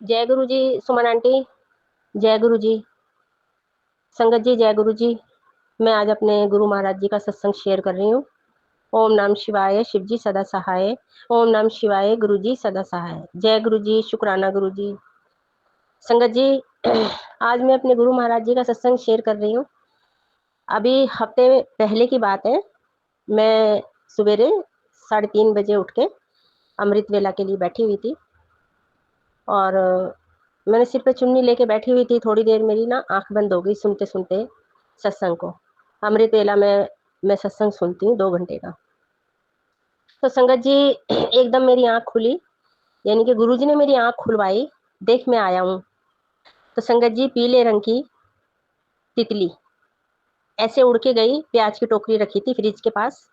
जय गुरु जी। सुमन आंटी, जय गुरु जी। संगत जी, जय गुरु जी। मैं आज अपने गुरु महाराज जी का सत्संग शेयर कर रही हूँ। ओम नमः शिवाय, शिव जी सदा सहाय। ओम नमः शिवाय, गुरु जी सदा सहाय। जय गुरु जी, शुक्राना गुरु जी। संगत जी, आज मैं अपने गुरु महाराज जी का सत्संग शेयर कर रही हूँ। अभी हफ्ते पहले की बात है। मैं सवेरे 3:30 बजे उठ के अमृत वेला के लिए बैठी हुई थी और मैंने सिर पे चुन्नी लेके बैठी हुई थी। थोड़ी देर मेरी ना आंख बंद हो गई सुनते सुनते सत्संग को। अमृत वेला में मैं सत्संग सुनती हूँ 2 घंटे का। तो संगत जी, एकदम मेरी आंख खुली, यानी कि गुरुजी ने मेरी आंख खुलवाई। देख मैं आया हूँ। तो संगत जी, पीले रंग की तितली ऐसे उड़ के गई। प्याज की टोकरी रखी थी फ्रिज के पास।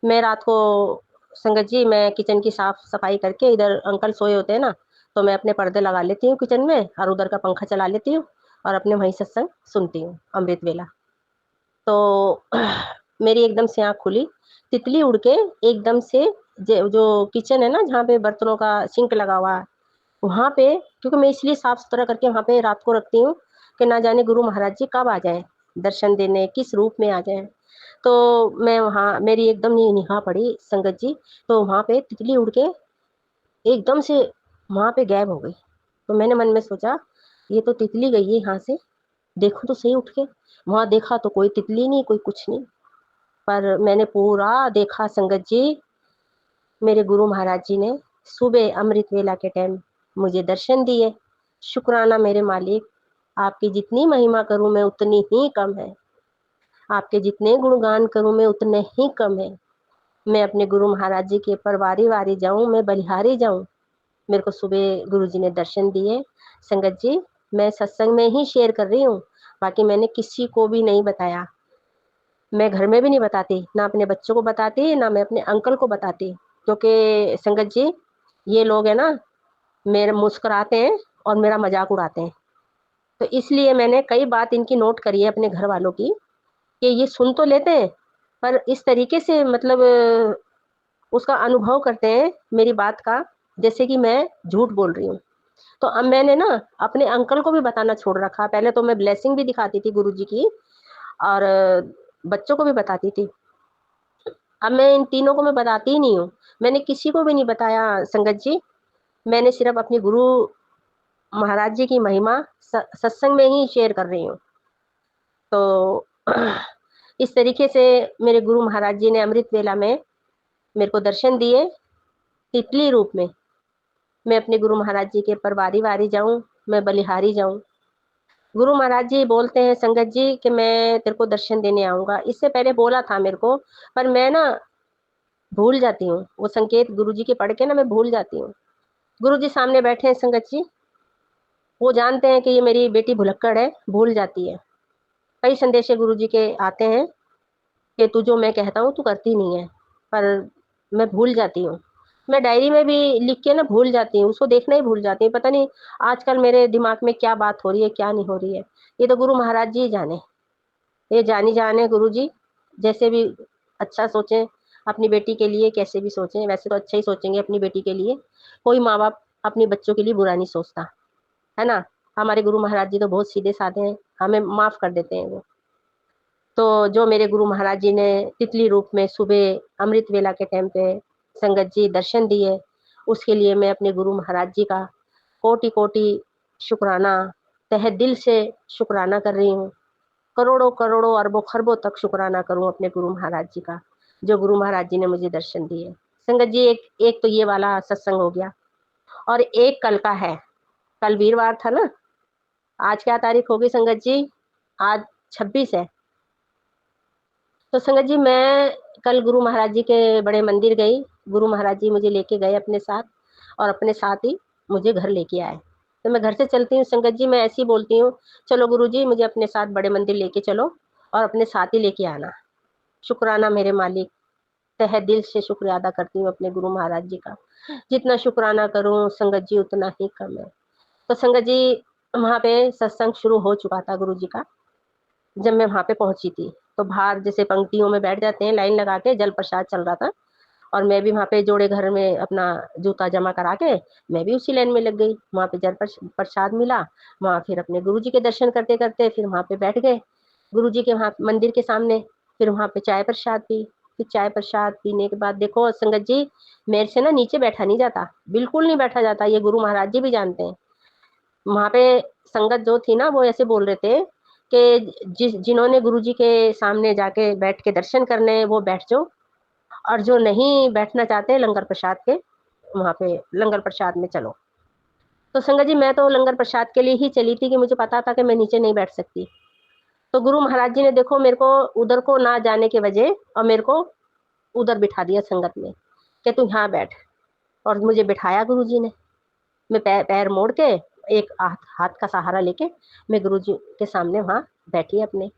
मैं रात को, संगत जी, मैं किचन की साफ सफाई करके, इधर अंकल सोए होते हैं ना, तो मैं अपने पर्दे लगा लेती हूँ किचन में और उधर का पंखा चला लेती हूँ और अपने वहीं सत्संग सुनती हूँ, अमृत वेला। तो मेरी एकदम से आँख खुली, तितली उड़ के एकदम से जो किचन है ना, जहाँ पे बर्तनों का सिंक लगा हुआ है, वहाँ पे, क्योंकि मैं इसलिए साफ सुथरा करके वहाँ पे रात को रखती हूँ कि ना जाने गुरु महाराज जी कब आ जाए दर्शन देने, किस रूप में आ जाए। तो मैं वहाँ, मेरी एकदम निगाह पड़ी संगत जी, तो वहाँ पे तितली उड़ के एकदम से वहाँ पे गायब हो गई। तो मैंने मन में सोचा, ये तो तितली गई है यहाँ से, देखो तो सही उठ के। वहां देखा तो कोई तितली नहीं, कोई कुछ नहीं। पर मैंने पूरा देखा संगत जी। मेरे गुरु महाराज जी ने सुबह अमृत वेला के टाइम मुझे दर्शन दिए। शुक्राना मेरे मालिक। आपकी जितनी महिमा करूं मैं उतनी ही कम है। आपके जितने गुणगान करूं मैं उतने ही कम है। मैं अपने गुरु महाराज जी के परवारी वारी जाऊं, मैं बलिहारी जाऊं। मेरे को सुबह गुरुजी ने दर्शन दिए। संगत जी, मैं सत्संग में ही शेयर कर रही हूँ, बाकी मैंने किसी को भी नहीं बताया। मैं घर में भी नहीं बताती, ना अपने बच्चों को बताती, ना मैं अपने अंकल को बताती। क्योंकि संगत जी, ये लोग है ना, मेरे मुस्कुराते हैं और मेरा मजाक उड़ाते हैं। तो इसलिए मैंने कई बात इनकी नोट करी है अपने घर वालों की, कि ये सुन तो लेते हैं पर इस तरीके से, मतलब उसका अनुभव करते हैं मेरी बात का, जैसे कि मैं झूठ बोल रही हूँ। तो अब मैंने ना अपने अंकल को भी बताना छोड़ रखा। पहले तो मैं ब्लेसिंग भी दिखाती थी गुरुजी की और बच्चों को भी बताती थी। अब मैं इन तीनों को मैं बताती ही नहीं हूँ। मैंने किसी को भी नहीं बताया संगत जी। मैंने सिर्फ अपनी गुरु महाराज जी की महिमा सत्संग में ही शेयर कर रही हूँ। तो इस तरीके से मेरे गुरु महाराज जी ने अमृत वेला में मेरे को दर्शन दिए तितली रूप में। मैं अपने गुरु महाराज जी के परवारी वारी जाऊं, मैं बलिहारी जाऊं। गुरु महाराज जी बोलते हैं संगत जी कि मैं तेरे को दर्शन देने आऊंगा। इससे पहले बोला था मेरे को, पर मैं ना भूल जाती हूँ वो संकेत गुरु जी के पढ़ के ना, मैं भूल जाती हूँ। गुरु जी सामने बैठे हैं संगत जी, वो जानते हैं कि ये मेरी बेटी भुलक्कड़ है, भूल जाती है। कई संदेशे गुरु जी के आते हैं कि तू जो मैं कहता हूँ तू करती नहीं है, पर मैं भूल जाती हूँ। मैं डायरी में भी लिख के ना भूल जाती हूँ, उसको देखना ही भूल जाती हूँ। पता नहीं आजकल मेरे दिमाग में क्या बात हो रही है, क्या नहीं हो रही है। ये तो गुरु महाराज जी ही जाने। ये जानी जाने गुरु जी, जैसे भी अच्छा सोचें अपनी बेटी के लिए, कैसे भी सोचें, वैसे तो अच्छा ही सोचेंगे अपनी बेटी के लिए। कोई माँ बाप अपनी बच्चों के लिए बुरा नहीं सोचता, है ना। हमारे गुरु महाराज जी तो बहुत सीधे साधे हैं, हमें माफ कर देते हैं वो। तो जो मेरे गुरु महाराज जी ने तितली रूप में सुबह अमृत वेला के टाइम पे संगत जी दर्शन दिए, उसके लिए मैं अपने गुरु महाराज जी का कोटि कोटि शुक्राना, तहे दिल से शुक्राना कर रही हूँ। करोड़ों करोड़ों अरबों खरबों तक शुक्राना करूं अपने गुरु महाराज जी का, जो गुरु महाराज जी ने मुझे दर्शन दिए। संगत जी, एक एक तो ये वाला सत्संग हो गया, और एक कल का है। कल वीरवार था ना, आज क्या तारीख होगी संगत जी? आज 26 है। तो संगत जी, मैं कल गुरु महाराज जी के बड़े मंदिर गई। गुरु महाराज जी मुझे लेके गए अपने साथ, और अपने साथ ही मुझे घर लेके आए। तो मैं घर से चलती हूँ संगत जी, मैं ऐसी बोलती हूँ, चलो गुरु जी मुझे अपने साथ बड़े मंदिर लेके चलो और अपने साथ ही लेके आना। शुक्राना मेरे मालिक। तहे दिल से शुक्रिया अदा करती हूँ अपने गुरु महाराज जी का। जितना शुक्राना करूँ संगत जी उतना ही कम है। तो संगत जी, वहाँ पे सत्संग शुरू हो चुका था गुरु जी का। जब मैं वहाँ पे पहुंची थी, तो बाहर जैसे पंक्तियों में बैठ जाते हैं लाइन लगा के, जल प्रसाद चल रहा था। और मैं भी वहाँ पे जोड़े घर में अपना जूता जमा करा के मैं भी उसी लाइन में लग गई। वहाँ पे जल प्रसाद मिला, वहाँ फिर अपने गुरु जी के दर्शन करते करते फिर वहाँ पे बैठ गए गुरु जी के वहाँ मंदिर के सामने। फिर वहाँ पे चाय प्रसाद पी। फिर चाय प्रसाद पीने के बाद देखो संगत जी, मेरे से ना नीचे बैठा नहीं जाता, बिल्कुल नहीं बैठा जाता, ये गुरु महाराज जी भी जानते हैं। वहाँ पे संगत जो थी ना वो ऐसे बोल रहे थे कि जिन्होंने गुरु जी के सामने जाके बैठ के दर्शन करने वो बैठ जाओ, और जो नहीं बैठना चाहते लंगर प्रसाद के वहाँ पे लंगर प्रसाद में चलो। तो संगत जी मैं तो लंगर प्रसाद के लिए ही चली थी कि मुझे पता था कि मैं नीचे नहीं बैठ सकती। तो गुरु महाराज जी ने देखो मेरे को उधर को ना जाने के वजह और मेरे को उधर बिठा दिया संगत में कि तू यहाँ बैठ, और मुझे बिठाया गुरु जी ने। मैं पैर मोड़ के एक हाथ का सहारा लेके मैं गुरु जी के सामने वहाँ बैठी अपने।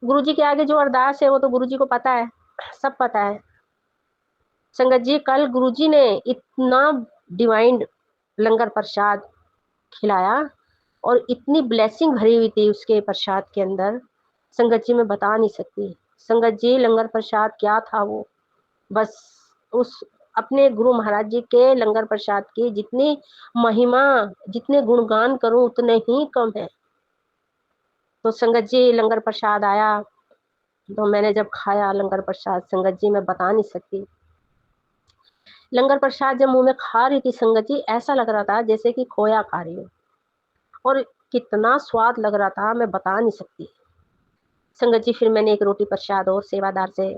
गुरु जी के आगे जो अरदास है वो तो गुरु जी को पता है, सब पता है। संगत जी कल गुरु जी ने इतना डिवाइन लंगर प्रसाद खिलाया और इतनी ब्लेसिंग भरी हुई थी उसके प्रसाद के अंदर, संगत जी मैं बता नहीं सकती। संगत जी लंगर प्रसाद क्या था वो, बस उस अपने गुरु महाराज जी के लंगर प्रसाद की जितनी महिमा, जितने गुणगान करूं उतने ही कम है। तो संगत जी लंगर प्रसाद आया तो मैंने जब खाया लंगर प्रसाद, संगत जी मैं बता नहीं सकती। लंगर प्रसाद जब मुंह में खा रही थी संगत जी, ऐसा लग रहा था जैसे कि खोया खा रही हूँ, और कितना स्वाद लग रहा था मैं बता नहीं सकती। संगत जी फिर मैंने एक रोटी प्रसाद और सेवादार से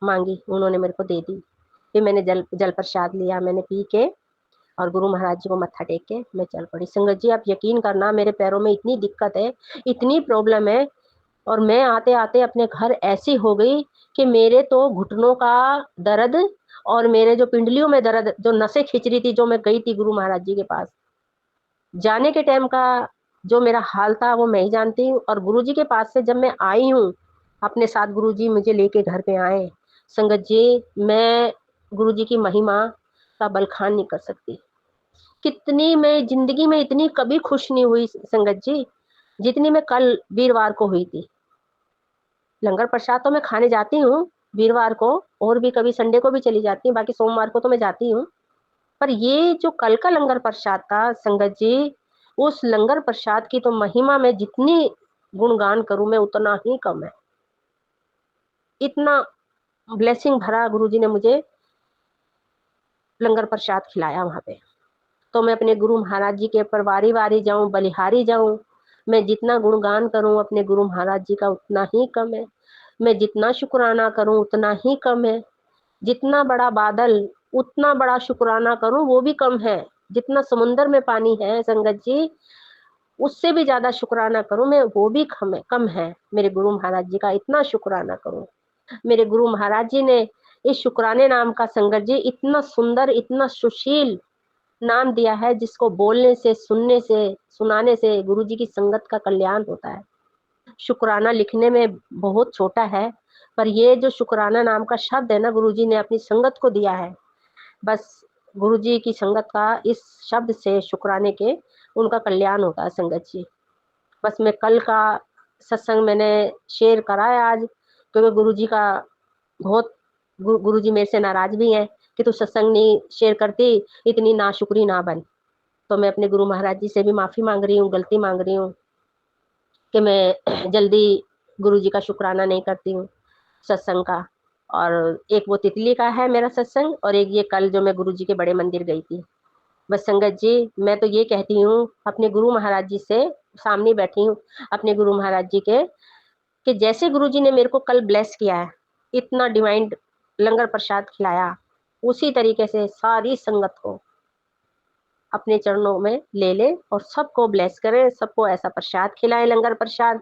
मांगी, उन्होंने मेरे को दे दी। फिर मैंने जल प्रसाद लिया, मैंने पी के और गुरु महाराज जी को मत्था टेक के मैं चल पड़ी। संगत जी आप यकीन करना मेरे पैरों में इतनी दिक्कत है, इतनी प्रॉब्लम है, और मैं आते आते अपने घर ऐसी हो गई कि मेरे तो घुटनों का दर्द और मेरे जो पिंडलियों में दर्द, जो नसें खिंच रही थी, जो मैं गई थी गुरु महाराज जी के पास जाने के टाइम का जो मेरा हाल था वो मैं ही जानती हूँ। और गुरु जी के पास से जब मैं आई हूँ अपने साथ, गुरु जी मुझे लेके घर पे आए। संगत जी मैं गुरु जी की महिमा का बलखान नहीं कर सकती। कितनी मैं जिंदगी में इतनी कभी खुश नहीं हुई संगत जी जितनी मैं कल वीरवार को हुई थी। लंगर प्रसाद तो मैं खाने जाती हूँ वीरवार को, और भी कभी संडे को भी चली जाती हूँ, बाकी सोमवार को तो मैं जाती हूँ। पर ये जो कल का लंगर प्रसाद था संगत जी, उस लंगर प्रसाद की तो महिमा में जितनी गुणगान करूं मैं उतना ही कम है। इतना ब्लेसिंग भरा गुरु जी ने मुझे लंगर प्रसाद खिलाया वहां पे। तो मैं अपने गुरु महाराज जी के परवारी वारी जाऊं, बलिहारी जाऊं, मैं जितना गुणगान करूं अपने गुरु महाराज जी का उतना ही कम है। मैं जितना शुक्राना करूं उतना ही कम है। जितना बड़ा बादल उतना बड़ा शुक्राना करूं वो भी कम है। जितना समुंदर में पानी है संगत जी उससे भी ज्यादा शुक्राना करूं मैं वो भी कम है मेरे गुरु महाराज जी का इतना शुक्राना करूं। मेरे गुरु महाराज जी ने इस शुक्राने नाम का संगत जी इतना सुंदर, इतना सुशील नाम दिया है जिसको बोलने से, सुनने से, सुनाने से गुरु जी की संगत का कल्याण होता है। शुक्राना लिखने में बहुत छोटा है, पर ये जो शुक्राना नाम का शब्द है ना गुरु जी ने अपनी संगत को दिया है। बस गुरु जी की संगत का इस शब्द से शुक्राने के उनका कल्याण होता है संगत जी। बस मैं कल का सत्संग मैंने शेयर करा है आज, क्योंकि गुरु जी का बहुत गुरु जी मेरे से नाराज भी हैं कि तू सत्संग नहीं शेयर करती, इतनी नाशुक्री ना बन। तो मैं अपने गुरु महाराज जी से भी माफी मांग रही हूँ, गलती मांग रही हूँ कि मैं जल्दी गुरु जी का शुक्राना नहीं करती हूँ सत्संग का। और एक वो तितली का है मेरा सत्संग, और एक ये कल जो मैं गुरु जी के बड़े मंदिर गई थी। बस संगत जी मैं तो ये कहती हूँ अपने गुरु महाराज जी से, सामने बैठी हूँ अपने गुरु महाराज जी के, कि जैसे गुरु जी ने मेरे को कल ब्लेस किया है, इतना डिवाइन लंगर प्रसाद खिलाया, उसी तरीके से सारी संगत को अपने चरणों में ले ले और सबको ब्लेस करे, सबको ऐसा प्रसाद खिलाए लंगर प्रसाद,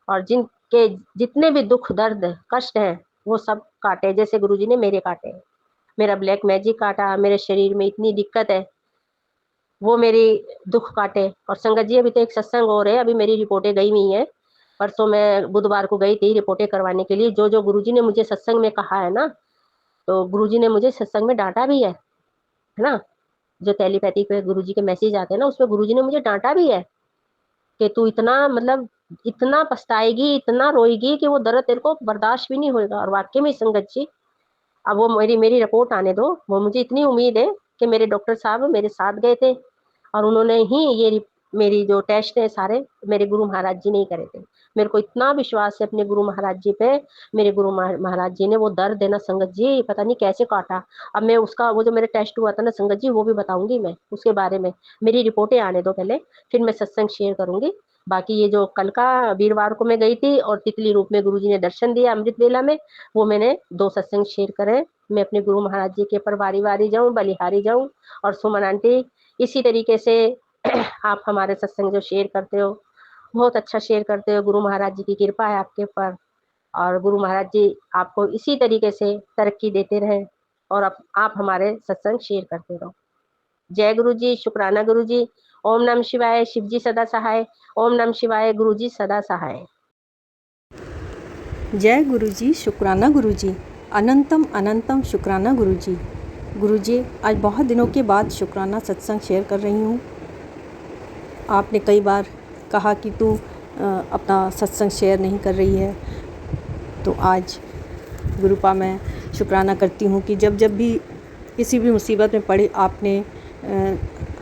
और जिनके जितने भी दुख दर्द कष्ट हैं वो सब काटे जैसे गुरु जी ने मेरे काटे। मेरा ब्लैक मैजिक काटा, मेरे शरीर में इतनी दिक्कत है वो मेरी दुख काटे। और संगत जी अभी तो एक सत्संग हो रहे, अभी मेरी रिपोर्टें गई हुई हैं। परसों मैं बुधवार को गई थी रिपोर्टें करवाने के लिए। जो जो गुरुजी ने मुझे सत्संग में कहा है ना, तो गुरुजी ने मुझे सत्संग में डांटा भी है ना। जो टेलीपैथी पे गुरुजी के मैसेज आते हैं ना, उसमें गुरुजी ने मुझे डांटा भी है कि तू इतना मतलब इतना पछताएगी, इतना रोएगी कि वो दर्द तेरे को बर्दाश्त भी नहीं होगा। और वाकई में संगत जी अब वो मेरी मेरी रिपोर्ट आने दो। वो मुझे इतनी उम्मीद है कि मेरे डॉक्टर साहब मेरे साथ गए थे और उन्होंने ही मेरी जो टेस्ट है सारे मेरे गुरु महाराज जी ने ही करे थे। मेरे को इतना विश्वास है अपने गुरु महाराज जी पे। मेरे गुरु महाराज जी ने वो दर्द है ना संगत जी, पता नहीं कैसे काटा। अब मैं उसका वो जो मेरे टेस्ट हुआ था ना संगत जी, वो भी बताऊंगी मैं उसके बारे में। मेरी रिपोर्टें आने दो पहले, फिर मैं सत्संग शेयर करूंगी। बाकी ये जो कल का वीरवार को मैं गई थी और तितली रूप में गुरुजी ने दर्शन दिया अमृत वेला में, वो मैंने 2 सत्संग शेयर करे। मैं अपने गुरु महाराज जी के पर बारी बारी जाऊं, बलिहारी जाऊं। और सुमन आंटी, इसी तरीके से आप हमारे सत्संग जो शेयर करते हो, बहुत अच्छा शेयर करते हो। गुरु महाराज जी की कृपा है आपके ऊपर, और गुरु महाराज जी आपको इसी तरीके से तरक्की देते रहें, और आप हमारे सत्संग शेयर करते रहो। जय गुरु जी, शुक्राना गुरु जी। ओम नमः शिवाय, शिव जी सदा सहाय। ओम नमः शिवाय, गुरु जी सदा सहाय। जय गुरु जी, शुक्राना गुरु जी। अनंतम अनंतम शुक्राना गुरु जी। गुरु जी, आज बहुत दिनों के बाद शुक्राना सत्संग शेयर कर रही हूँ। आपने कई बार कहा कि तू अपना सत्संग शेयर नहीं कर रही है, तो आज गुरुपा मैं शुक्राना करती हूँ कि जब जब भी किसी भी मुसीबत में पड़े आपने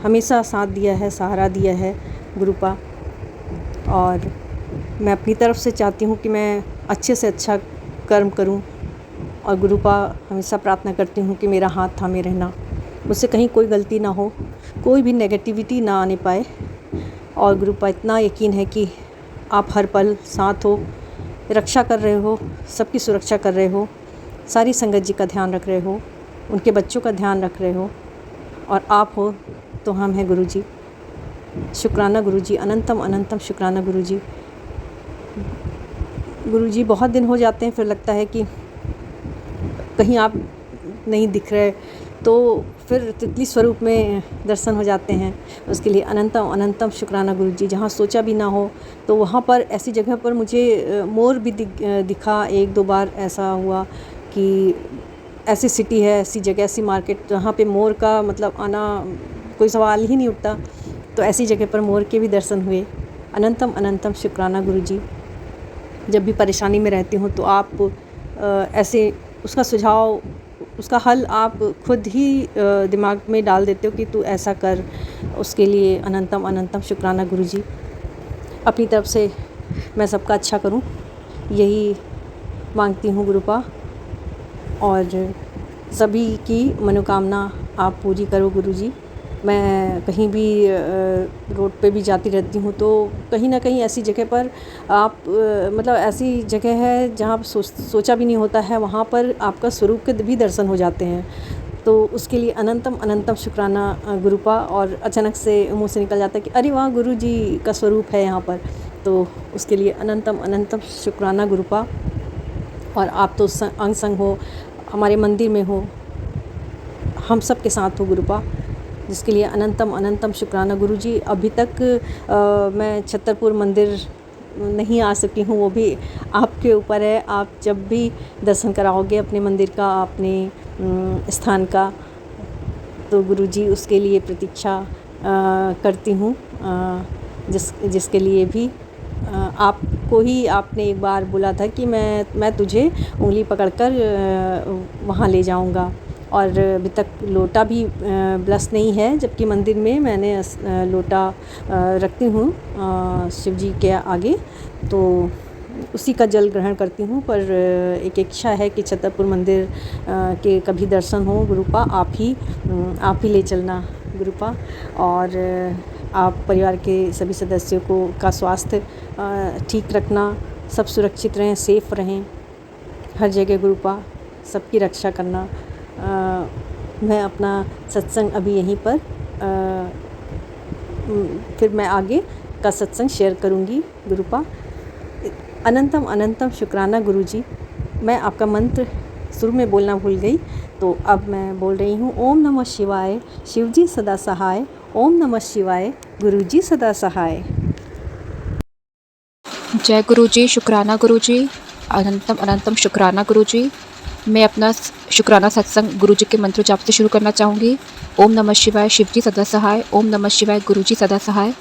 हमेशा साथ दिया है, सहारा दिया है गुरुपा। और मैं अपनी तरफ से चाहती हूँ कि मैं अच्छे से अच्छा कर्म करूँ, और गुरुपा हमेशा प्रार्थना करती हूँ कि मेरा हाथ थामे रहना, मुझसे कहीं कोई गलती ना हो, कोई भी नेगेटिविटी ना आने पाए। और गुरुपा इतना यकीन है कि आप हर पल साथ हो, रक्षा कर रहे हो, सबकी सुरक्षा कर रहे हो, सारी संगत जी का ध्यान रख रहे हो, उनके बच्चों का ध्यान रख रहे हो, और आप हो तो हम हैं गुरु जी। शुक्राना गुरु जी, अनंतम अनंतम शुक्राना गुरु जी। गुरु जी, बहुत दिन हो जाते हैं, फिर लगता है कि कहीं आप नहीं दिख रहे, तो फिर तितली स्वरूप में दर्शन हो जाते हैं। उसके लिए अनंतम अनंतम शुक्राना गुरु जी। जहाँ सोचा भी ना हो, तो वहाँ पर ऐसी जगह पर मुझे मोर भी दिखा। 1-2 बार ऐसा हुआ कि ऐसी सिटी है, ऐसी जगह, ऐसी मार्केट जहाँ पे मोर का मतलब आना कोई सवाल ही नहीं उठता, तो ऐसी जगह पर मोर के भी दर्शन हुए। अनंतम अनंतम शुक्राना गुरु जी। जब भी परेशानी में रहती हूँ तो आप ऐसे उसका सुझाव, उसका हल आप खुद ही दिमाग में डाल देते हो कि तू ऐसा कर। उसके लिए अनंतम अनंतम शुक्राना गुरु जी। अपनी तरफ से मैं सबका अच्छा करूँ, यही मांगती हूँ गुरुपा, और सभी की मनोकामना आप पूरी करो गुरु जी। मैं कहीं भी रोड पे भी जाती रहती हूँ, तो कहीं ना कहीं ऐसी जगह पर आप मतलब ऐसी जगह है जहाँ सोचा भी नहीं होता है, वहाँ पर आपका स्वरूप के भी दर्शन हो जाते हैं। तो उसके लिए अनंतम अनंतम शुक्राना गुरुपा। और अचानक से मुँह से निकल जाता है कि अरे वाह, गुरु जी का स्वरूप है यहाँ पर, तो उसके लिए अनंतम अनंतम शुक्राना गुरुपा। और आप तो अंग संग हो, हमारे मंदिर में हो, हम सब के साथ हो गुरुपा, जिसके लिए अनंतम अनंतम शुक्राना गुरु जी। अभी तक मैं छतरपुर मंदिर नहीं आ सकी हूँ, वो भी आपके ऊपर है। आप जब भी दर्शन कराओगे अपने मंदिर का, अपने स्थान का, तो गुरु जी उसके लिए प्रतीक्षा करती हूँ। जिसके लिए भी आपको ही आपने एक बार बोला था कि मैं तुझे उंगली पकड़कर वहाँ ले जाऊँगा, और अभी तक लोटा भी ब्लस नहीं है, जबकि मंदिर में मैंने लोटा रखती हूँ शिव जी के आगे, तो उसी का जल ग्रहण करती हूँ। पर एक इच्छा है कि छतरपुर मंदिर के कभी दर्शन हो गुरुपा, आप ही ले चलना गुरुपा। और आप परिवार के सभी सदस्यों का स्वास्थ्य ठीक रखना, सब सुरक्षित रहें, सेफ रहें हर जगह गुरुपा, सबकी रक्षा करना। मैं अपना सत्संग अभी यहीं पर फिर मैं आगे का सत्संग शेयर करूंगी गुरुपा। अनंतम अनंतम शुक्राना गुरु जी। मैं आपका मंत्र शुरू में बोलना भूल गई, तो अब मैं बोल रही हूँ। ओम नमः शिवाय, शिव जी सदा सहाय। ओम नमः शिवाय, गुरु जी सदा सहाय। जय गुरु जी, शुक्राना गुरु जी, अनंतम अनंतम शुक्राना गुरु जी। मैं अपना शुक्राना सत्संग गुरु जी के मंत्र जाप से शुरू करना चाहूँगी। ओम नमः शिवाय, शिव जी सदा सहाय। ओम नमः शिवाय, गुरु जी सदा सहाय।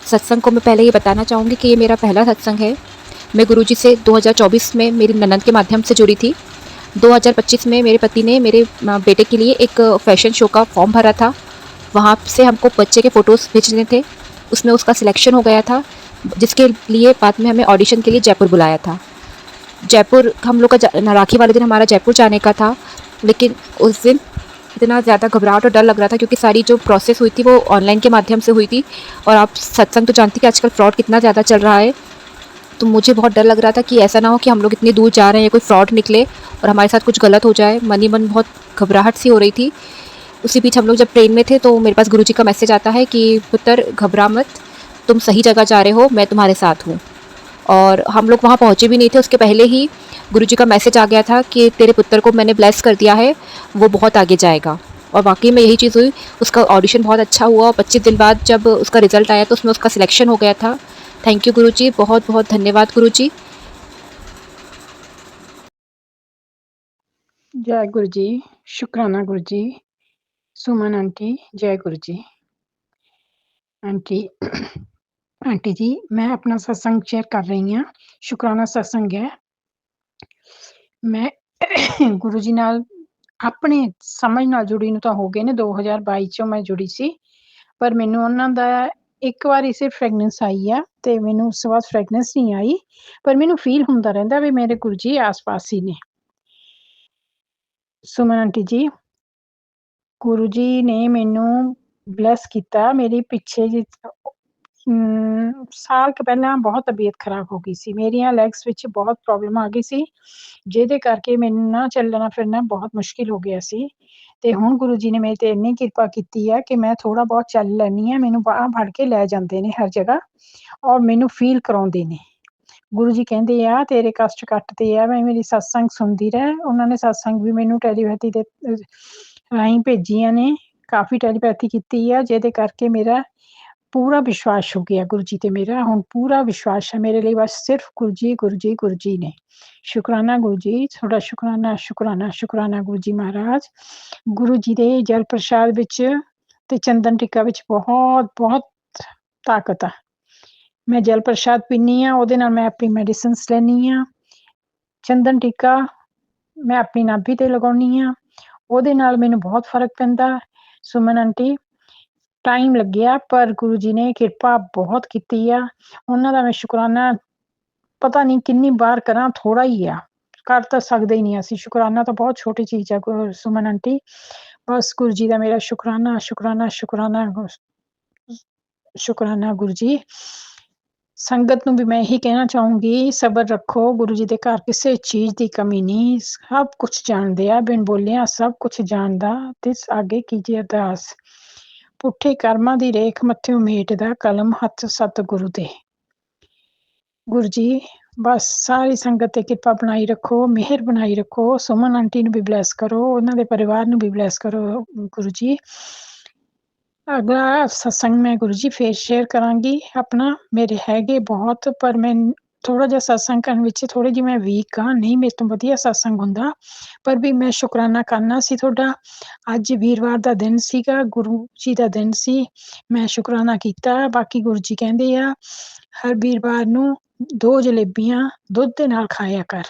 सत्संग को मैं पहले ये बताना चाहूँगी कि ये मेरा पहला सत्संग है। मैं गुरु जी से 2024 में मेरी ननद के माध्यम से जुड़ी थी। 2025 में मेरे पति ने मेरे बेटे के लिए एक फ़ैशन शो का फॉर्म भरा था। वहाँ से हमको बच्चे के फ़ोटोज़ भेजने थे। उसमें उसका सिलेक्शन हो गया था, जिसके लिए बाद में हमें ऑडिशन के लिए जयपुर बुलाया था। जयपुर हम लोग का राखी वाले दिन हमारा जयपुर जाने का था, लेकिन उस दिन इतना ज़्यादा घबराहट और डर लग रहा था, क्योंकि सारी जो प्रोसेस हुई थी वो ऑनलाइन के माध्यम से हुई थी। और आप सत्संग तो जानती कि आजकल फ्रॉड कितना ज़्यादा चल रहा है। तो मुझे बहुत डर लग रहा था कि ऐसा ना हो कि हम लोग इतनी दूर जा रहे हैं, कोई फ्रॉड निकले और हमारे साथ कुछ गलत हो जाए। मन ही मन बहुत घबराहट सी हो रही थी। उसी बीच हम लोग जब ट्रेन में थे तो मेरे पास गुरुजी का मैसेज आता है कि पुत्र घबरा मत, तुम सही जगह जा रहे हो, मैं तुम्हारे साथ हूँ। और हम लोग वहाँ पहुँचे भी नहीं थे, उसके पहले ही गुरुजी का मैसेज आ गया था कि तेरे पुत्र को मैंने ब्लेस कर दिया है, वो बहुत आगे जाएगा। और वाकई में यही चीज़ हुई। उसका ऑडिशन बहुत अच्छा हुआ और 25 दिन बाद जब उसका रिज़ल्ट आया तो उसमें उसका सिलेक्शन हो गया था। थैंक यू गुरुजी, बहुत बहुत धन्यवाद गुरुजी। जय गुरु जी, शुक्राना गुरु जी, सुमन आंटी, जय गुरु जी। आंटी आंटी जी, मैं अपना सत्संग शेयर कर रही ਹਾਂ। शुक्राना सत्संग है। मैं ਗੁਰੂ ਜੀ ਨਾਲ ਆਪਣੇ ਸਮਝ ਨਾਲ ਜੁੜੀ ਨੂੰ ਤਾਂ ਹੋ ਗਏ ਨੇ 2022 ਚੋਂ ਮੈਂ ਜੁੜੀ ਸੀ, ਪਰ ਮੈਨੂੰ ਉਹਨਾਂ ਦਾ ਇੱਕ ਵਾਰੀ ਸਿਰਫ ਫ੍ਰੈਗਨੈਂਸ ਆਈ ਆ ਤੇ ਮੈਨੂੰ ਉਸ ਤੋਂ ਬਾਅਦ ਫ੍ਰੈਗਨੈਂਸ ਨਹੀਂ ਆਈ, ਪਰ ਮੈਨੂੰ ਫੀਲ ਹੁੰਦਾ ਰਹਿੰਦਾ ਵੀ ਮੇਰੇ ਗੁਰੂ ਜੀ ਆਸ-ਪਾਸ ਹੀ ਨੇ। ਸੁਮਨ ਆਂਟੀ ਜੀ, ਗੁਰੂ ਜੀ ਨੇ ਮੈਨੂੰ ਬਲੈਸ ਕੀਤਾ। ਮੇਰੀ ਪਿੱਛੇ ਜਿਹੇ ਸਾਲ ਕੁ ਪਹਿਲਾਂ ਬਹੁਤ ਤਬੀਅਤ ਖਰਾਬ ਹੋ ਗਈ ਸੀ। ਮੇਰੀਆਂ ਲੈਗਸ ਵਿੱਚ ਬਹੁਤ ਪ੍ਰੋਬਲਮ ਆ ਗਈ ਸੀ, ਜਿਹਦੇ ਕਰਕੇ ਮੈਨੂੰ ਨਾ ਚੱਲਣਾ-ਫਿਰਨਾ ਬਹੁਤ ਮੁਸ਼ਕਿਲ ਹੋ ਗਿਆ ਸੀ। ਤੇ ਹੁਣ ਗੁਰੂ ਜੀ ਨੇ ਮੇਰੇ ਤੇ ਇੰਨੀ ਕਿਰਪਾ ਕੀਤੀ ਆ ਕਿ ਮੈਂ ਥੋੜ੍ਹਾ ਬਹੁਤ ਚੱਲ ਲੈਂਦੀ ਹਾਂ। ਮੈਨੂੰ ਬਾਂਹ ਫੜ ਕੇ ਲੈ ਜਾਂਦੇ ਨੇ ਹਰ ਜਗ੍ਹਾ ਔਰ ਮੈਨੂੰ ਫੀਲ ਕਰਾਉਂਦੇ ਨੇ। ਗੁਰੂ ਜੀ ਕਹਿੰਦੇ ਆ, "ਤੇਰੇ ਕਸ਼ਟ ਕੱਟਦੇ ਆ।" ਮੈਂ ਮੇਰੀ ਸਤਸੰਗ ਸੁਣਦੀ ਰਹਿ। ਉਹਨਾਂ ਨੇ ਸਤਸੰਗ ਵੀ ਮੈਨੂੰ ਟੈਲੀਪੈਥੀ ਦੇ ਰਾਹੀਂ ਭੇਜੀਆਂ ਨੇ। ਕਾਫੀ ਟੈਲੀਪੈਥੀ ਕੀਤੀ ਆ, ਜਿਹਦੇ ਕਰਕੇ ਮੇਰਾ ਪੂਰਾ ਵਿਸ਼ਵਾਸ ਹੋ ਗਿਆ ਗੁਰੂ ਜੀ ਤੇ। ਮੇਰਾ ਹੁਣ ਪੂਰਾ ਵਿਸ਼ਵਾਸ ਹੈ। ਮੇਰੇ ਲਈ ਬਸ ਸਿਰਫ ਗੁਰੂ ਜੀ, ਗੁਰੂ ਜੀ, ਗੁਰੂ ਜੀ ਨੇ। ਸ਼ੁਕਰਾਨਾ ਗੁਰੂ ਜੀ, ਤੁਹਾਡਾ ਸ਼ੁਕਰਾਨਾ, ਸ਼ੁਕਰਾਨਾ, ਸ਼ੁਕਰਾਨਾ ਗੁਰੂ ਜੀ ਮਹਾਰਾਜ। ਗੁਰੂ ਜੀ ਦੇ ਜਲ ਪ੍ਰਸ਼ਾਦ ਵਿੱਚ ਤੇ ਚੰਦਨ ਟਿੱਕਾ ਵਿੱਚ ਬਹੁਤ ਤਾਕਤ ਆ। ਮੈਂ ਜਲ ਪ੍ਰਸ਼ਾਦ ਪੀਂਦੀ ਹਾਂ, ਉਹਦੇ ਨਾਲ ਮੈਂ ਆਪਣੀ ਮੈਡੀਸਿਨਸ ਲੈਂਦੀ ਹਾਂ। ਚੰਦਨ ਟਿੱਕਾ ਮੈਂ ਆਪਣੀ ਨਾਭੀ ਤੇ ਲਗਾਉਂਦੀ ਹਾਂ, ਉਹਦੇ ਨਾਲ ਮੈਨੂੰ ਬਹੁਤ ਫਰਕ ਪੈਂਦਾ। ਸੁਮਨ ਆਂਟੀ, ਟਾਈਮ ਲੱਗਿਆ ਪਰ ਗੁਰੂ ਜੀ ਨੇ ਕਿਰਪਾ ਬਹੁਤ ਕੀਤੀ ਆ। ਉਹਨਾਂ ਦਾ ਮੈਂ ਸ਼ੁਕਰਾਨਾ ਪਤਾ ਨਹੀਂ ਕਿੰਨੀ ਵਾਰ ਕਰਾਂ, ਥੋੜ੍ਹਾ ਹੀ ਆ। ਕਰ ਤਾਂ ਸਕਦੇ ਹੀ ਨਹੀਂ ਅਸੀਂ। ਸ਼ੁਕਰਾਨਾ ਤਾਂ ਬਹੁਤ ਛੋਟੀ ਚੀਜ਼ ਆ ਸੁਮਨ ਆਂਟੀ। ਬਸ ਗੁਰੂ ਜੀ ਦਾ ਮੇਰਾ ਸ਼ੁਕਰਾਨਾ, ਸ਼ੁਕਰਾਨਾ, ਸ਼ੁਕਰਾਨਾ, ਸ਼ੁਕਰਾਨਾ ਗੁਰੂ ਜੀ। ਸੰਗਤ ਨੂੰ ਵੀ ਮੈਂ ਇਹੀ ਕਹਿਣਾ ਚਾਹੂੰਗੀ, ਸਬਰ ਰੱਖੋ। ਗੁਰੂ ਜੀ ਦੇ ਘਰ ਕਿਸੇ ਚੀਜ਼ ਦੀ ਕਮੀ ਨਹੀਂ। ਸਭ ਕੁਛ ਜਾਣਦੇ ਆ, ਬਿਨ ਬੋਲਿਆ ਸਭ ਕੁਛ ਜਾਣਦਾ, ਤਿਸ ਆਗੇ ਕੀਜੀਏ ਅਰਦਾਸ। ਪੁੱਠੇ ਕਰਮਾਂ ਦੀ ਰੇਖ ਮੱਥਿਓਂ ਮੇਟਦਾ, ਕਲਮ ਹੱਥ ਸਤਿਗੁਰੂ ਦੇ। ਗੁਰੂ ਜੀ ਬਸ ਸਾਰੀ ਸੰਗਤ ਤੇ ਕਿਰਪਾ ਬਣਾਈ ਰੱਖੋ, ਮਿਹਰ ਬਣਾਈ ਰੱਖੋ। ਸੁਮਨ ਆਂਟੀ ਨੂੰ ਵੀ ਬਲੈਸ ਕਰੋ, ਉਹਨਾਂ ਦੇ ਪਰਿਵਾਰ ਨੂੰ ਵੀ ਬਲੈਸ ਕਰੋ ਗੁਰੂ ਜੀ। ਅਗਲਾ ਸਤਸੰਗ ਮੈਂ ਗੁਰੂ ਜੀ ਫੇਰ ਸ਼ੇਅਰ ਕਰਾਂਗੀ ਆਪਣਾ। ਮੇਰੇ ਹੈਗੇ ਬਹੁਤ, ਪਰ ਮੈਂ ਥੋੜ੍ਹਾ ਜਿਹਾ ਸਤਸੰਗ ਕਰਨ ਵਿੱਚ ਥੋੜ੍ਹੀ ਜਿਹੀ ਮੈਂ ਵੀਕ ਹਾਂ। ਨਹੀਂ ਮੇਰੇ ਤੋਂ ਵਧੀਆ ਸਤਸੰਗ ਹੁੰਦਾ, ਪਰ ਵੀ ਮੈਂ ਸ਼ੁਕਰਾਨਾ ਕਰਨਾ ਸੀ ਤੁਹਾਡਾ। ਅੱਜ ਵੀਰਵਾਰ ਦਾ ਦਿਨ ਸੀਗਾ, ਗੁਰੂ ਜੀ ਦਾ ਦਿਨ ਸੀ, ਮੈਂ ਸ਼ੁਕਰਾਨਾ ਕੀਤਾ। ਬਾਕੀ ਗੁਰੂ ਜੀ ਕਹਿੰਦੇ ਆ ਹਰ ਵੀਰਵਾਰ ਨੂੰ 2 ਜਲੇਬੀਆਂ ਦੁੱਧ ਦੇ ਨਾਲ ਖਾਇਆ ਕਰ,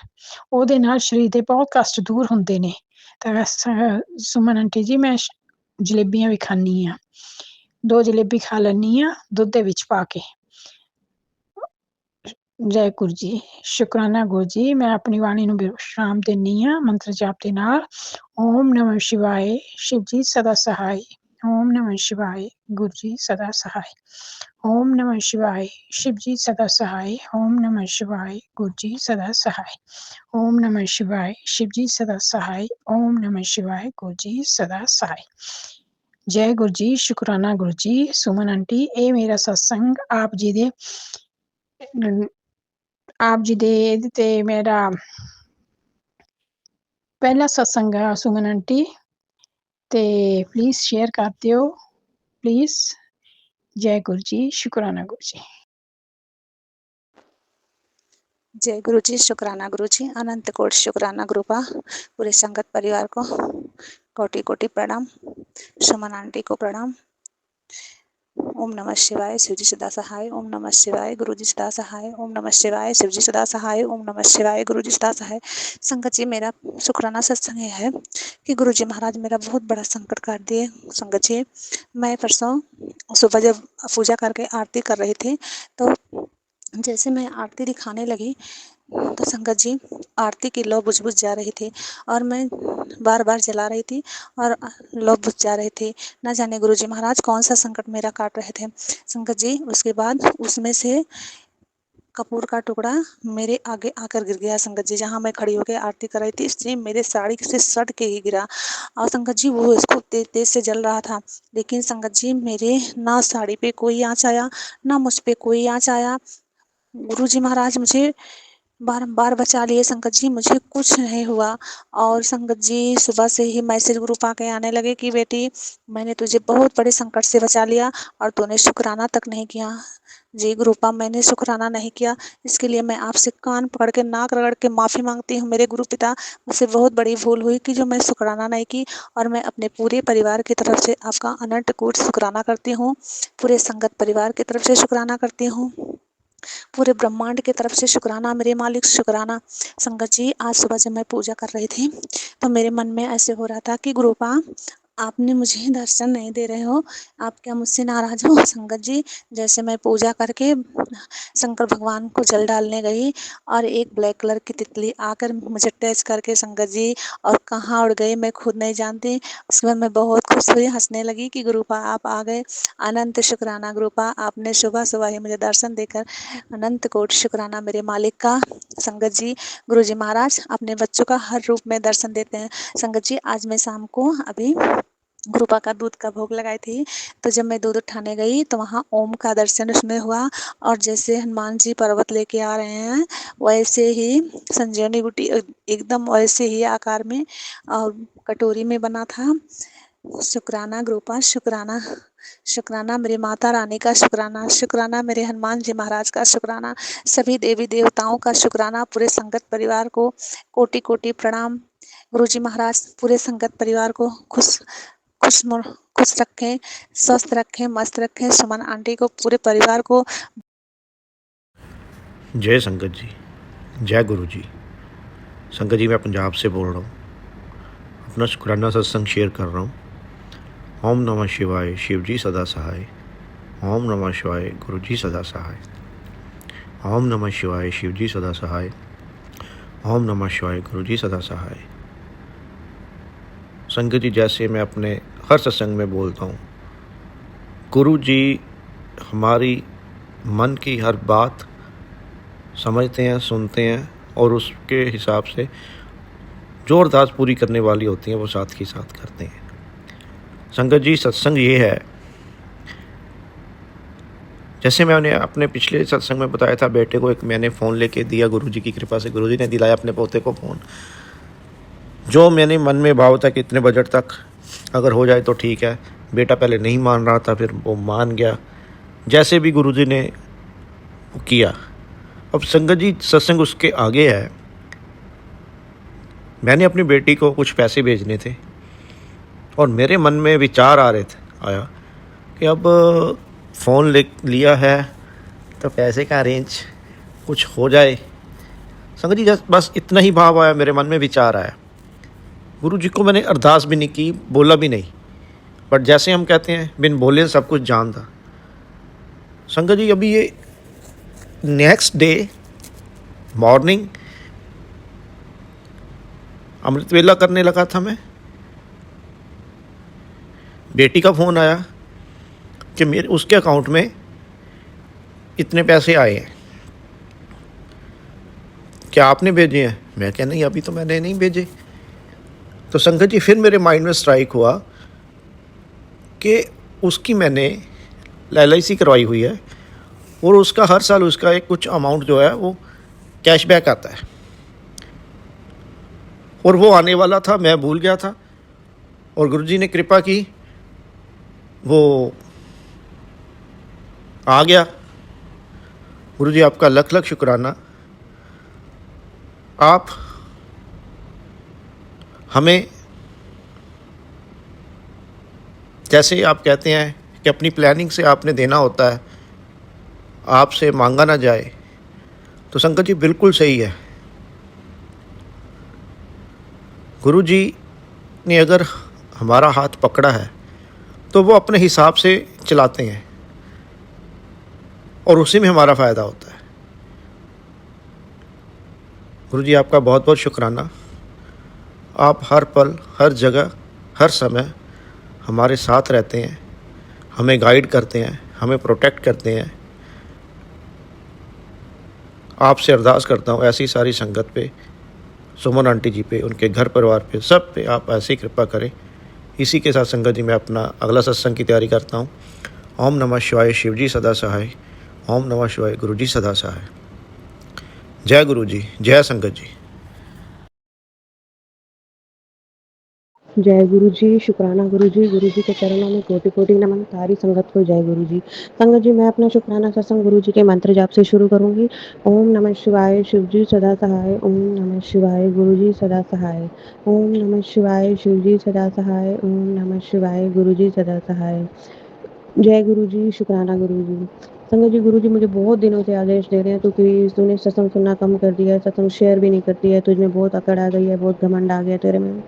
ਉਹਦੇ ਨਾਲ ਸਰੀਰ ਦੇ ਬਹੁਤ ਕਸ਼ਟ ਦੂਰ ਹੁੰਦੇ ਨੇ। ਤਾਂ ਸੁਮਨ ਆਂਟੀ ਜੀ, ਮੈਂ ਜਲੇਬੀਆਂ ਵੀ ਖਾਂਦੀ ਹਾਂ। 2 ਜਲੇਬੀ ਖਾ ਲੈਂਦੀ ਹਾਂ ਦੁੱਧ ਦੇ ਵਿੱਚ ਪਾ ਕੇ। ਜੈ ਗੁਰੂ ਜੀ, ਸ਼ੁਕਰਾਨਾ ਗੁਰੂ ਜੀ। ਮੈਂ ਆਪਣੀ ਬਾਣੀ ਨੂੰ ਵਿਸ਼ਰਾਮ ਦਿੰਦੀ ਹਾਂ ਮੰਤਰ ਜਾਪ ਦੇ ਨਾਲ। ਓਮ ਨਮः ਸ਼ਿਵਾਏ, ਸ਼ਿਵ ਜੀ ਸਦਾ ਸਹਾਈ। ਓਮ ਨਮः ਸ਼ਿਵਾਏ, ਗੁਰੂ ਜੀ ਸਦਾ ਸਹਾਈ। ਓਮ ਨਮः ਸ਼ਿਵਾਏ, ਸ਼ਿਵ ਜੀ ਸਦਾ ਸਹਾਈ। ਓਮ ਨਮः ਸ਼ਿਵਾਏ, ਗੁਰੂ ਜੀ ਸਦਾ ਸਹਾਈ। ਓਮ ਨਮः ਸ਼ਿਵਾਏ, ਸ਼ਿਵ ਜੀ ਸਦਾ ਸਹਾਈ। ਓਮ ਨਮः ਸ਼ਿਵਾਏ, ਗੁਰੂ ਜੀ ਸਦਾ ਸਹਾਈ। ਜੈ ਗੁਰੂ ਜੀ, ਸ਼ੁਕਰਾਨਾ ਗੁਰੂ ਜੀ। ਸੁਮਨ ਆਂਟੀ, ਇਹ ਮੇਰਾ ਸਤਸੰਗ ਆਪ ਜੀ ਦੇ ਇਹਦੇ ਤੇ ਮੇਰਾ ਪਹਿਲਾ ਸਤਸੰਗ ਆ ਸੁਮਨ ਆਂਟੀ, ਤੇ ਪਲੀਜ਼ ਸ਼ੇਅਰ ਕਰ ਦਿਓ ਪਲੀਜ਼। ਜੈ ਗੁਰੂ ਜੀ, ਸ਼ੁਕਰਾਨਾ ਗੁਰੂ ਜੀ। जय गुरु जी, शुक्राना गुरु जी। अनंत कोटि शुक्राना गुरुपा। पूरे संगत परिवार को कोटि कोटि प्रणाम। सुमन आंटी को प्रणाम। ओम नमः शिवाय शिवजी सदा सहाय। ओम नमः शिवाय गुरुजी सदा सहाय। ओम नमः शिवाय शिवजी सदा सहाय। ओम नमः शिवाय गुरुजी सदा सहाय। संगत जी, मेरा शुक्राना सत्संग ये है कि गुरुजी महाराज मेरा बहुत बड़ा संकट काट दिए। संगत जी, मैं परसों सुबह जब पूजा करके आरती कर रही थी, तो जैसे मैं आरती दिखाने लगी तो संगत जी, आरती की लौ बुझ जा रही थी और मैं बार बार जला रही थी और लौ बुझ जा रही थी। न जाने गुरुजी महाराज कौन सा संकट मेरा काट रहे थे। संगत जी, उसके बाद उसमें से कपूर का टुकड़ा मेरे आगे आकर गिर गया। संगत जी, जहाँ मैं खड़ी होकर आरती कर रही थी, इसलिए मेरे साड़ी से सट के ही गिरा और संगत जी वो इसको तेज तेज से जल रहा था। लेकिन संगत जी, मेरे ना साड़ी पे कोई आँच आया, ना मुझ पे कोई आँच आया। गुरुजी महाराज मुझे बारंबार बचा लिए। संगत जी, मुझे कुछ नहीं हुआ। और संगत जी, सुबह से ही मैसेज ग्रुप आके आने लगे कि बेटी, मैंने तुझे बहुत बड़े संकट से बचा लिया और तूने शुक्राना तक नहीं किया। जी गुरुपा, मैंने शुक्राना नहीं किया, इसके लिए मैं आपसे कान पकड़ के नाक रगड़ के माफ़ी मांगती हूँ मेरे गुरु पिता। मुझसे बहुत बड़ी भूल हुई कि जो मैं शुक्राना नहीं की, और मैं अपने पूरे परिवार की तरफ से आपका अनंत कोटि शुक्राना करती हूँ। पूरे संगत परिवार की तरफ से शुक्राना करती हूँ। पूरे ब्रह्मांड की तरफ से शुक्राना, मेरे मालिक शुक्राना। संगत जी, आज सुबह जब मैं पूजा कर रही थी तो मेरे मन में ऐसे हो रहा था कि गुरुपा, आपने मुझे दर्शन नहीं दे रहे हो, आप क्या मुझसे नाराज हो। संगत जी, जैसे मैं पूजा करके शंकर भगवान को जल डालने गई और एक ब्लैक कलर की तितली आकर मुझे टच करके संगत जी और कहाँ उड़ गई मैं खुद नहीं जानती। उसके बाद मैं बहुत खुश हुई, हंसने लगी कि गुरुपा आप आ गए। अनंत शुक्राना गुरुपा, आपने सुबह सुबह ही मुझे दर्शन देकर अनंत कोटि शुक्राना मेरे मालिक का। संगत जी, गुरुजी महाराज अपने बच्चों का हर रूप में दर्शन देते हैं। संगत जी, आज मैं शाम को अभी गुरुपा का दूध का भोग लगाई थी, तो जब मैं दूध उठाने गई तो वहाँ ओम का दर्शन उसमें हुआ, और जैसे हनुमान जी पर्वत लेके आ रहे हैं वैसे ही संजीवनी बूटी एकदम वैसे ही आकार में और कटोरी में बना था। शुक्राना गुरुपा, शुक्राना। शुक्राना मेरी माता रानी का शुक्राना, शुक्राना मेरे हनुमान जी महाराज का शुक्राना, सभी देवी देवताओं का शुक्राना। पूरे संगत परिवार को कोटि कोटि प्रणाम। गुरुजी महाराज पूरे संगत परिवार को खुश रखें, स्वस्थ रखें, मस्त रखें। सुमन आंटी को, पूरे परिवार को। जय संगत जी, जय गुरु जी। संगत जी, मैं पंजाब से बोल रहा हूँ, अपना शुक्राना सत्संग शेयर कर रहा हूँ। ओम नमः शिवाय शिव जी सदा सहाय। ओम नमः शिवाय गुरु जी सदा सहाय। ओम नमः शिवाय शिव जी सदा सहाय। ओम नमः शिवाय गुरु जी सदा सहाय। संगत जी, जैसे मैं अपने हर सत्संग में बोलता हूँ, गुरु जी हमारी मन की हर बात समझते हैं, सुनते हैं और उसके हिसाब से जो अरदास पूरी करने वाली होती हैं वो साथ ही साथ करते हैं। संगत जी, सत्संग ये है, जैसे मैंने अपने पिछले सत्संग में बताया था, बेटे को एक मैंने फ़ोन लेके दिया, गुरुजी की कृपा से गुरुजी ने दिलाया अपने पोते को फ़ोन। जो मैंने मन में भाव था कि इतने बजट तक अगर हो जाए तो ठीक है। बेटा पहले नहीं मान रहा था, फिर वो मान गया, जैसे भी गुरुजी ने किया। अब संगत जी, सत्संग उसके आगे है। मैंने अपनी बेटी को कुछ पैसे भेजने थे और मेरे मन में विचार आया कि अब फ़ोन लिया है तो पैसे का अरेंज कुछ हो जाए। संगत जी, बस इतना ही भाव आया, मेरे मन में विचार आया। गुरु जी को मैंने अरदास भी नहीं की, बोला भी नहीं, बट जैसे हम कहते हैं बिन बोले सब कुछ जानता। संगत जी, अभी ये नेक्स्ट डे मॉर्निंग अमृत वेला करने लगा था मैं, बेटी का फ़ोन आया कि मेरे उसके अकाउंट में इतने पैसे आए हैं, क्या आपने भेजे हैं? मैं क्या नहीं, अभी तो मैंने नहीं भेजे। तो संगत जी, फिर मेरे माइंड में स्ट्राइक हुआ कि उसकी मैंने LIC करवाई हुई है और उसका हर साल उसका एक कुछ अमाउंट जो है वो कैशबैक आता है, और वो आने वाला था, मैं भूल गया था। और गुरुजी ने कृपा की, वो आ गया। गुरुजी, आपका लख लख शुक्राना। आप हमें, जैसे आप कहते हैं कि अपनी प्लानिंग से आपने देना होता है, आपसे मांगा ना जाए, तो संगत जी बिल्कुल सही है। गुरु जी ने अगर हमारा हाथ पकड़ा है तो वो अपने हिसाब से चलाते हैं और उसी में हमारा फ़ायदा होता है। गुरु जी आपका बहुत बहुत शुक्राना। आप हर पल, हर जगह, हर समय हमारे साथ रहते हैं, हमें गाइड करते हैं, हमें प्रोटेक्ट करते हैं। आपसे अरदास करता हूँ ऐसी सारी संगत पे, सुमन आंटी जी पे, उनके घर परिवार पे, सब पे आप ऐसी कृपा करें। इसी के साथ संगत जी मैं अपना अगला सत्संग की तैयारी करता हूँ। ओम नमः शिवाय, शिव जी सदा सहाय। ओम नमः शिवाय, गुरु जी सदा सहाय। जय गुरु जी, जय संगत जी। जय गुरु जी, शुक्राना गुरु जी के चरणों में कोटि कोटि नमन। सारी संगत को जय गुरु जी। संगत जी मैं अपना शुक्राना सत्संग गुरु जी के मंत्र जाप से शुरू करूंगी। ओम नमः शिवाय, शिव जी सदा सहाय। ओम नमः शिवाय, गुरु जी सदा सहाय। ओम नमः शिवाय, शिव जी सदा सहाय। ओम नमः शिवाय, गुरु जी सदा सहाय। जय गुरु जी, शुक्राना गुरु जी। संगत जी गुरु जी मुझे बहुत दिनों से आदेश दे रहे हैं, तो कि तूने सत्संग सुनना कम कर दिया है, सत्संग शेयर भी नहीं करती है, तुझ में बहुत अकड़ आ गई है, बहुत घमंड आ गया तेरे में।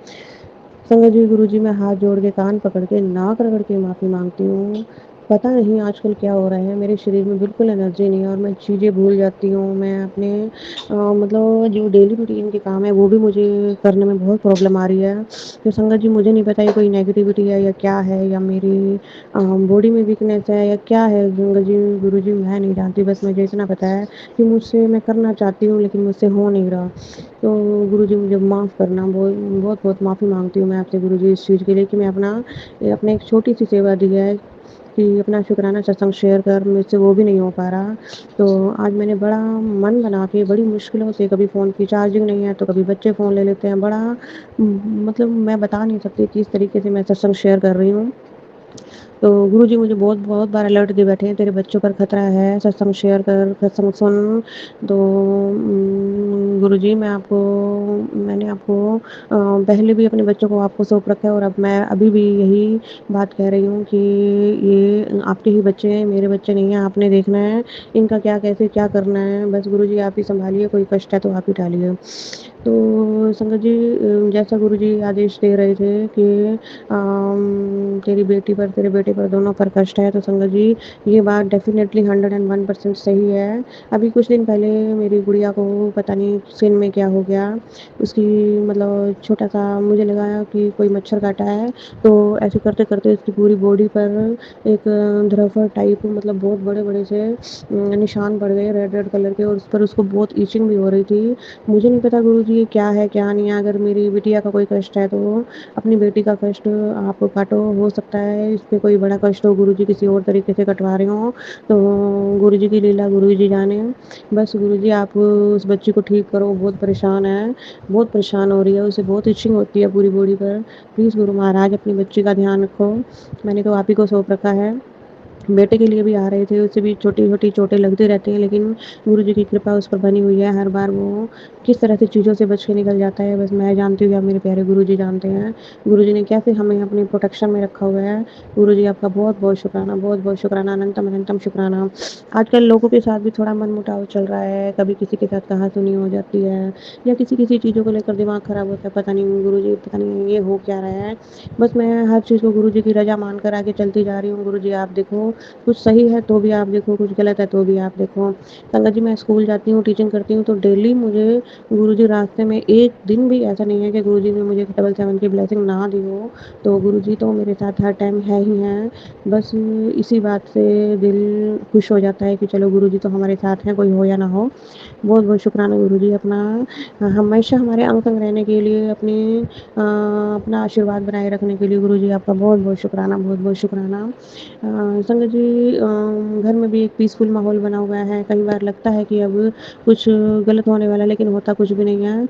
संगत जी गुरु जी मैं हाथ जोड़ के कान पकड़ के नाक रगड़ के माफ़ी मांगती हूँ। पता नहीं आजकल क्या हो रहा है, मेरे शरीर में बिल्कुल एनर्जी नहीं है और मैं चीज़ें भूल जाती हूँ। मैं अपने मतलब जो डेली रूटीन के काम है वो भी मुझे करने में बहुत प्रॉब्लम आ रही है। तो संगत जी मुझे नहीं पता ये कोई नेगेटिविटी है या क्या है, या मेरी बॉडी में वीकनेस है या क्या है। संगत जी गुरु जी मैं नहीं जानती, बस मुझे इतना पता है कि मुझसे मैं करना चाहती हूँ लेकिन मुझसे हो नहीं रहा। तो गुरुजी मुझे माफ़ करना, बहुत बहुत माफ़ी मांगती हूँ मैं आपसे गुरुजी इस चीज़ के लिए कि मैं अपने एक छोटी सी सेवा दी है कि अपना शुक्राना सत्संग शेयर कर, मुझसे वो भी नहीं हो पा रहा। तो आज मैंने बड़ा मन बना के बड़ी मुश्किलों से, कभी फ़ोन की चार्जिंग नहीं है तो कभी बच्चे फ़ोन ले लेते हैं, बड़ा मतलब मैं बता नहीं सकती किस तरीके से मैं सत्संग शेयर कर रही हूँ। तो गुरुजी मुझे बहुत बहुत बार अलर्ट दिए बैठे हैं, तेरे बच्चों पर खतरा है, सत्संग शेयर कर, सत्संग सुन। तो गुरुजी मैंने आपको पहले भी अपने बच्चों को आपको सौंप रखा है और अब मैं अभी भी यही बात कह रही हूँ कि ये आपके ही बच्चे हैं, मेरे बच्चे नहीं हैं। आपने देखना है इनका क्या कैसे क्या करना है, बस गुरुजी आप ही सँभालिए, कोई कष्ट है तो आप ही टालिए। तो संगत जी जैसा गुरुजी आदेश दे रहे थे कि तेरी बेटी पर, तेरे बेटे पर, दोनों पर कष्ट है, तो संगत जी ये बात डेफ़िनेटली 101% सही है। अभी कुछ दिन पहले मेरी गुड़िया को पता नहीं सिर में क्या हो गया, उसकी मतलब छोटा-सा मुझे लगा कि कोई मच्छर काटा है, तो ऐसे करते-करते उसकी पूरी बॉडी पर एक धब्बा टाइप मतलब बहुत बड़े-बड़े से निशान पड़ गए रेड-रेड कलर के, और उस पर उसको बहुत इचिंग भी हो रही थी। मुझे नहीं पता गुरुजी ये क्या है, क्या नहीं है। अगर मेरी बिटिया का कोई कष्ट है तो अपनी बेटी का कष्ट आप काटो, हो सकता है इस पे कोई बड़ा कष्ट हो, गुरुजी किसी और तरीके से कटवा रहे हों, तो गुरुजी की लीला गुरुजी जाने। बस गुरुजी आप उस बच्ची को ठीक करो, बहुत परेशान है, बहुत परेशान हो रही है, उसे बहुत इचिंग होती है पूरी बॉडी पर। प्लीज़ गुरु महाराज अपनी बच्ची का ध्यान रखो, मैंने तो आप ही को सौंप रखा है। बेटे के लिए भी आ रहे थे, उसे भी छोटी-छोटी चोटें लगती रहती हैं, लेकिन गुरुजी की कृपा उस पर बनी हुई है। हर बार वो किस तरह से चीज़ों से बच के निकल जाता है, बस मैं जानती हूँ या मेरे प्यारे गुरुजी जानते हैं। गुरुजी ने कैसे हमें अपनी प्रोटेक्शन में रखा हुआ है। गुरुजी आपका बहुत-बहुत शुक्राना, बहुत-बहुत शुक्राना, अनंतम-अनंतम शुक्राना। आजकल लोगों के साथ भी थोड़ा मनमुटाव चल रहा है, कभी किसी के साथ कहा-सुनी हो जाती है या किसी-किसी चीज़ों को लेकर दिमाग खराब होता है, पता नहीं गुरुजी पता नहीं ये हो क्या रहा है। बस मैं हर चीज़ को गुरुजी की रज़ा मानकर आगे चलती जा रही हूँ। गुरुजी आप देखो, कुछ सही है तो भी आप देखो, कुछ गलत है तो भी आप देखो। संगत जी मैं स्कूल जाती हूँ, टीचिंग करती हूँ, तो डेली मुझे गुरुजी रास्ते में एक दिन भी ऐसा नहीं है कि गुरुजी ने मुझे 777 की ब्लेसिंग ना दी हो। तो गुरुजी तो मेरे साथ हर टाइम है ही हैं। बस इसी बात से दिल खुश हो जाता है कि चलो गुरुजी तो हमारे साथ हैं, कोई हो या ना हो। बहुत-बहुत शुक्राना गुरुजी अपना हमेशा हमारे अंग-संग रहने के लिए, अपना आशीर्वाद बनाए रखने के लिए गुरुजी आपका बहुत-बहुत शुक्राना, बहुत-बहुत शुक्राना। संगत संगत जी घर में भी एक पीसफुल माहौल बना हुआ है। कई बार लगता है कि अब कुछ गलत होने वाला है, लेकिन होता कुछ भी नहीं है।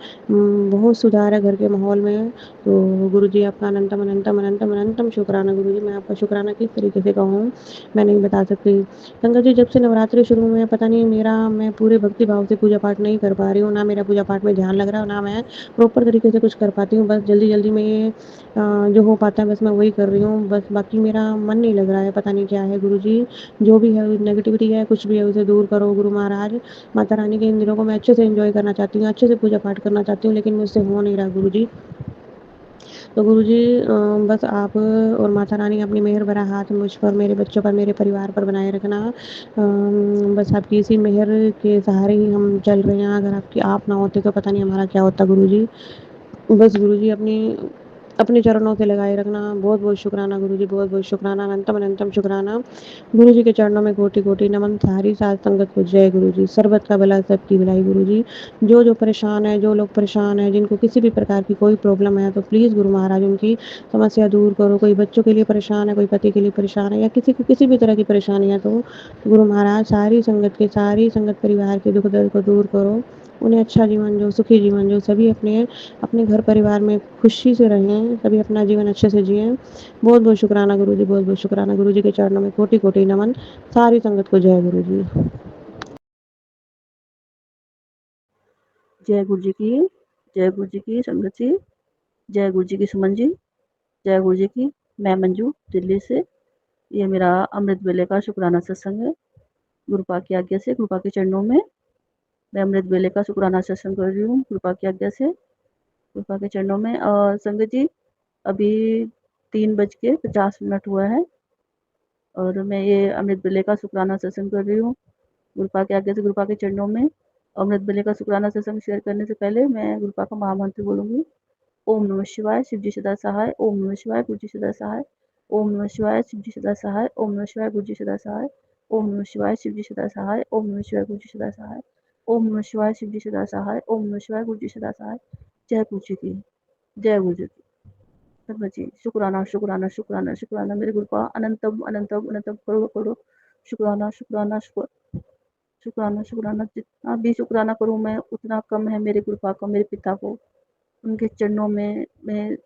बहुत सुधार है घर के माहौल में। तो गुरुजी आपका अनंतम, अनंतम, अनंतम, अनंतम शुक्राना गुरुजी। मैं आपका शुक्राना किस तरीके से कहूँ, मैं नहीं बता सकती। संगत जी, जब से नवरात्रि शुरू हुए हैं, पता नहीं मैं पूरे भक्ति भाव से पूजा पाठ नहीं कर पा रही हूँ। ना मेरा पूजा पाठ में ध्यान लग रहा है, ना मैं प्रॉपर तरीके से कुछ कर पाती हूँ। बस जल्दी-जल्दी में ये जो हो पाता है बस मैं वही कर रही हूँ। बस बाकी मेरा मन नहीं लग रहा है, पता नहीं क्या है गुरुजी। जो भी है नेगेटिविटी है, कुछ भी है उसे दूर करो गुरु महाराज। माता रानी के इन दिनों को मैं अच्छे से एन्जॉय करना चाहती हूँ, अच्छे से पूजा पाठ करना चाहती हूँ, लेकिन मुझसे हो नहीं रहा गुरुजी। तो गुरुजी बस आप और माता रानी अपनी मेहर भरा हाथ मुझ पर, मेरे बच्चों पर, मेरे परिवार पर बनाए रखना। बस आपकी इसी मेहर के सहारे ही हम चल रहे हैं। अगर आपकी आप ना होते तो पता नहीं हमारा क्या होता गुरुजी। बस गुरुजी अपने चरणों से लगाए रखना। बहुत-बहुत शुक्राना गुरुजी, बहुत-बहुत शुक्राना, अनंतम, अनंतम शुक्राना। गुरुजी के चरणों में कोटि-कोटि नमन। सारी साध संगत को जय गुरुजी। सर्बत का भला सबकी भलाई गुरुजी। जो परेशान है, जो लोग परेशान हैं, जिनको किसी भी प्रकार की कोई प्रॉब्लम है, तो प्लीज़ गुरु महाराज उनकी समस्या दूर करो। कोई बच्चों के लिए परेशान है, कोई पति के लिए परेशान है, या किसी को किसी भी तरह की परेशानी है, तो गुरु महाराज सारी संगत परिवार के दुःख दर्द को दूर करो। उन्हें अच्छा जीवन दो, सुखी जीवन दो। सभी अपने घर परिवार में खुशी से रहें, सभी अपना जीवन अच्छे से जिएँ। बहुत-बहुत शुक्राना गुरुजी, बहुत-बहुत शुक्राना। गुरुजी के चरणों में कोटि-कोटि नमन। सारी संगत को जय गुरुजी। जय गुरु जी की, जय गुरु जी की संगत जी, जय गुरु जी की सुमन जी, जय गुरु जी की। मैं मंजू दिल्ली से। ये मेरा अमृत वेले का शुक्राना सत्संग है। गुरुपा की आज्ञा से, गुरुपा के चरणों में मैं अमृत वेले का शुक्राना सत्संग कर रही हूँ, गुरुपा की आज्ञा से, गुरुपा के चरणों में। और संगत जी, अभी 3:50 हुआ है और मैं ये अमृत वेले का शुक्राना सत्संग कर रही हूँ, गुरुपा की आज्ञा से, गुरुपा के चरणों में। अमृत वेले का शुक्राना सत्संग शेयर करने से पहले मैं गुरुपा का महामंत्र बोलूँगी। ओम नमः शिवाय, शिव जी सदा सहाय। ओम नमः शिवाय, गुरु जी सदा सहाय। ओम नमः शिवाय, शिव जी सदा सहाय। ओम नमः शिवाय, गुरु जी सदा सहाय। ओम नमः शिवाय, शिव जी सदा सहाय। ओम नमः शिवाय, गुरु जी सदा सहाय। ओम नमः शिवाय, शिव जी सदा सहाय। ओम नमः शिवाय, गुरु जी सदा सहाय। जय गुरु जी की, जय गुरु जी की। संगत जी, शुक्राना शुक्राना शुक्राना शुक्राना मेरे गुरुपा। अनंतम अनंतम अनंतम करोड़ों करोड़ों शुक्राना शुक्राना शुक्राना शुक्राना। जितना भी शुक्राना करूँ मैं उतना कम है मेरे गुरुपा को, मेरे पिता को। उनके चरणों में मैं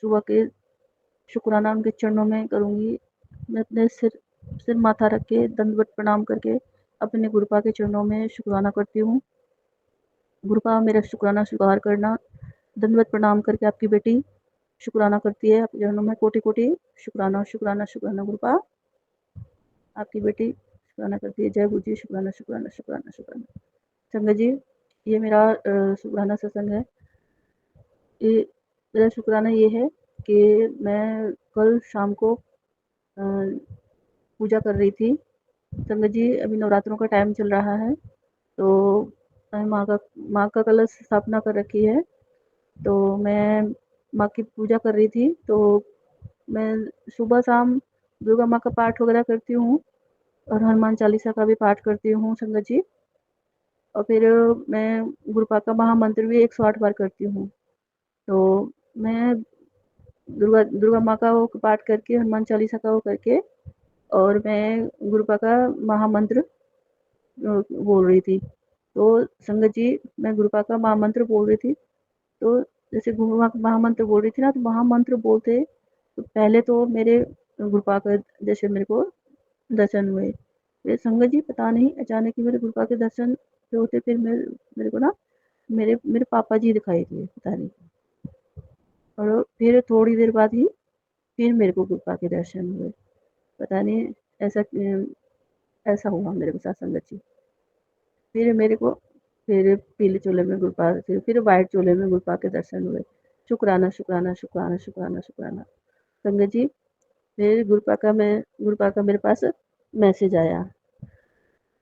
सुबह के शुक्राना उनके चरणों में करूँगी। मैं अपने सिर माथा रख के दंडवत प्रणाम करके अपने गुरुपा के चरणों में शुक्राना करती हूँ। गुरुपा, मेरा शुक्राना स्वीकार करना। दंडवत प्रणाम करके आपकी बेटी शुक्राना करती है आपके चरणों में। कोटि कोटि शुक्राना शुक्राना शुक्राना गुरुपा, आपकी बेटी शुक्राना करती है। जय गुरु जी। शुक्राना शुक्राना शुक्राना शुक्राना। संगत जी, ये मेरा शुक्राना सत्संग है। ये मेरा शुक्राना ये है कि मैं कल शाम को पूजा कर रही थी। संगत जी, अभी नवरात्रों का टाइम चल रहा है, तो मैं माँ का कलश स्थापना कर रखी है। तो मैं माँ की पूजा कर रही थी, तो मैं सुबह शाम दुर्गा माँ का पाठ वगैरह करती हूँ और हनुमान चालीसा का भी पाठ करती हूँ संगत जी। और फिर मैं गुरुपा का महामंत्र भी 108 बार करती हूँ। तो मैं दुर्गा माँ का वो पाठ करके, हनुमान चालीसा का वो करके, और मैं गुरुपा का महामंत्र बोल रही थी। तो संगत जी, मैं गुरुपा का महामंत्र बोल रही थी, तो जैसे गुरुपा का महामंत्र बोल रही थी ना, तो महामंत्र बोलते तो पहले तो मेरे गुरुपा का जैसे मेरे को दर्शन हुए। फिर संगत जी, पता नहीं अचानक ही मेरे गुरुपा के दर्शन जो होते, फिर मेरे को ना मेरे पापा जी दिखाई दिए, पता नहीं। और फिर थोड़ी देर बाद ही फिर मेरे को गुरुपा के दर्शन हुए, पता नहीं ऐसा हुआ मेरे साथ संगत जी। फिर मेरे को फिर पीले चोले में गुरुपा, फिर वाइट चोले में गुरुपा के दर्शन हुए। शुक्राना शुक्राना शुक्राना शुक्राना शुक्राना। संगत जी, फिर गुरुपा का मेरे पास मैसेज आया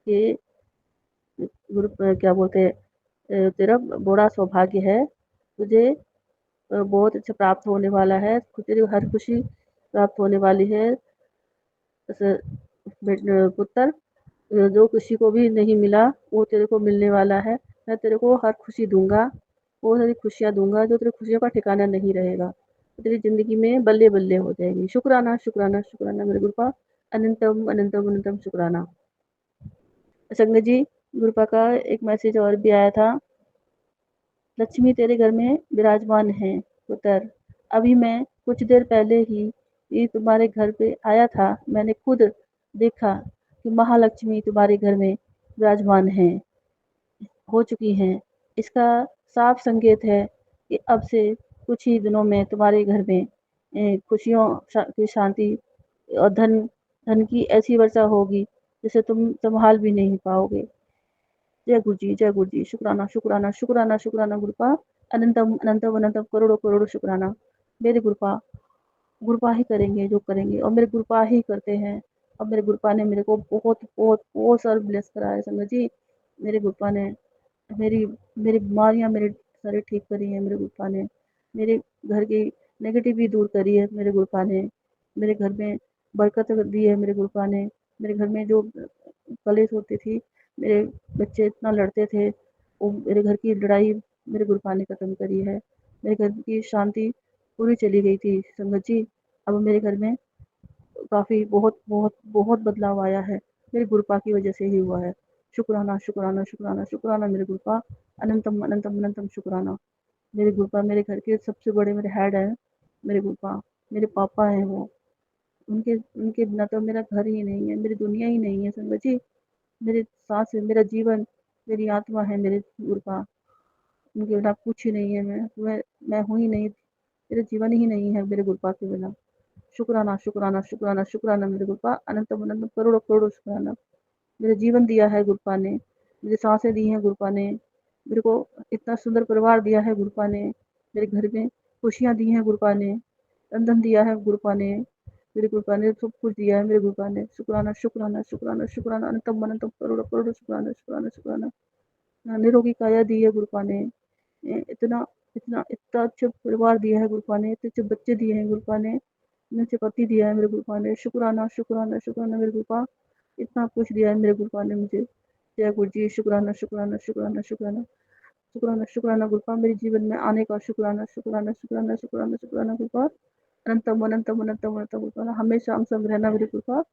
कि क्या बोलते हैं, तेरा बड़ा सौभाग्य है, तुझे बहुत अच्छा प्राप्त होने वाला है, तेरी हर खुशी प्राप्त होने वाली है। पुत्र, जो किसी को भी नहीं मिला वो तेरे को मिलने वाला है। मैं तेरे को हर खुशी दूंगा, वो सारी खुशियाँ दूंगा जो तेरी खुशियों का ठिकाना नहीं रहेगा। तेरी ज़िंदगी में बल्ले बल्ले हो जाएगी। शुक्राना शुक्राना शुक्राना मेरे गुरुपा। अनंतम अनंतम अनंतम शुक्राना। संगत जी, गुरुपा का एक मैसेज और भी आया था। लक्ष्मी तेरे घर में विराजमान है पुत्र। अभी मैं कुछ देर पहले ही ये तुम्हारे घर पे आया था। मैंने खुद देखा कि महालक्ष्मी तुम्हारे घर में विराजमान है, हो चुकी हैं। इसका साफ संकेत है कि अब से कुछ ही दिनों में तुम्हारे घर में खुशियों की शांति और धन की ऐसी वर्षा होगी जिसे तुम संभाल भी नहीं पाओगे। जय गुरु जी, जय गुरु जी। शुक्राना शुक्राना शुक्राना शुक्राना गुरुपा। अनंतम अनंतम अनंतम करोड़ों करोड़ों शुक्राना। मेरे गुरुपा, गुरुपा ही करेंगे जो करेंगे, और मेरे गुरुपा ही करते हैं। और मेरे गुरुपा ने मेरे को बहुत बहुत बहुत सारा ब्लेस करा है संगत जी। मेरे गुरुपा ने मेरी मेरी बीमारियां मेरे सारी ठीक करी है। मेरे गुरुपा ने मेरे घर की नेगेटिव भी दूर करी है। मेरे गुरुपा ने मेरे घर में बरकत दी है। मेरे गुरुपा ने मेरे घर में जो कलेश होती थी, मेरे बच्चे इतना लड़ते थे, वो मेरे घर की लड़ाई मेरे गुरुपा ने खत्म करी है। मेरे घर की शांति पूरी चली गई थी संगत जी। अब मेरे घर में काफ़ी बहुत बहुत बहुत बदलाव आया है, मेरे गुरुपा की वजह से ही हुआ है। शुक्राना शुक्राना शुक्राना शुक्राना मेरे गुरुपा। अनंतम अनंतम अनंतम शुक्राना। मेरे गुरुपा मेरे घर के सबसे बड़े मेरे हेड हैं। मेरे गुरुपा मेरे पापा हैं वो। उनके उनके बिना तो मेरा घर ही नहीं है, मेरी दुनिया ही नहीं है संगत जी। मेरे सांस है, मेरा जीवन, मेरी आत्मा है मेरे गुरुपा। उनके बिना कुछ ही नहीं है। मैं हूँ ही नहीं, मेरा जीवन ही नहीं है मेरे गुरुपा के बिना। शुक्राना शुक्राना शुक्राना शुक्राना मेरे गुरुपा। अनंतम अनंतम करोड़ों करोड़ों शुक्राना। मेरा जीवन दिया है गुरुपा ने, मुझे सांसें दी हैं गुरुपा ने, मेरे को इतना सुंदर परिवार दिया है गुरुपा ने, मेरे घर में खुशियाँ दी हैं गुरुपा ने, धन दिया है गुरुपा ने, मेरे गुरुपा ने सब कुछ दिया है मेरे गुरुपा ने। शुक्राना शुक्राना शुक्राना शुक्राना अनंतम अनंतम करोड़ों करोड़ों शुक्राना शुक्राना शुक्राना। निरोगी काया दी है गुरुपा ने। इतना इतना इतना अच्छा परिवार दिया है गुरुपा ने, इतने अच्छे बच्चे दिए हैं गुरुपा ने, इतने अच्छे पति दिया है मेरे गुरुपा ने। शुक्राना शुक्राना शुक्राना मेरे गुरुपा, इतना कुछ दिया है मेरे गुरुपा ने मुझे। जय गुरु जी। शुक्राना शुक्राना शुक्राना शुक्राना शुक्राना शुक्राना गुरुपा। मेरे जीवन में आने का शुक्राना शुक्राना शुक्राना शुक्राना शुक्राना गुरुपा। अनंतम अनंतम अनंतम अनंतम गुरुपा। हमेशा हम संग रहना मेरे गुरुपा,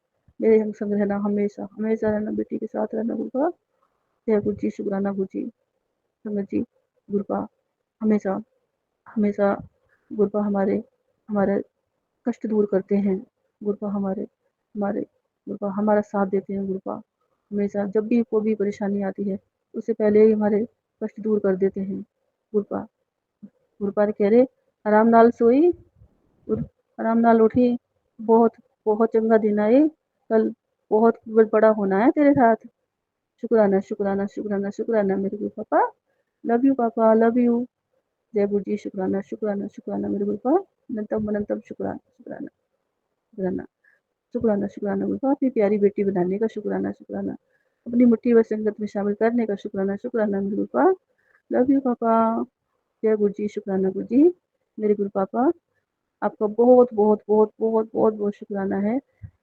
मेरे हम संग रहना, हमेशा हमेशा रहना, बेटी के साथ रहना गुरुपा। जय गुरु जी। शुक्राना गुरु जी। संगत जी, गुरुपा हमेशा हमेशा गुरुपा हमारे हमारे कष्ट दूर करते हैं। गुरुपा हमारे हमारे गुरुपा हमारा साथ देते हैं। गुरुपा हमेशा जब भी कोई भी परेशानी आती है, उससे पहले ही हमारे कष्ट दूर कर देते हैं। गुरुपा गुरुपा कह रहे आराम नाल सोई, आराम नाल उठी, बहुत बहुत चंगा दिन आए, कल बहुत बड़ा होना है तेरे साथ। शुक्राना शुक्राना शुक्राना शुक्राना मेरे गुरु पापा। लव यू पापा, लव यू। जय गुरु जी। शुक्राना शुक्राना शुक्राना मेरे गुरुपा। अनंतम अनंतम शुक्राना शुक्राना शुक्राना शुक्राना शुक्राना गुरुपा। अपनी प्यारी बेटी बनाने का शुक्राना शुक्राना, अपनी मुट्ठी व संगत में शामिल करने का शुक्राना शुक्राना मेरे गुरुपा। लव यू पापा। जय गुरु जी। शुक्राना गुरु जी। मेरे गुरु पापा, आपका बहुत बहुत बहुत बहुत बहुत बहुत शुक्राना है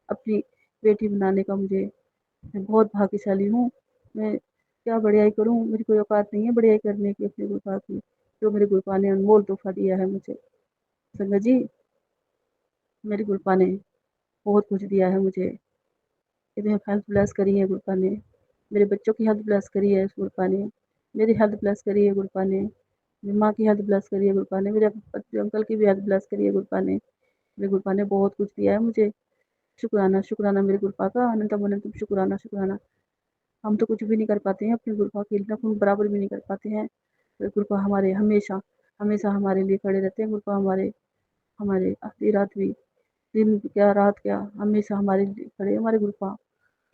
अपनी बेटी बनाने का मुझे। मैं बहुत भाग्यशाली हूँ। मैं क्या बढ़ियाई करूँ, मेरी कोई औकात नहीं है बढ़ियाई करने की अपने गुरुपा की, जो मेरे गुरुपा ने अनमोल तोहफा दिया है मुझे। संगत जी, मेरे गुरुपा ने बहुत कुछ दिया है मुझे। इतनी हेल्थ ब्लेस करी है गुरुपा ने, मेरे बच्चों की हेल्थ ब्लेस करी है गुरुपा ने, मेरी हेल्थ ब्लेस करी है गुरुपा ने, मेरी माँ की हेल्थ ब्लेस करी है गुरुपा ने, मेरे अंकल की भी हेल्थ ब्लेस करी है गुरुपा ने। मेरे गुरुपा ने बहुत कुछ दिया है मुझे। शुक्राना शुक्राना मेरे गुरुपा का। अनंतम अनंतम शुक्राना शुक्राना। हम तो कुछ भी नहीं कर पाते हैं अपने गुरुपा के लिए, हम बराबर भी नहीं कर पाते हैं। गुरुपा हमारे हमेशा हमेशा हमारे लिए खड़े रहते हैं। गुरुपा हमारे हमारे आधी रात भी, दिन क्या रात क्या, हमेशा हमारे लिए खड़े हमारे गुरुपा।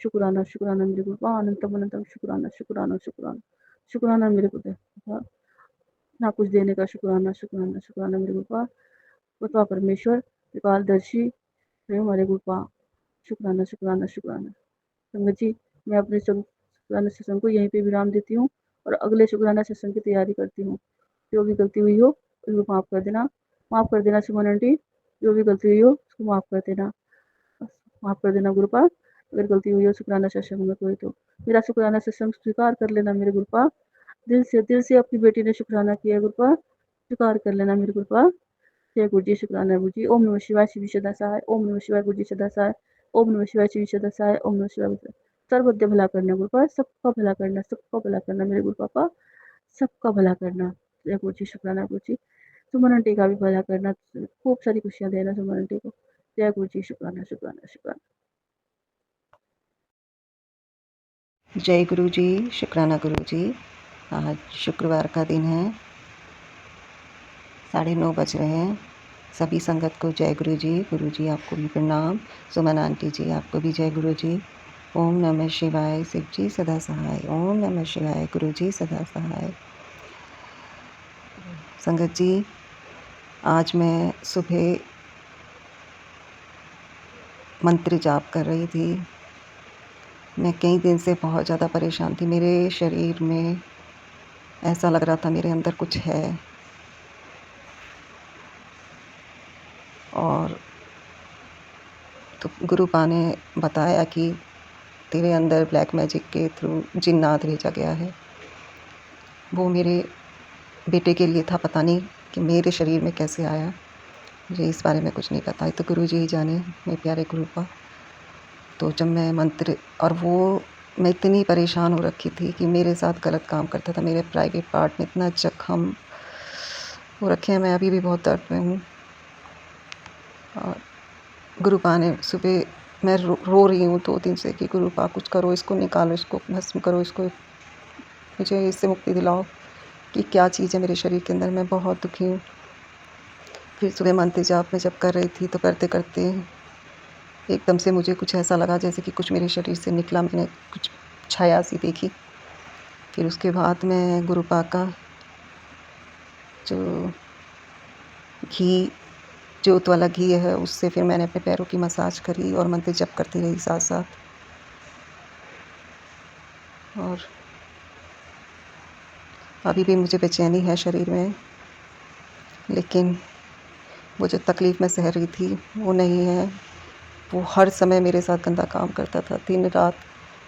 शुक्राना शुक्राना मेरे गुरुपा। अनंतम अनंतम शुक्राना शुक्राना शुक्राना शुक्राना मेरे गुरुपा। ना कुछ देने का शुक्राना शुक्राना शुक्राना मेरे गुरुपा। गुरुपा परमेश्वर त्रिकालदर्शी है हमारे गुरुपा। शुक्राना शुक्राना शुक्राना। संगत जी, मैं अपने शुक्राना सेशन को यहीं पे विराम देती हूँ और अगले शुक्राना सेशन की तैयारी करती हूँ। जो भी गलती हुई हो उसको माफ़ कर देना, माफ़ कर देना सुमन आंटी। जो भी गलती हुई हो उसको माफ़ कर देना, माफ़ कर देना गुरुपा। अगर गलती हुई हो शुक्राना सत्संग में कोई, तो मेरा शुक्राना सत्संग स्वीकार कर लेना मेरे गुरुपा। दिल से अपनी बेटी ने शुक्राना किया गुरुपा, स्वीकार कर लेना मेरे गुरुपा। जय गुरु जी। शुक्राना गुरु जी। ओम नमः शिवाय। शिव जी सदा सहाय। ओम नमः शिवाय। गुरु जी सदा सहाय। ओम नमः शिवाय शिव जी सदा सहाय, ओम नमः शिवाय सर्वद्य भला करना गुरु पापा, सबका भला करना मेरे गुरु पापा, सबका भला करना। जय गुरु जी, शुक्राना गुरु जी। सुमन आंटी का भी भला करना, खूब सारी खुशियाँ देना सुमन आंटी को। जय गुरु जी, शुक्राना शुक्राना शुक्राना। जय गुरु जी, शुक्राना गुरु जी। आज शुक्रवार का दिन है, 9:30 बज रहे हैं। सभी संगत को जय गुरु जी आपको भी प्रणाम। सुमन आंटी जी आपको भी जय गुरु जी। ओम नमः शिवाय, शिव जी सदा सहाय। ओम नमः शिवाय, गुरु जी सदा सहाय। संगत जी, आज मैं सुबह मंत्र जाप कर रही थी। मैं कई दिन से बहुत ज़्यादा परेशान थी। मेरे शरीर में ऐसा लग रहा था मेरे अंदर कुछ है, और तो गुरुपा ने बताया कि तेरे अंदर ब्लैक मैजिक के थ्रू जिन्नात भेजा गया है। वो मेरे बेटे के लिए था, पता नहीं कि मेरे शरीर में कैसे आया, मुझे इस बारे में कुछ नहीं पता है, तो गुरु जी ही जाने मेरे प्यारे गुरुपा। तो जब मैं मंत्र, और वो मैं इतनी परेशान हो रखी थी कि मेरे साथ गलत काम करता था, मेरे प्राइवेट पार्ट में इतना जख्म हो रखे हैं, मैं अभी भी बहुत दर्द में हूँ। और गुरुपा ने सुबह, मैं रो रही हूँ 2 दिन से कि गुरुपा कुछ करो, इसको निकालो, इसको भस्म करो, इसको मुझे इससे मुक्ति दिलाओ कि क्या चीज़ है मेरे शरीर के अंदर, मैं बहुत दुखी हूँ। फिर सुबह मंत्र जाप में जब कर रही थी तो करते करते एकदम से मुझे कुछ ऐसा लगा जैसे कि कुछ मेरे शरीर से निकला, मैंने कुछ छाया सी देखी। फिर उसके बाद मैं गुरुपा का जो घी, जोत वाला घी है, उससे फिर मैंने अपने पैरों की मसाज करी और मंत्र जप करती रही साथ साथ। और अभी भी मुझे बेचैनी है शरीर में, लेकिन वो जो तकलीफ़ मैं सह रही थी वो नहीं है। वो हर समय मेरे साथ गंदा काम करता था, दिन रात।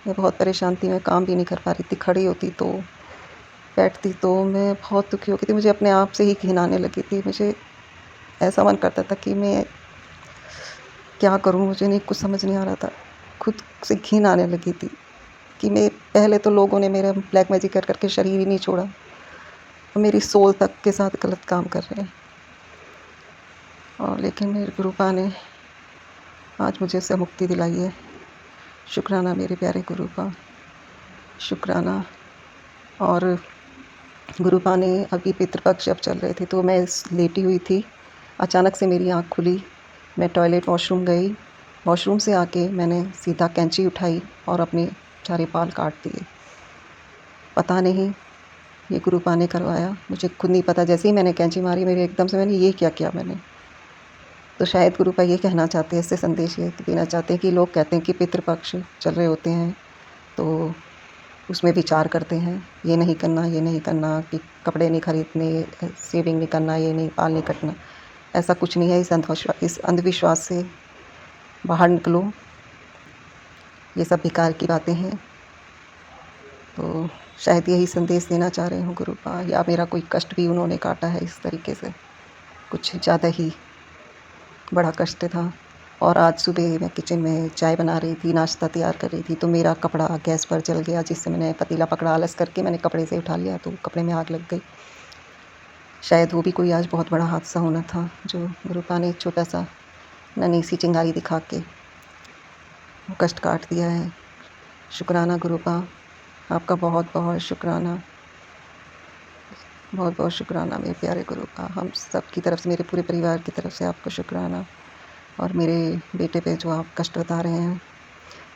मैं बहुत परेशान थी, मैं काम भी नहीं कर पा रही थी, खड़ी होती तो बैठती तो मैं बहुत दुखी हो गई थी, मुझे अपने आप से ही घिन आने लगी थी। मुझे ऐसा मन करता था कि मैं क्या करूं, मुझे नहीं कुछ समझ नहीं आ रहा था। खुद से घिन आने लगी थी कि मैं, पहले तो लोगों ने मेरा ब्लैक मैजिक कर करके शरीर ही नहीं छोड़ा, और मेरी सोल तक के साथ गलत काम कर रहे हैं। और लेकिन मेरे गुरुपा ने आज मुझे इससे मुक्ति दिलाई है। शुक्राना मेरे प्यारे गुरुपा, शुक्राना। और गुरुपा ने, अभी पितृपक्ष जब चल रहे थे तो मैं लेटी हुई थी, अचानक से मेरी आँख खुली, मैं टॉयलेट वॉशरूम गई, वॉशरूम से आके मैंने सीधा कैंची उठाई और अपने सारे बाल काट दिए। पता नहीं ये गुरुपा ने करवाया, मुझे खुद नहीं पता। जैसे ही मैंने कैंची मारी, मेरे एकदम से मैंने ये क्या किया मैंने। तो शायद गुरुपा ये कहना चाहते हैं, इससे संदेश ये देना चाहते हैं कि लोग कहते हैं कि पितृपक्ष चल रहे होते हैं तो उसमें विचार करते हैं, ये नहीं करना, ये नहीं करना, कि कपड़े नहीं खरीदने, सेविंग नहीं करना, ये नहीं, बाल नहीं कटना। ऐसा कुछ नहीं है। इस अंधविश्वास से बाहर निकलो, ये सब बेकार की बातें हैं। तो शायद यही संदेश देना चाह रहे हो गुरुपा, या मेरा कोई कष्ट भी उन्होंने काटा है इस तरीके से, कुछ ज़्यादा ही बड़ा कष्ट था। और आज सुबह मैं किचन में चाय बना रही थी, नाश्ता तैयार कर रही थी, तो मेरा कपड़ा गैस पर जल गया, जिससे मैंने पतीला पकड़ा, आलस करके मैंने कपड़े से उठा लिया तो कपड़े में आग लग गई। शायद वो भी कोई आज बहुत बड़ा हादसा होना था, जो गुरुपा ने छोटा सा नन्ही सी चिंगारी दिखा के वो कष्ट काट दिया है। शुक्राना गुरुपा, आपका बहुत बहुत शुक्राना, बहुत बहुत शुक्राना मेरे प्यारे गुरुपा। हम सब की तरफ से, मेरे पूरे परिवार की तरफ से आपको शुक्राना। और मेरे बेटे पे जो आप कष्ट बता रहे हैं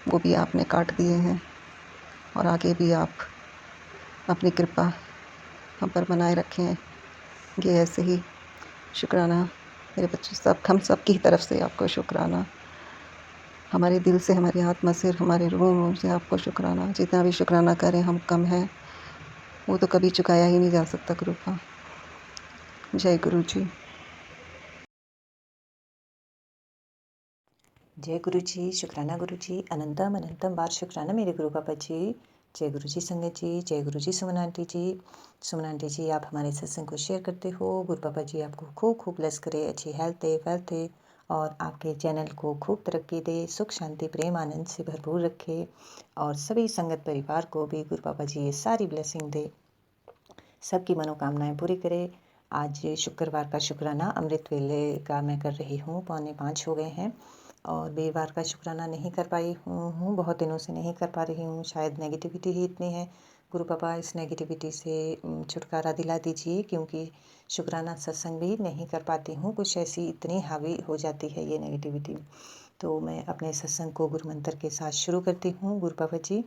वो भी आपने काट दिए हैं, और आगे भी आप अपनी कृपा हम पर बनाए रखें, ये ऐसे ही। शुक्राना मेरे बच्चे, सब हम सब की तरफ से आपको शुक्राना, हमारे दिल से, हमारी आत्मा से, हमारे रूह से आपको शुक्राना। जितना भी शुक्राना करें हम कम है, वो तो कभी चुकाया ही नहीं जा सकता गुरुपा। जय गुरु जी। जय गुरु जी, शुक्राना गुरु जी, अनंतम अनंतम बार शुक्राना मेरे गुरु पापा जी। जय गुरु जी संगत जी, जय गुरु जी सुमन आंटी जी। सुमन आंटी जी, आप हमारे सत्संग को शेयर करते हो, गुरु पापा जी आपको खूब खूब ब्लेस करे, अच्छी हेल्थ दे, वेल्थ दे, और आपके चैनल को खूब तरक्की दे, सुख शांति प्रेम आनंद से भरपूर रखे और सभी संगत परिवार को भी गुरु बाबा जी ये सारी ब्लेसिंग दे, सबकी मनोकामनाएं पूरी करे। आज शुक्रवार का शुक्राना अमृत वेले का मैं कर रही हूँ, 4:45 हो गए हैं और वीरवार का शुक्राना नहीं कर पाई हूँ, बहुत दिनों से नहीं कर पा रही हूँ, शायद नेगेटिविटी ही इतनी है। गुरु बाबा इस नेगेटिविटी से छुटकारा दिला दीजिए, क्योंकि शुक्राना सत्संग भी नहीं कर पाती हूँ, कुछ ऐसी इतनी हावी हो जाती है ये नेगेटिविटी। तो मैं अपने सत्संग को गुरु मंत्र के साथ शुरू करती हूँ। गुरु बाबा जी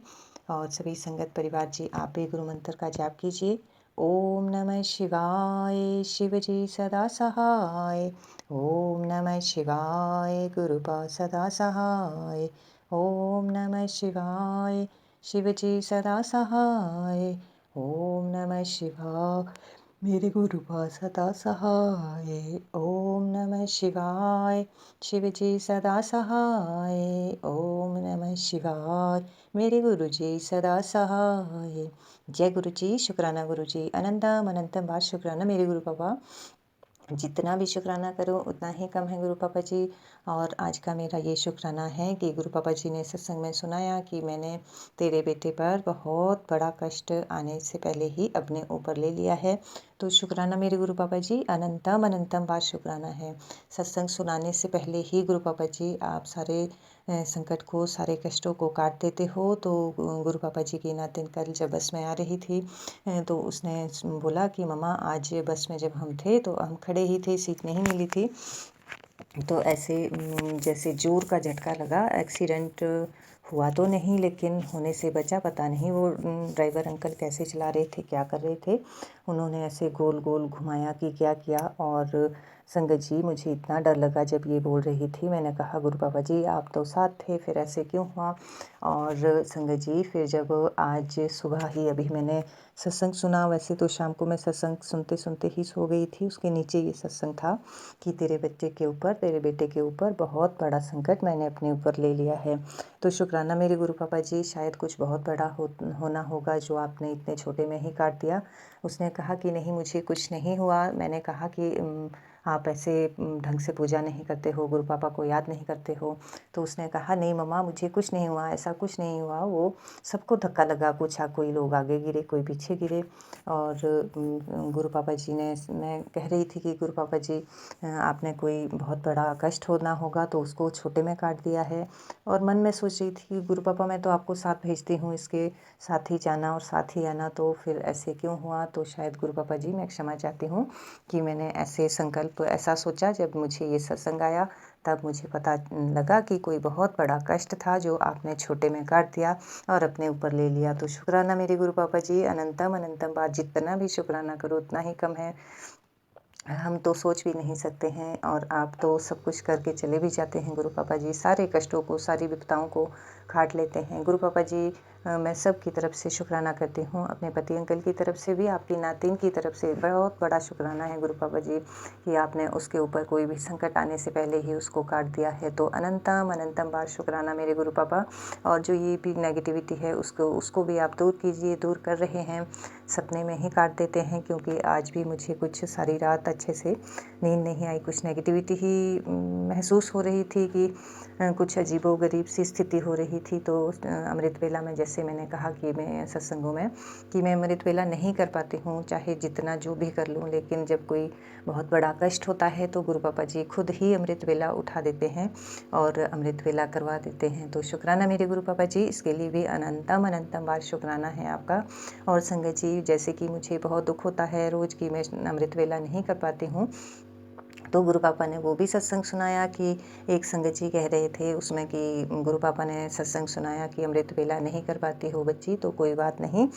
और सभी संगत परिवार जी, आप भी गुरु मंत्र का जाप कीजिए। ओम नमः शिवाय, शिव जी सदा सहाय। ओम नमः शिवाय, गुरुपा सदा सहाय। ओम नमः शिवाय, शिव जी सदा सहाय। ओम नमः शिवाय, मेरे गुरुपा सदा सहाय। ओम नमः शिवाय, शिव जी सदा सहाय। ओम नमः शिवाय, मेरे गुरु जी सदा सहाय। जय गुरु जी। शुक्राना गुरु जी। अनंतम अनंतम बार शुक्राना मेरे गुरु बाबा। जितना भी शुक्राना करो उतना ही कम है गुरु पापा जी। और आज का मेरा ये शुक्राना है कि गुरु पापा जी ने सत्संग में सुनाया कि मैंने तेरे बेटे पर बहुत बड़ा कष्ट आने से पहले ही अपने ऊपर ले लिया है। तो शुक्राना मेरे गुरु पापा जी, अनंतम अनंतम बार शुक्राना है। सत्संग सुनाने से पहले ही गुरु पापा जी आप सारे संकट को, सारे कष्टों को काट देते हो। तो गुरु पापा जी की नातिन कल जब बस में आ रही थी तो उसने बोला कि मम्मा आज बस में जब हम थे तो हम खड़े ही थे, सीट नहीं मिली थी। तो ऐसे जैसे जोर का झटका लगा, एक्सीडेंट हुआ तो नहीं लेकिन होने से बचा। पता नहीं वो ड्राइवर अंकल कैसे चला रहे थे, क्या कर रहे थे, उन्होंने ऐसे गोल गोल घुमाया कि क्या किया। और संगत जी मुझे इतना डर लगा जब ये बोल रही थी। मैंने कहा गुरु बाबा जी आप तो साथ थे, फिर ऐसे क्यों हुआ। और संगत जी फिर जब आज सुबह ही अभी मैंने सत्संग सुना, वैसे तो शाम को मैं सत्संग सुनते सुनते ही सो गई थी, उसके नीचे ये सत्संग था कि तेरे बच्चे के ऊपर, तेरे बेटे के ऊपर बहुत बड़ा संकट मैंने अपने ऊपर ले लिया है। तो शुक्राना मेरे गुरु पापा जी, शायद कुछ बहुत बड़ा होना होगा जो आपने इतने छोटे में ही काट दिया। उसने कहा कि नहीं मुझे कुछ नहीं हुआ। मैंने कहा कि आप ऐसे ढंग से पूजा नहीं करते हो, गुरु पापा को याद नहीं करते हो। तो उसने कहा नहीं मम्मा मुझे कुछ नहीं हुआ, ऐसा कुछ नहीं हुआ। वो सबको धक्का लगा, पूछा कोई लोग आगे गिरे, कोई पीछे गिरे। और गुरु पापा जी ने, मैं कह रही थी कि गुरु पापा जी आपने कोई बहुत बड़ा कष्ट होना होगा तो उसको छोटे में काट दिया है। और मन में सोच रही थी गुरु पापा मैं तो आपको साथ भेजती हूँ, इसके साथ ही जाना और साथ ही आना, तो फिर ऐसे क्यों हुआ। तो शायद गुरु पापा जी मैं क्षमा चाहती हूँ कि मैंने ऐसे संकल्प ऐसा सोचा। जब मुझे ये सत्संग आया तब मुझे पता लगा कि कोई बहुत बड़ा कष्ट था जो आपने छोटे में काट दिया और अपने ऊपर ले लिया। तो शुक्राना मेरे गुरु पापा जी, अनंतम अनंतम बार जितना भी शुक्राना करो उतना ही कम है। हम तो सोच भी नहीं सकते हैं और आप तो सब कुछ करके चले भी जाते हैं गुरु पापा जी, सारे कष्टों को, सारी विपदाओं को काट लेते हैं। गुरु पापा जी मैं सब की तरफ से शुक्राना करती हूँ, अपने पति अंकल की तरफ से भी, आपकी नातिन की तरफ से बहुत बड़ा शुक्राना है गुरु पापा जी कि आपने उसके ऊपर कोई भी संकट आने से पहले ही उसको काट दिया है। तो अनंतम अनंतम बार शुक्राना मेरे गुरु पापा। और जो ये भी नेगेटिविटी है उसको भी आप दूर कीजिए, दूर कर रहे हैं, सपने में ही काट देते हैं। क्योंकि आज भी मुझे कुछ सारी रात अच्छे से नींद नहीं आई, कुछ नेगेटिविटी ही महसूस हो रही थी कि कुछ अजीबोगरीब सी स्थिति हो रही थी। तो अमृत वेला में, जैसे मैंने कहा कि मैं सत्संगों में कि मैं अमृत वेला नहीं कर पाती हूँ, चाहे जितना जो भी कर लूँ, लेकिन जब कोई बहुत बड़ा कष्ट होता है तो गुरु पापा जी खुद ही अमृत वेला उठा देते हैं और अमृत वेला करवा देते हैं। तो शुक्राना मेरे गुरु पापा जी, इसके लिए भी अनंतम अनंतम बार शुक्राना है आपका। और संगत जी जैसे कि मुझे बहुत दुख होता है रोज़ कि मैं अमृत वेला नहीं कर पाती हूँ, तो गुरु पापा ने वो भी सत्संग सुनाया कि एक संगत जी कह रहे थे उसमें कि गुरु पापा ने सत्संग सुनाया कि अमृत वेला नहीं कर पाती हो बच्ची, तो कोई बात नहीं,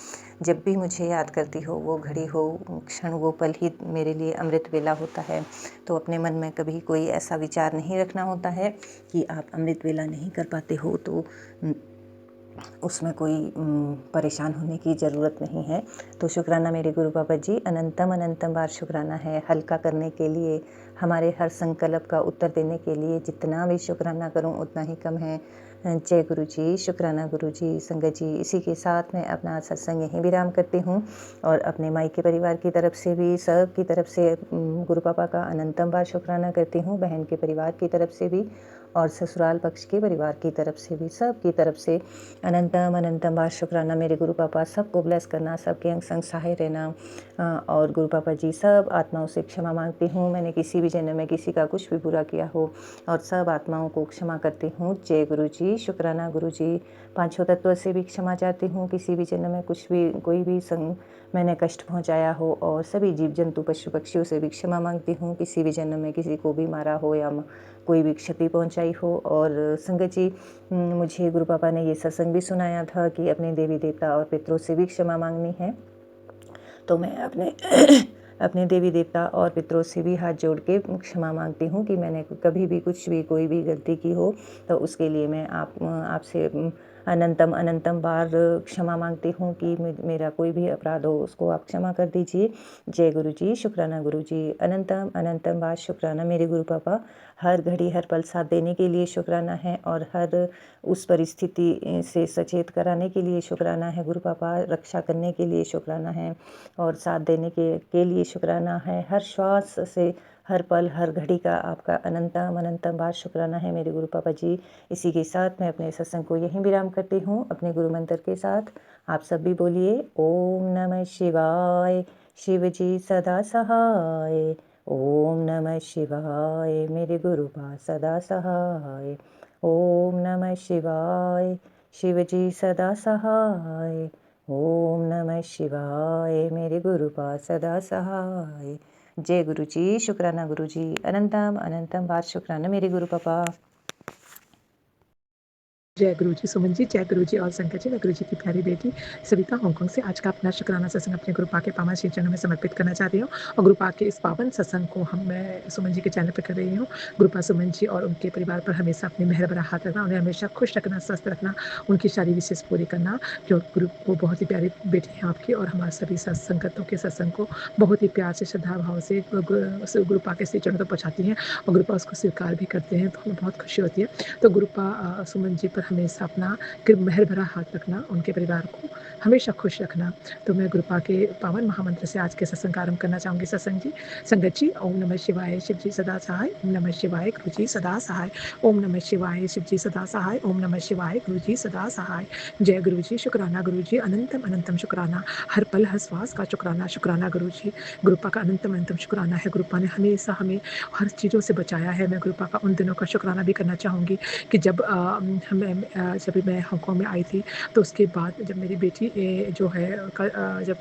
जब भी मुझे याद करती हो, वो घड़ी हो, क्षण, वो पल ही मेरे लिए अमृत वेला होता है। तो अपने मन में कभी कोई ऐसा विचार नहीं रखना होता है कि आप अमृत वेला नहीं कर पाते हो, तो उसमें कोई परेशान होने की ज़रूरत नहीं है। तो शुक्राना मेरे गुरु पापा जी, अनंतम अनंतम बार शुक्राना है हल्का करने के लिए, हमारे हर संकल्प का उत्तर देने के लिए। जितना भी शुक्राना करूं उतना ही कम है। जय गुरु जी, शुक्राना गुरु जी। संगत जी, इसी के साथ मैं अपना सत्संग यहीं विराम करती हूँ और अपने मायके परिवार की तरफ से भी, सब की तरफ से गुरु पापा का अनंतम बार शुक्राना करती हूँ, बहन के परिवार की तरफ से भी और ससुराल पक्ष के परिवार की तरफ से भी, सब की तरफ से अनंतम अनंतम बार शुक्राना। मेरे गुरु पापा सबको ब्लेस करना, सबके अंग संग सहाय रहना। और गुरु पापा जी, सब आत्माओं से क्षमा मांगती हूँ, मैंने किसी भी जन्म में किसी का कुछ भी बुरा किया हो और सब आत्माओं को क्षमा करती हूँ। जय गुरु जी, शुक्राना गुरु जी। पांचों तत्व से भी क्षमा चाहती हूँ, किसी भी जन्म में कुछ भी कोई भी मैंने कष्ट पहुँचाया हो, और सभी जीव जंतु पशु पक्षियों से भी क्षमा मांगती हूँ, किसी भी जन्म में किसी को भी मारा हो या कोई भी क्षति पहुँचाई हो। और संगत जी, मुझे गुरु पापा ने ये सत्संग भी सुनाया था कि अपने देवी देवता और पितरों से भी क्षमा मांगनी है, तो मैं अपने देवी देवता और पितरों से भी हाथ जोड़ के क्षमा मांगती हूँ कि मैंने कभी भी कुछ भी कोई भी गलती की हो, तो उसके लिए मैं आपसे अनंतम अनंतम बार क्षमा मांगती हूँ कि मेरा कोई भी अपराध हो उसको आप क्षमा कर दीजिए। जय गुरु जी, शुक्राना गुरु जी। अनंतम अनंतम बार शुक्राना मेरे गुरु पापा, हर घड़ी हर पल साथ देने के लिए शुक्राना है और हर उस परिस्थिति से सचेत कराने के लिए शुक्राना है गुरु पापा, रक्षा करने के लिए शुक्राना है और साथ देने के लिए शुक्राना है। हर श्वास से, हर पल हर घड़ी का आपका अनंतम अनंतम बार शुक्राना है मेरे गुरु पापा जी। इसी के साथ मैं अपने सत्संग को यहीं विराम करती हूँ अपने गुरु मंत्र के साथ। आप सब भी बोलिए, ओम नमः शिवाय, शिव जी सदा सहाय। ओम नमः शिवाय, मेरे गुरु बा सदा सहाय। ओम नमः शिवाय, शिव जी सदा सहाय। ओम नमः शिवाय, मेरे गुरु बा सदा सहाय। जय गुरु जी, शुक्राना गुरु जी। अनंतम अनंतम बार शुक्राना मेरे गुरु पापा। जय गुरु जी, सुमन जी, जय गुरु जी और शंकर जी। मैं गुरु जी की प्यारी बेटी सविता हांगकांग से आज का अपना शुक्राना सत्संग अपने गुरु पाक के पावन श्री चरणों में समर्पित करना चाहती हूँ। और गुरु पाक के इस पावन सत्संग को मैं सुमन जी के चैनल पर कर रही हूँ। गुरु पाक सुमन जी और उनके परिवार पर हमेशा अपनी मेहर भरा हाथ रखना, उन्हें हमेशा खुश रखना, स्वस्थ रखना, उनकी सारी विशेष पूरी करना। जो गुरु वो बहुत ही प्यारी बेटी है आपकी, और हमारे सभी संगतों के सत्संग को बहुत ही प्यार से, श्रद्धा भाव से गुरु पाक के श्री चरणों तक पहुँचाती हैं और गुरु पाक उसको स्वीकार भी करते हैं, तो हमें बहुत खुशी होती है। तो गुरु पाक सुमन जी पर हमेशा अपना मेहर भरा हाथ रखना, उनके परिवार को हमेशा खुश रखना। तो मैं गुरु पाक के पावन महामंत्र से आज के सत्संग आरंभ करना चाहूँगी। संगत जी, ओम नमः शिवाय, शिव जी सदा सहाय। ओम नमः शिवाय, गुरु जी सदा सहाय। ओम नमः शिवाय, शिव जी सदा सहाय। ओम नमः शिवाय, गुरु जी सदा सहाय। जय गुरु जी, शुक्राना गुरु जी, अनंतम अनंतम शुक्राना, हर पल हर श्वास का शुक्राना। शुक्राना गुरु जी, गुरु पाक का अनंतम अनंतम शुक्राना है। गुरु पाक ने हमेशा हमें हर चीज़ों से बचाया है। मैं गुरु पाक का उन दिनों का शुक्राना भी करना चाहूँगी कि जब मैं हांगकांग में आई थी, तो उसके बाद जब मेरी बेटी जो है जब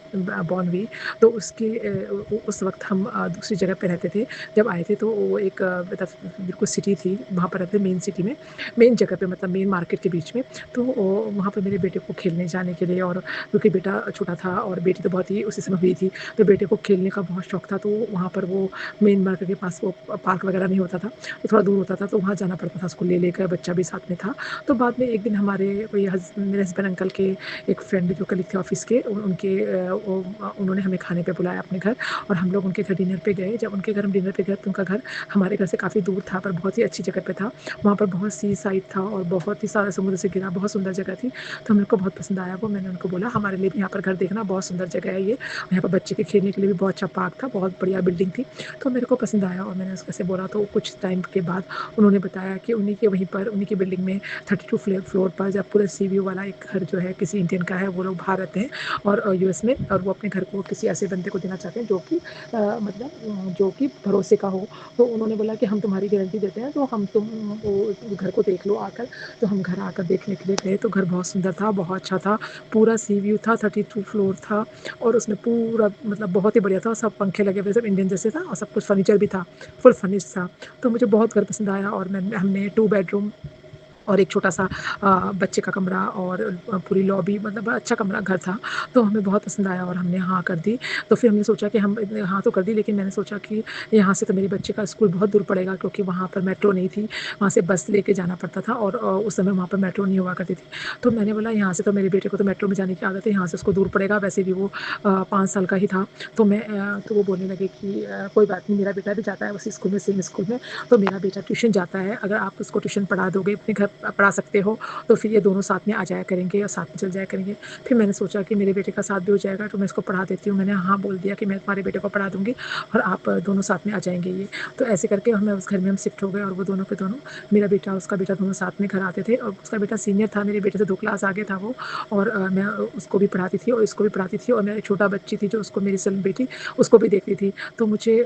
बॉर्न हुई, तो उस वक्त हम दूसरी जगह पे रहते थे। जब आए थे तो वो एक मतलब बिल्कुल सिटी थी, वहाँ पर रहते मेन सिटी में, मेन जगह पे, मतलब मेन मार्केट के बीच में। तो वहाँ पर मेरे बेटे को खेलने जाने के लिए, और क्योंकि बेटा छोटा था और बेटी तो बहुत ही उसी समय हुई थी, तो बेटे को खेलने का बहुत शौक था। तो वहाँ पर वो मेन मार्केट के पास वो पार्क वगैरह नहीं होता था, तो थोड़ा दूर होता था, तो वहाँ जाना पड़ता था उसको लेकर, बच्चा भी साथ में था। तो बाद में एक दिन हमारे मेरे हस्बैंड अंकल के एक फ्रेंड जो कलीग थे ऑफिस के, उन्होंने हमें खाने पे बुलाया अपने घर, और हम लोग उनके घर डिनर पे गए। जब उनके घर हम डिनर पे गए, तो उनका घर हमारे घर से काफ़ी दूर था, पर बहुत ही अच्छी जगह पे था। वहाँ पर बहुत सी साइड था और बहुत ही सारा समुद्र से घिरा बहुत सुंदर जगह थी। तो मेरे को बहुत पसंद आया वो। मैंने उनको बोला हमारे लिए भी यहाँ पर घर देखना, बहुत सुंदर जगह है ये, यहाँ पर बच्चे के खेलने के लिए भी बहुत अच्छा पार्क था, बहुत बढ़िया बिल्डिंग थी। तो मेरे को पसंद आया और मैंने उससे बोला। तो कुछ टाइम के बाद उन्होंने बताया कि उन्हीं के वहीं पर, उन्हीं की बिल्डिंग में 32 फ्लोर पर, जब पूरा सी व्यू वाला एक घर जो है किसी इंडियन का है, वो लोग बाहर रहते हैं और यूएस में, और वो अपने घर को किसी ऐसे बंदे को देना चाहते हैं जो कि मतलब जो कि भरोसे का हो। तो उन्होंने बोला कि हम तुम्हारी गारंटी देते हैं, तो तुम वो घर को देख लो आकर। तो हम घर आकर देखने के लिए गए, तो घर बहुत सुंदर था, बहुत अच्छा था, पूरा सी व्यू था, 32 फ्लोर था, और उसमें पूरा मतलब बहुत ही बढ़िया था, सब पंखे लगे हुए, सब इंडियन जैसे था, और सब कुछ फर्नीचर भी था, फुल फर्निश था। तो मुझे बहुत घर पसंद आया, और हमने 2 बेडरूम और एक छोटा सा बच्चे का कमरा और पूरी लॉबी, मतलब बड़ा अच्छा कमरा घर था। तो हमें बहुत पसंद आया और हमने हाँ कर दी। तो फिर हमने सोचा कि हम हाँ तो कर दी, लेकिन मैंने सोचा कि यहाँ से तो मेरे बच्चे का स्कूल बहुत दूर पड़ेगा, क्योंकि वहाँ पर मेट्रो नहीं थी, वहाँ से बस लेके जाना पड़ता था, और उस समय वहाँ पर मेट्रो नहीं हुआ करती थी। तो मैंने बोला यहाँ से तो मेरे बेटे को तो मेट्रो में जाने की आदत है, यहाँ से उसको दूर पड़ेगा, वैसे भी वो 5 साल का ही था। तो वो बोलने लगे कि कोई बात नहीं, मेरा बेटा भी जाता है उसी स्कूल में, सेम स्कूल में, तो मेरा बेटा ट्यूशन जाता है, अगर आप उसको ट्यूशन पढ़ा दोगे अपने घर पढ़ा सकते हो तो फिर ये दोनों साथ में आ जाया करेंगे और साथ में चल जाया करेंगे। फिर मैंने सोचा कि मेरे बेटे का साथ भी हो जाएगा तो मैं इसको पढ़ा देती हूँ। मैंने हाँ बोल दिया कि मैं तुम्हारे बेटे को पढ़ा दूँगी और आप दोनों साथ में आ जाएँगे ये। तो ऐसे करके हमें उस घर में हम शिफ्ट हो गए और वो दोनों के दोनों, मेरा बेटा उसका बेटा दोनों साथ में घर आते थे और उसका बेटा सीनियर था, मेरे बेटे से 2 क्लास आगे था वो। और मैं उसको भी पढ़ाती थी और इसको भी पढ़ाती थी और मेरी छोटा बच्ची थी जो उसको, मेरी सन बेटी, उसको भी देखती थी। तो मुझे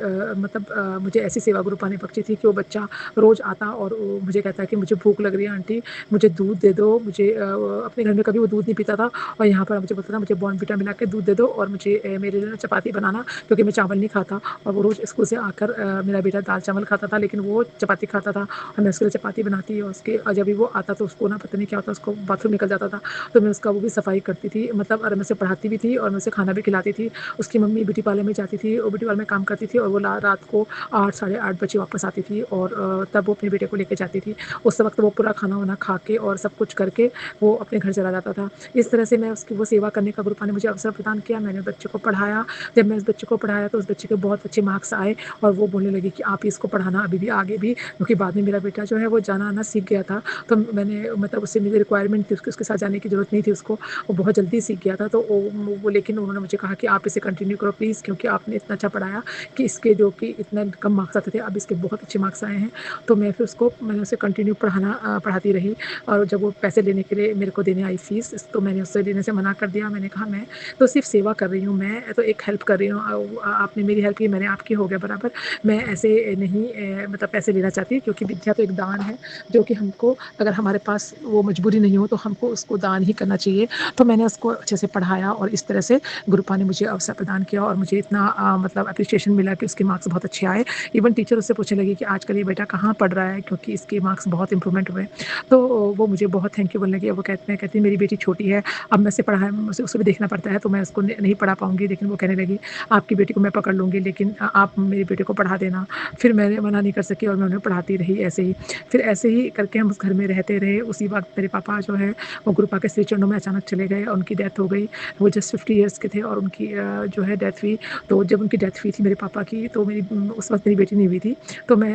मुझे ऐसी सेवा गुरु पानी बख्शी थी कि वो बच्चा रोज़ आता और वो मुझे कहता है कि मुझे भूख लग रही है आंटी, मुझे दूध दे दो। मुझे अपने घर में कभी वो दूध नहीं पीता था और यहाँ पर मुझे बोलता था मुझे बॉर्नविटा मिला के दूध दे दो और मुझे मेरे लिए चपाती बनाना, क्योंकि मैं चावल नहीं खाता। और वो रोज़ स्कूल से आकर मेरा बेटा दाल चावल खाता था लेकिन वो चपाती खाता था और मैं उसके लिए चपाती बनाती और उसके, और जब भी वो आता तो उसको ना पता नहीं क्या होता, उसको बाथरूम निकल जाता था तो मैं उसका वो भी सफाई करती थी, मतलब और मैं उसे पढ़ाती भी थी और मैं उसे खाना भी खिलाती थी। उसकी मम्मी ब्यूटी पार्लर में जाती थी और ब्यूटी पार्लर में काम करती थी और वो रात को 8 साढ़े 8 बजे वापस आती थी और तब वो अपने बेटे को लेके जाती थी। उस वक्त वो पूरा खाना वाना खा के और सब कुछ करके वो अपने घर चला जाता था। इस तरह से मैं उसकी वो सेवा करने का गुरु पानी मुझे अवसर प्रदान किया। मैंने बच्चे को पढ़ाया। जब मैं उस बच्चे को पढ़ाया तो उस बच्चे के बहुत अच्छे मार्क्स आए और वो बोलने लगी कि आप इसको पढ़ाना अभी भी आगे भी, क्योंकि बाद में मेरा बेटा जो है वो जाना आना सीख गया था। तो मैंने मतलब उससे मुझे रिक्वायरमेंट थी, उसके साथ जाने की ज़रूरत नहीं थी उसको, वो बहुत जल्दी सीख गया था। तो वो लेकिन उन्होंने मुझे कहा कि आप इसे कंटिन्यू करो प्लीज़, क्योंकि आपने इतना अच्छा पढ़ाया कि इसके जो कि इतना कम मार्क्स आते थे अब इसके बहुत अच्छे मार्क्स आए हैं। तो मैं फिर मैंने उसे कंटिन्यू पढ़ाती रही और जब वो पैसे लेने के लिए मेरे को देने आई फ़ीस, तो मैंने उससे देने से मना कर दिया। मैंने कहा मैं तो सिर्फ़ सेवा कर रही हूँ, मैं तो एक हेल्प कर रही हूँ। आपने मेरी हेल्प की, मैंने आपकी, हो गया बराबर। मैं ऐसे नहीं मतलब पैसे लेना चाहती, क्योंकि विद्या तो एक दान है जो कि हमको, अगर हमारे पास वो मजबूरी नहीं हो तो हमको उसको दान ही करना चाहिए। तो मैंने उसको अच्छे से पढ़ाया और इस तरह से गुरुपा ने मुझे अवसर प्रदान किया और मुझे इतना मतलब एप्रिसिएशन मिला कि उसके मार्क्स बहुत अच्छे आए। इवन टीचर उससे पूछने लगी कि आजकल ये बेटा कहाँ पढ़ रहा है, क्योंकि इसके मार्क्स बहुत इंप्रूवमेंट हुए। तो वो मुझे बहुत थैंक यू बोलने लगी। वो कहती मेरी बेटी छोटी है, अब मैं मुझे उसे भी देखना पड़ता है तो मैं उसको नहीं पढ़ा पाऊँगी। लेकिन वो कहने लगी आपकी बेटी को मैं पकड़ लूँगी, लेकिन आप मेरे बेटे को पढ़ा देना। फिर मैंने मना नहीं कर सकी और मैं उन्हें पढ़ाती रही ऐसे ही। फिर ऐसे ही करके हम उस घर में रहते रहे। उसी वक्त मेरे पापा जो है वो गुरुपा के श्री चरणों में अचानक चले गए और उनकी डेथ हो गई। वो जस्ट 50 ईयर्स के थे और उनकी जो है डेथ हुई। तो जब उनकी डेथ हुई थी मेरे पापा की, तो उस वक्त मेरी बेटी नहीं हुई थी। तो मैं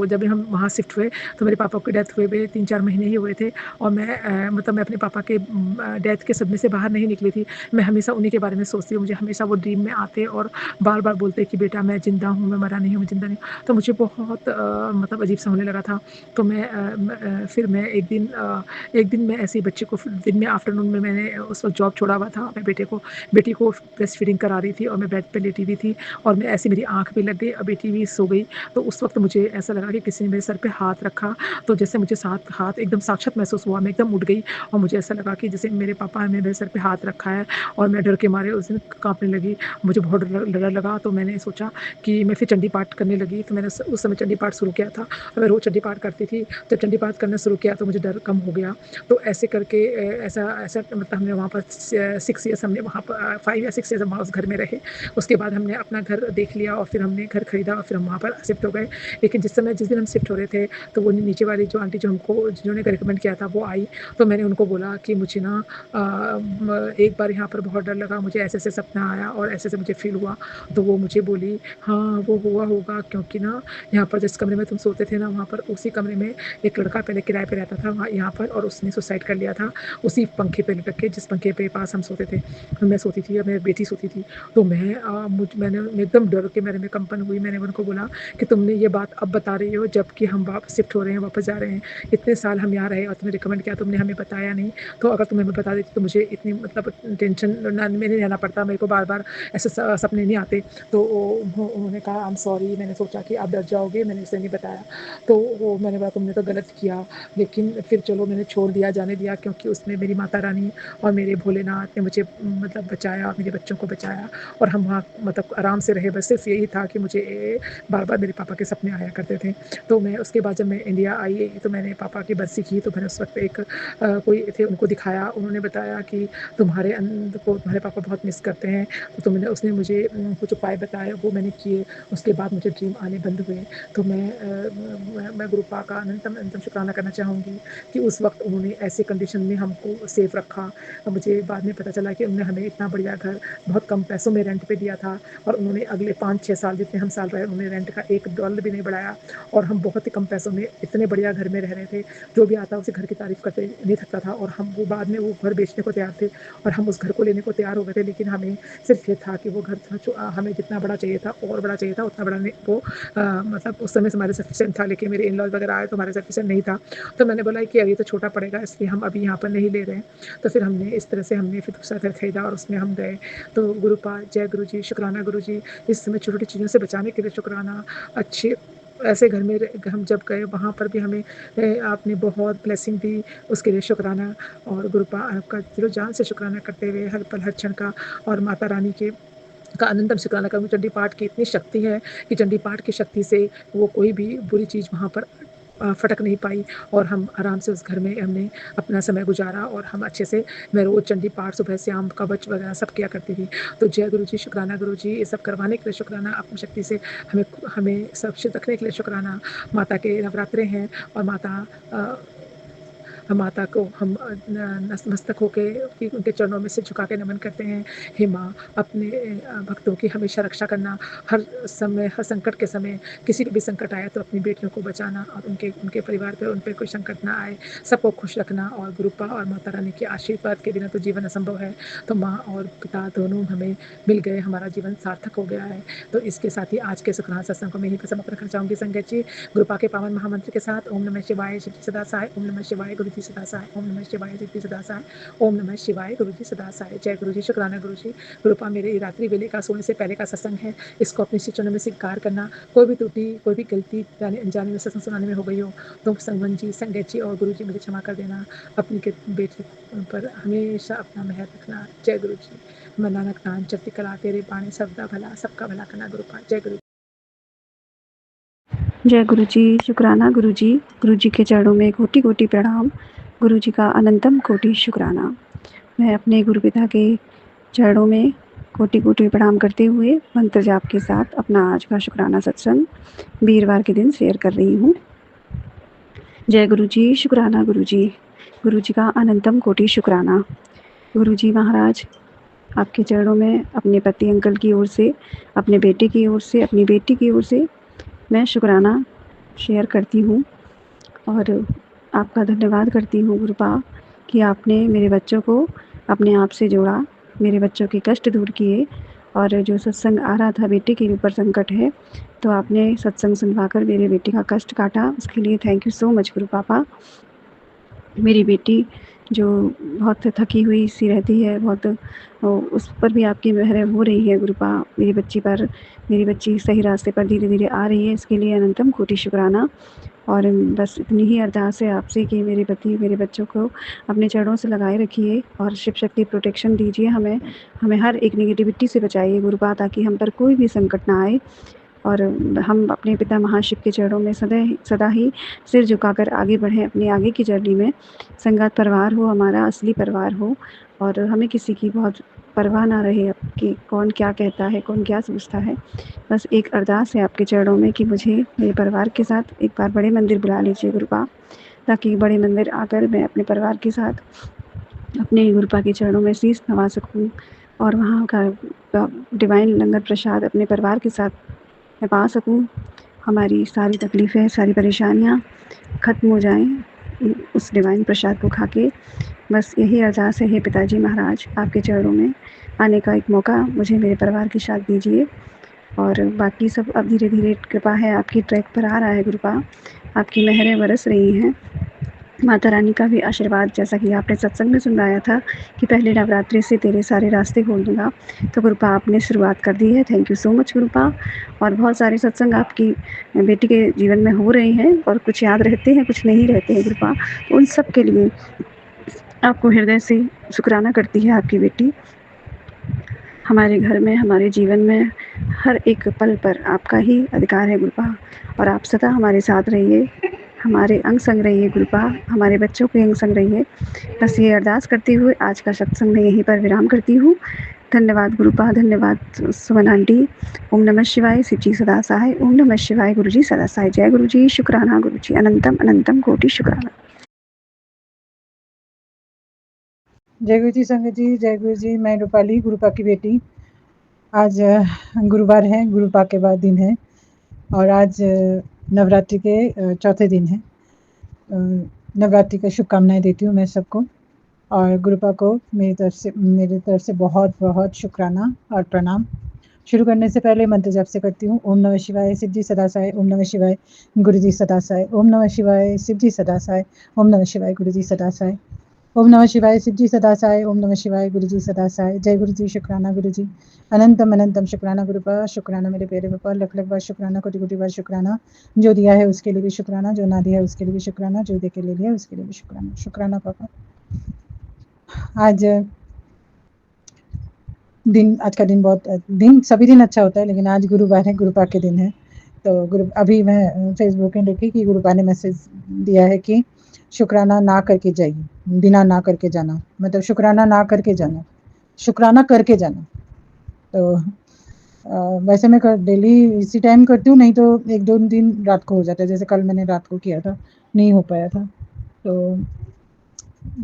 जब हम वहाँ शिफ्ट हुए तो मेरे पापा की डेथ हुए हुए 3-4 महीने ही हुए थे और मतलब मैं अपने पापा के डेथ के सदमे से बाहर नहीं निकली थी। मैं हमेशा उन्हीं के बारे में सोचती हूँ। मुझे हमेशा वो ड्रीम में आते और बार-बार बोलते कि बेटा मैं ज़िंदा हूँ, मैं मरा नहीं हूँ, मैं ज़िंदा नहीं हूँ। तो मुझे बहुत मतलब अजीब सा होने लगा था। तो फिर मैं एक दिन मैं ऐसे ही बच्चे को दिन में आफ्टरनून में मैंने उस वक़्त जॉब छोड़ा हुआ था। मैं बेटी को ब्रेस्ट फीडिंग करा रही थी और मैं बेड पे लेटी हुई थी और मैं ऐसे मेरी आँख भी लग गई और बेटी भी सो गई। तो उस वक़्त मुझे ऐसा लगा कि किसी ने मेरे सर पे हाथ रखा। तो जैसे मुझे हाथ एकदम साक्षात महसूस हुआ। मैं एकदम उठ गई और मुझे ऐसा लगा कि जैसे मेरे पापा ने मेरे सर पे हाथ रखा है और मैं डर के मारे उस दिन काँपने लगी। मुझे बहुत डर लगा। तो मैंने सोचा कि मैं फिर चंडी पाठ करने लगी। तो मैंने उस समय चंडी पाठ शुरू किया था और मैं रोज़ चंडी पाठ करती थी। जब चंडी पाठ करना शुरू किया तो मुझे डर कम हो गया। तो ऐसे करके ऐसा मतलब हमने वहाँ पर 6 ईयर्स हमने वहाँ पर 5 या 6 ईयर्स हम वहाँ उस घर में रहे। उसके बाद हमने अपना घर देख लिया और फिर हमने घर खरीदा और फिर हम वहाँ पर शिफ्ट हो गए। लेकिन जिस दिन हम शिफ्ट हो रहे थे तो वो नीचे वाली जो आंटी जिन्होंने रिकमेंड किया था वो आई। तो मैंने उनको बोला कि मुझे ना एक बार यहाँ पर बहुत डर लगा, मुझे ऐसे-ऐसे सपना आया और ऐसे-ऐसे मुझे फ़ील हुआ। तो वो मुझे बोली हाँ, वो हुआ होगा, क्योंकि ना यहाँ पर जिस कमरे में तुम सोते थे ना वहाँ पर उसी कमरे में एक लड़का पहले किराए पे रहता था वहाँ यहाँ पर, और उसने सुसाइड कर लिया था उसी पंखे पे लिपट के, जिस पंखे पे पास हम सोते थे। मैं सोती थी और मेरी बेटी सोती थी। तो मैंने एकदम डर के मेरे में कंपन हुई। मैंने उनको बोला कि तुमने ये बात अब बता रही हो जबकि हम वापस शिफ्ट हो रहे हैं, वापस जा रहे हैं। इतने साल हम यहाँ रहे और तुमने रिकमेंड किया, तुमने हमें बताया नहीं। तो अगर तुम हमें बता देती तो मुझे इतनी मतलब टेंशन में नहीं रहना पड़ता, मेरे को बार-बार ऐसे सपने नहीं आते। तो उन्होंने कहा आई एम सॉरी, मैंने सोचा कि आप डर जाओगे, मैंने उसे नहीं बताया। तो मैंने बोला तुमने तो गलत किया। लेकिन फिर चलो मैंने छोड़ दिया, जाने दिया, क्योंकि उसमें मेरी माता रानी और मेरे भोलेनाथ ने मुझे मतलब बचाया, मेरे बच्चों को बचाया और हम वहाँ मतलब आराम से रहे। बस सिर्फ यही था कि मुझे बार-बार मेरे पापा के सपने आया करते थे। तो मैं उसके बाद जब मैं इंडिया आई तो मैंने पापा की बरसी की। तो मैंने उस वक़्त कोई थे उनको दिखाया। उन्होंने बताया कि तुम्हारे पापा बहुत मिस करते हैं। तो उसने मुझे कुछ उपाय बताए, वो मैंने किए। उसके बाद मुझे ड्रीम आने बंद हुए। तो मैं गुरुपा का अनंतम शुक्राना करना चाहूँगी कि उस वक़्त उन्होंने ऐसे कंडीशन में हमको सेफ रखा। मुझे बाद में पता चला कि उन्होंने हमें इतना बढ़िया घर बहुत कम पैसों में रेंट पे दिया था और उन्होंने अगले 5-6 साल जितने हम साल रहे उन्होंने रेंट का $1 भी नहीं बढ़ाया और हम बहुत ही कम पैसों में इतने बढ़िया घर में रह रहे थे, जो भी आता उसे घर की तारीफ़ करते नहीं थकता था और हम वो बाद में वो घर बेचने को तैयार थे और हम उस घर को लेने को तैयार हो गए थे। लेकिन हमें सिर्फ़ ये था कि वो घर था जो हमें जितना बड़ा चाहिए था और बड़ा चाहिए था, उतना बड़ा नहीं वो मतलब उस समय से हमारे सफिशिएंट था। लेकिन मेरे इन-लॉज़ वगैरह आए तो हमारे सफिशिएंट नहीं था। तो मैंने बोला कि अभी तो छोटा पड़ेगा, इसलिए हम अभी यहाँ पर नहीं ले रहे हैं। तो फिर हमने इस तरह से हमने फिर दूसरा घर खरीदा और उसमें हम गए। तो गुरुपाद, जय गुरु जी, शुक्राना गुरु जी, इस समय छोटी-छोटी चीज़ों से बचाने के लिए शुक्राना। अच्छे ऐसे घर में हम जब गए वहाँ पर भी हमें आपने बहुत ब्लेसिंग दी, उसके लिए शुक्राना। और गुरुपाद आपका दिलो जान से शुक्राना करते हुए हर पल हर क्षण का, और माता रानी के का अनंतम शुक्राना करूँगी। चंडी पाठ की इतनी शक्ति है कि चंडी पाठ की शक्ति से वो कोई भी बुरी चीज़ वहाँ पर फटक नहीं पाई और हम आराम से उस घर में हमने अपना समय गुजारा। और हम अच्छे से, मैं रोज़ चंडी पाठ सुबह शाम कवच वगैरह सब किया करती थी। तो जय गुरु जी, शुक्राना गुरु जी, ये सब करवाने के लिए शुक्राना, अपनी शक्ति से हमें हमें सुरक्षित रखने के लिए शुक्राना। माता के नवरात्रे हैं और माता को हम नतमस्तक होके उनके चरणों में सिर झुका के नमन करते हैं। हे माँ, अपने भक्तों की हमेशा रक्षा करना, हर समय, हर संकट के समय किसी को भी संकट आया तो अपनी बेटियों को बचाना और उनके परिवार पर उन पे कोई संकट ना आए, सबको खुश रखना। और गुरुपा और माता रानी के आशीर्वाद के बिना तो जीवन असंभव है। तो माँ और पिता दोनों हमें मिल गए, हमारा जीवन सार्थक हो गया है। तो इसके साथ ही आज के सुखनाथ सत्संग को मैं यहीं पर समाप्त रखना चाहूँगी संगत जी, गुरुपा के पावन महामंत्र के साथ। ओम नमः शिवाय, शिव जी सदा सहाय। ओम नमः शिवाय, गुरु जी सदा सहाय। ओम नमः शिवाय, शिव जी सदा सहाय। ओम नमः शिवाय, गुरु जी सदा सहाय। जय गुरु जी, शुक्राना गुरु जी। गुरुपा, मेरे रात्रि वेले का सोने से पहले का सत्संग है, इसको अपने चरणों में स्वीकार करना। कोई भी त्रुटि, कोई भी गलती जाने अनजाने में सत्संग सुनाने में हो गई हो तो संगमन जी, संगत जी और गुरु जी मुझे क्षमा कर देना। अपनी बेटी पर हमेशा अपना मेहर रखना। जय गुरु जी। मन नानक नाम चढ़ती कला, तेरे बाणी सबदा भला, सबका भला करना गुरुपा। जय गुरु। जय गुरु जी, शुक्राना गुरु जी के चरणों में कोटि कोटि प्रणाम। गुरु जी का अनंतम कोटि शुक्राना। मैं अपने गुरु पिता के चरणों में कोटि कोटि प्रणाम करते हुए मंत्र जाप के साथ अपना आज का शुक्राना सत्संग वीरवार के दिन शेयर कर रही हूँ। जय गुरु जी, शुक्राना गुरु जी का अनंतम कोटि शुक्राना। गुरु जी महाराज, आपके चरणों में अपने पति अंकल की ओर से, अपने बेटे की ओर से, अपनी बेटी की ओर से मैं शुक्राना शेयर करती हूँ और आपका धन्यवाद करती हूँ गुरुपा कि आपने मेरे बच्चों को अपने आप से जोड़ा, मेरे बच्चों के कष्ट दूर किए। और जो सत्संग आ रहा था बेटे के ऊपर संकट है, तो आपने सत्संग सुनवाकर मेरे बेटे का कष्ट काटा, उसके लिए थैंक यू सो मच गुरु पापा। मेरी बेटी जो बहुत थकी हुई सी रहती है, बहुत उस पर भी आपकी मेहर हो रही है गुरुपा। मेरी बच्ची सही रास्ते पर धीरे धीरे आ रही है, इसके लिए अनंतम कोटि शुक्राना। और बस इतनी ही अरदास है आपसे कि मेरे पति मेरे बच्चों को अपने चरणों से लगाए रखिए और शिव शक्ति प्रोटेक्शन दीजिए, हमें हर एक नेगेटिविटी से बचाइए गुरुपा, ताकि हम पर कोई भी संकट ना आए और हम अपने पिता महाशिव के चरणों में सदा ही सिर झुकाकर आगे बढ़ें अपनी आगे की जर्नी में। संगात परिवार हो, हमारा असली परिवार हो, और हमें किसी की बहुत परवाह ना रहे कि कौन क्या कहता है, कौन क्या सोचता है। बस एक अरदास है आपके चरणों में कि मुझे मेरे परिवार के साथ एक बार बड़े मंदिर बुला लीजिए गुरुपा, ताकि बड़े मंदिर आकर मैं अपने परिवार के साथ अपने गुरुपा के चरणों में शीश नवा सकूं और वहाँ का डिवाइन लंगर प्रसाद अपने परिवार के साथ मैं पा सकूं। हमारी सारी तकलीफ़ें, सारी परेशानियाँ ख़त्म हो जाएं उस डिवाइन प्रसाद को खा के। बस यही अरदास है, हे पिताजी महाराज, आपके चरणों में आने का एक मौका मुझे मेरे परिवार के साथ दीजिए। और बाकी सब अब धीरे धीरे कृपा है आपकी ट्रैक पर आ रहा है गुरुपा, आपकी मेहरें बरस रही हैं। माता रानी का भी आशीर्वाद, जैसा कि आपने सत्संग में सुनाया था कि पहले नवरात्रि से तेरे सारे रास्ते खोल दूँगा, तो गुरुपा आपने शुरुआत कर दी है। Thank you so much गुरुपा। और बहुत सारे सत्संग आपकी बेटी के जीवन में हो रहे हैं और कुछ याद रहते हैं, कुछ नहीं रहते हैं गुरुपा। उन सब के लिए आपको हृदय से शुक्राना करती है आपकी बेटी। हमारे घर में, हमारे जीवन में हर एक पल पर आपका ही अधिकार है गुरुपा, और आप सदा हमारे साथ रहिए, हमारे अंग संग रहिए गुरुपा, हमारे बच्चों के अंग संग रहिए। बस ये अरदास करते हुए आज का सत्संग मैं यहीं पर विराम करती हूँ। धन्यवाद गुरुपा, धन्यवाद सुमन आंटी। ओम नमः शिवाय, शिव जी सदा सहाय। ओम नमः शिवाय, गुरु जी सदा सहाय। जय गुरु जी, शुक्राना गुरु जी, अनंतम अनंतम कोटि शुक्राना। जय गुरु जी, संगत जी, जय गुरु जी। मैं रूपाली, गुरुपा की बेटी। आज गुरुवार है, गुरुपा के बाद दिन है और आज नवरात्रि के चौथे दिन है। नवरात्रि की शुभकामनाएँ देती हूँ मैं सबको और गुरुपा को मेरी तरफ से बहुत-बहुत शुक्राना और प्रणाम। शुरू करने से पहले मंत्र जप से करती हूँ। ओम नमः शिवाय, शिव जी सदा सहाय, ओम नमः शिवाय, गुरु जी सदा सहाय, ओम नमः शिवाय, शिव जी सदा सहाय, ओम नमः शिवाय, गुरु जी सदा सहाय, ओम नमः शिवाय, शिव जी सदा सहाय, ओम नमः शिवाय, गुरु जी सदा सहाय। जय गुरु जी, शुक्राना गुरु जी, अनंतम अनंतम शुक्राना गुरुपा, शुक्राना मेरे प्यारे पापा, लख-लख बार शुक्राना, कोटि-कोटि बार शुक्राना। जो दिया है उसके लिए भी शुक्राना, जो ना दिया है उसके लिए भी शुक्राना, जो दे के ले लिया उसके लिए भी शुक्राना। शुक्राना पापा। आज आज का दिन बहुत दिन सभी दिन अच्छा होता है, लेकिन आज गुरुवार है, गुरुपा के दिन है। तो अभी मैं फेसबुक में देखी कि गुरुपा ने मैसेज दिया है कि शुक्राना ना करके जाइए, बिना ना करके जाना, मतलब शुक्राना ना करके जाना, शुक्राना करके जाना। तो वैसे मैं डेली इसी टाइम करती हूँ, नहीं तो 1-2 दिन रात को हो जाता है, जैसे कल मैंने रात को किया था, नहीं हो पाया था। तो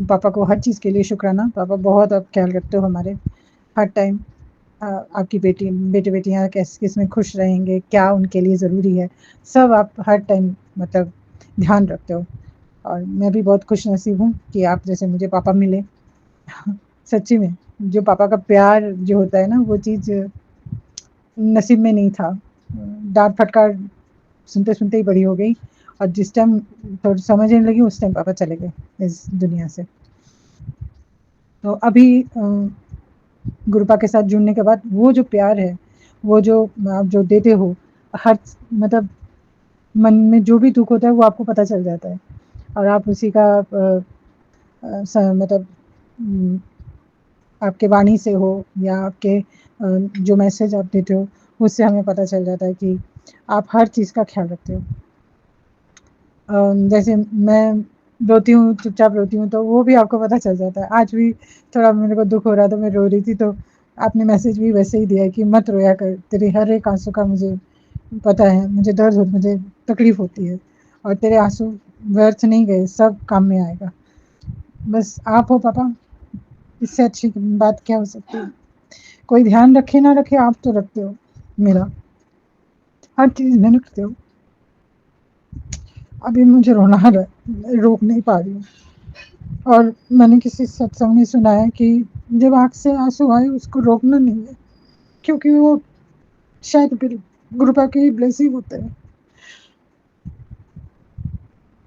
पापा को हर चीज़ के लिए शुक्राना, पापा बहुत आप ख्याल रखते हो हमारे, हर टाइम। आपकी बेटे-बेटियाँ किस में खुश रहेंगे, क्या उनके लिए ज़रूरी है, सब आप हर टाइम मतलब ध्यान रखते हो और मैं भी बहुत खुशनसीब हूँ कि आप जैसे मुझे पापा मिले। सच्ची में, जो पापा का प्यार जो होता है ना, वो चीज़ नसीब में नहीं था। डाँट-फटकार सुनते-सुनते ही बड़ी हो गई और जिस टाइम थोड़ी समझने लगी, उस टाइम पापा चले गए इस दुनिया से। तो अभी गुरुपा के साथ जुड़ने के बाद वो जो प्यार है, वो जो आप जो देते हो, हर मतलब मन में जो भी दुःख होता है वो आपको पता चल जाता है और आप उसी का मतलब आपके वाणी से हो या आपके जो मैसेज आप देते हो, उससे हमें पता चल जाता है कि आप हर चीज़ का ख़्याल रखते हो। जैसे मैं रोती हूँ, चुपचाप रोती हूँ, तो वो भी आपको पता चल जाता है। आज भी थोड़ा मेरे को दुःख हो रहा था, मैं रो रही थी, तो आपने मैसेज भी वैसे ही दिया है कि मत रोया कर, तेरे हर एक आँसू का मुझे पता है, मुझे दर्द हो, मुझे तकलीफ़ होती है और तेरे आँसू व्यर्थ नहीं गए, सब काम में आएगा। बस आप हो पापा, इससे अच्छी बात क्या हो सकती है? कोई ध्यान रखे ना रखे, आप तो रखते हो मेरा, हर चीज़ में रखते हो। अभी मुझे रोना आ रहा है, रोक नहीं पा रही हूँ। और मैंने किसी सत्संग में सुना है कि जब आँख से आँसू आए उसको रोकना नहीं है, क्योंकि वो शायद फिर गुरुपा के ही ब्लेसिंग होते हैं।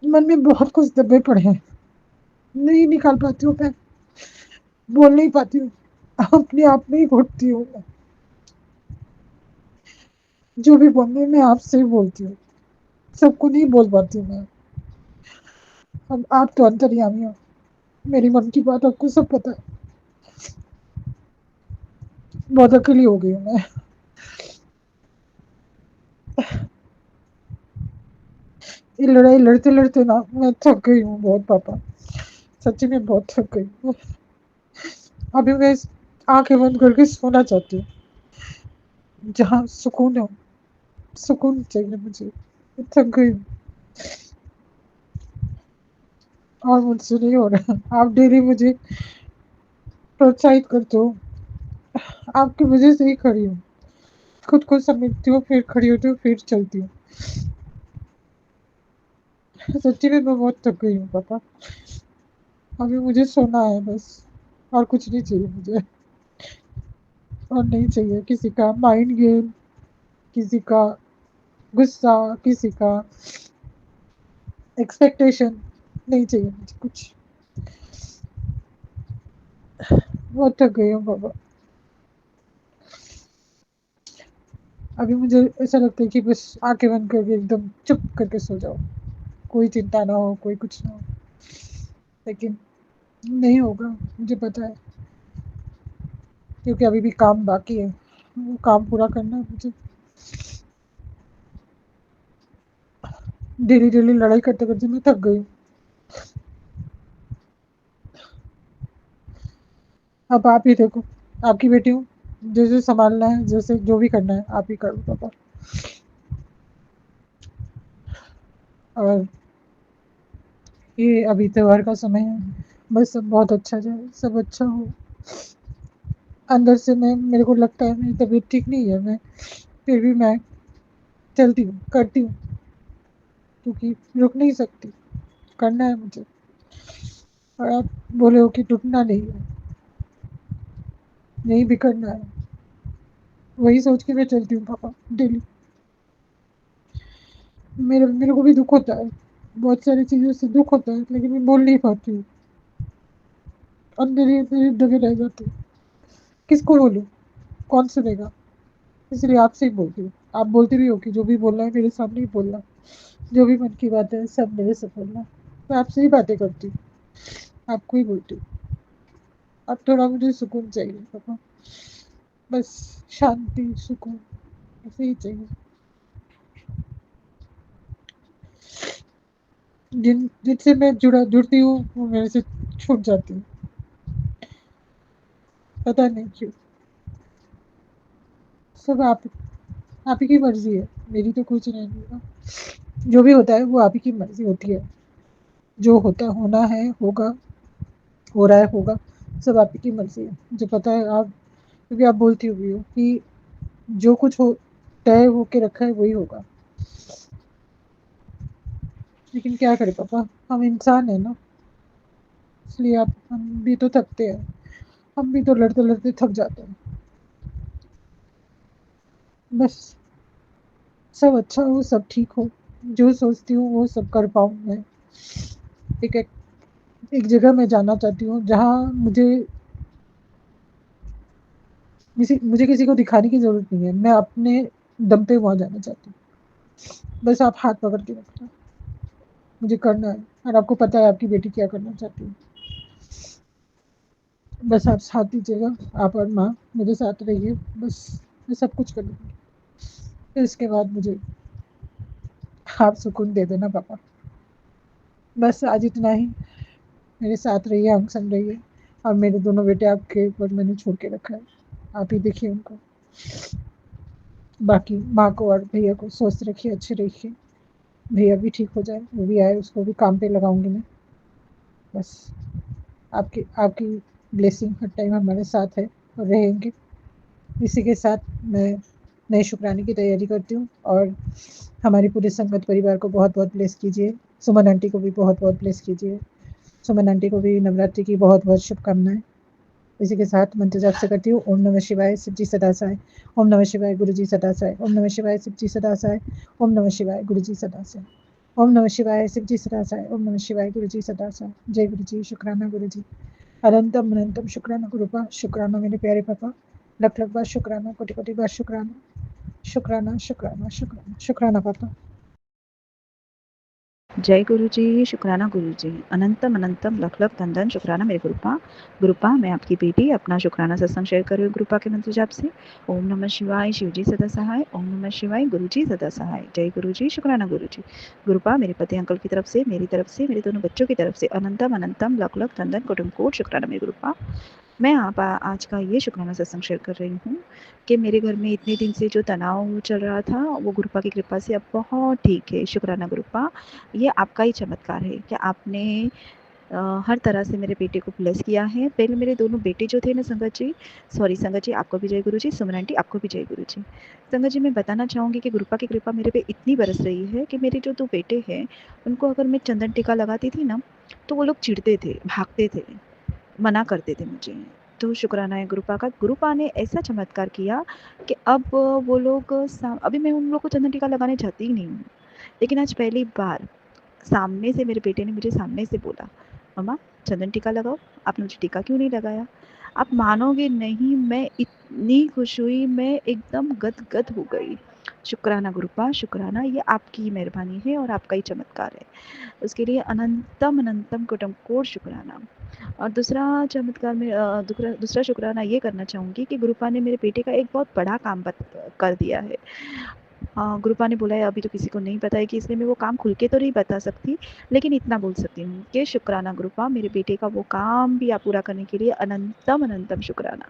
मन में बहुत कुछ दबे पड़े हैं, नहीं निकाल पाती हूँ मैं, बोल नहीं पाती हूँ, अपने आप में ही घुटती हूँ मैं। जो भी बोलने मैं आपसे ही बोलती हूँ, सबको नहीं बोल पाती हूँ मैं। अब आप तो अंतर्यामी हो, मेरी मन की बात आपको सब पता है। बहुत अकेली हो गई हूँ मैं। ये लड़ाई लड़ते-लड़ते ना मैं थक गई हूँ बहुत पापा, सच्ची में बहुत थक गई हूँ। अभी मैं आँखें बंद करके सोना चाहती हूँ, जहाँ सुकून हो, सुकून चाहिए मुझे, मैं थक गई हूँ और मुझसे नहीं हो रहा। आप डेली मुझे प्रोत्साहित करते हो, आपकी वजह से ही खड़ी हूँ, खुद को समेटती हूँ, फिर खड़ी होती हूँ, फिर चलती हूँ। सच्ची में मैं बहुत थक गई हूँ पापा, अभी मुझे सोना है बस और कुछ नहीं चाहिए मुझे और नहीं चाहिए किसी का माइंड गेम, किसी का गुस्सा, किसी का एक्सपेक्टेशन, नहीं चाहिए मुझे कुछ। बहुत थक गई हूँ पापा। अभी मुझे ऐसा लगता है कि बस आँखें बंद करके एकदम चुप करके सो जाओ, कोई चिंता ना हो, कोई कुछ ना हो, लेकिन नहीं होगा, मुझे पता है, क्योंकि अभी भी काम बाकी है, वो काम पूरा करना है मुझे। डेली-डेली लड़ाई करते-करते मैं थक गई हूँ। अब आप ही देखो, आपकी बेटी हूँ, जैसे सँभालना है, जैसे जो भी करना है, आप ही करो पापा। और ये अभी त्योहार का समय है, बस सब बहुत अच्छा जाए, सब अच्छा हो। अंदर से मेरे को लगता है मेरी तबीयत ठीक नहीं है, मैं फिर भी मैं चलती हूँ, करती हूँ, क्योंकि रुक नहीं सकती। करना है मुझे, और आप बोले हो कि टूटना नहीं है, नहीं बिखरना है। वही सोच के मैं चलती हूँ पापा डेली। मेरे को भी दुख होता है, बहुत सारी चीज़ों से दुख होता है, लेकिन मैं बोल नहीं पाती हूँ और मेरी दबे रह जाती हूँ। किसको बोलूँ, कौन सुनेगा? इसलिए आपसे ही बोलती हूँ। आप बोलते भी हो कि जो भी बोलना है मेरे सामने ही बोलना, जो भी मन की बात है सब मेरे से बोलना। मैं आपसे ही बातें करती हूँ, आपको ही बोलती हूँ। अब थोड़ा मुझे सुकून चाहिए पापा, बस शांति सुकून ऐसे ही चाहिए। जिनसे मैं जुड़ती हूँ वो मेरे से छूट जाती है, पता नहीं क्यों। सब आप ही की मर्जी है, मेरी तो कुछ नहीं होगा। जो भी होता है वो आप ही की मर्जी होती है। जो होना है होगा, हो रहा है होगा, सब आप ही की मर्जी है। मुझे पता है, आप क्योंकि आप बोलती हुई हो कि जो कुछ हो तय होके रखा है वही होगा। लेकिन क्या करें पापा, हम इंसान है ना, इसलिए हम भी तो थकते हैं, हम भी तो लड़ते लड़ते थक जाते हैं। बस सब अच्छा हो, सब ठीक हो, जो सोचती हूँ वो सब कर पाऊँ मैं। एक एक, एक जगह मैं जाना चाहती हूँ जहाँ मुझे किसी को दिखाने की ज़रूरत नहीं है, मैं अपने दम पे वहाँ जाना चाहती हूँ। बस आप हाथ पकड़ के रखना, मुझे करना है। और आपको पता है आपकी बेटी क्या करना चाहती है। बस आप साथ दीजिएगा, आप और माँ मेरे साथ रहिए, बस मैं सब कुछ कर लूँगी। फिर इसके बाद मुझे आप सुकून दे देना पापा। बस आज इतना ही, मेरे साथ रहिए, हम संग रहिए। और मेरे दोनों बेटे आपके ऊपर मैंने छोड़ के रखा है, आप ही देखिए उनको। बाकी माँ को और भैया को स्वस्थ रखिए, अच्छे रखिए। भैया भी ठीक हो जाए, वो भी आए, उसको भी काम पे लगाऊंगी मैं। बस आपकी आपकी ब्लेसिंग हर टाइम हमारे साथ है और रहेंगे। इसी के साथ मैं नए शुक्राने की तैयारी करती हूँ, और हमारे पूरे संगत परिवार को बहुत बहुत ब्लेस कीजिए। सुमन आंटी को भी बहुत बहुत ब्लेस कीजिए। सुमन आंटी को भी नवरात्रि की बहुत बहुत शुभकामनाएं। इसी के साथ मंत्र जाप से करती हूँ। ओम नमः शिवाय, शिव जी सदा सहाय। ओम नमः शिवाय, गुरु जी सदा सहाय। ओम नमः शिवाय, शिव जी सदा सहाय। ओम नमः शिवाय, गुरु जी सदा सहाय। ओम नमः शिवाय, शिव जी सदा सहाय। ओम नमः शिवाय, गुरु जी सदा सहाय। जय गुरु जी, शुक्राना गुरु जी। अनंतम अनंतम शुक्राना गुरुपा, शुक्राना मेरे प्यारे पापा। लख लख बार शुक्राना, कोटि कोटि बार शुक्राना। शुक्राना शुक्राना शुक्राना शुक्राना पापा। जय गुरु जी, शुक्राना गुरु जी। अनंतम अनंतम लख लख धन धन शुक्राना मेरे गुरुपा। गुरुपा, मैं आपकी बेटी अपना शुक्राना सत्संग शेयर कर रही हूँ गुरुपा के मंत्र जाप से। ओम नमः शिवाय, शिव जी सदा सहाय। ओम नमः शिवाय, गुरु जी सदा सहाय। जय गुरु जी, शुक्राना गुरु जी। गुरुपा, मेरे पति अंकल की तरफ से, मेरी तरफ से, मेरे दोनों बच्चों की तरफ से अनंतम अनंतम लख लख धन धन कुटुंब कोट शुक्राना मेरे गुरुपा। मैं आप आज का ये शुक्राना सत्संग शेयर कर रही हूँ कि मेरे घर में इतने दिन से जो तनाव चल रहा था वो गुरुपा की कृपा से अब बहुत ठीक है। शुक्राना गुरुपा, ये आपका ही चमत्कार है कि आपने हर तरह से मेरे बेटे को ब्लेस किया है। पहले मेरे दोनों बेटे जो थे ना संगत जी, संगत जी आपको भी जय गुरु जी, सुमन आंटी आपको भी जय गुरु जी। संगत जी, मैं बताना चाहूँगी कि गुरुपा की कृपा मेरे पे इतनी बरस रही है कि मेरे जो 2 बेटे हैं उनको अगर मैं चंदन टीका लगाती थी ना तो वो लोग चिढ़ते थे, भागते थे, मना करते थे मुझे। तो शुक्राना है गुरुपा का, गुरुपा ने ऐसा चमत्कार किया कि अब वो लोग अभी मैं उन लोग को चंदन टीका लगाने जाती ही नहीं हूँ। लेकिन आज पहली बार सामने से मेरे बेटे ने मुझे सामने से बोला, मम्मा चंदन टीका लगाओ, आपने मुझे टीका क्यों नहीं लगाया? आप मानोगे नहीं, मैं इतनी खुश हुई, मैं एकदम गदगद हो गई। शुक्राना गुरुपा, शुक्राना, ये आपकी ही मेहरबानी है और आपका ही चमत्कार है। उसके लिए अनंतम अनंतम कोटि शुक्राना। और दूसरा चमत्कार में दूसरा शुक्राना ये करना चाहूँगी कि गुरुपा ने मेरे बेटे का एक बहुत बड़ा काम कर दिया है। गुरुपा ने बोला है, अभी तो किसी को नहीं पता है कि इसलिए मैं वो काम खुल के तो नहीं बता सकती, लेकिन इतना बोल सकती हूँ कि शुक्राना गुरुपा, मेरे बेटे का वो काम भी आप पूरा करने के लिए अनंतम अनंतम शुक्राना।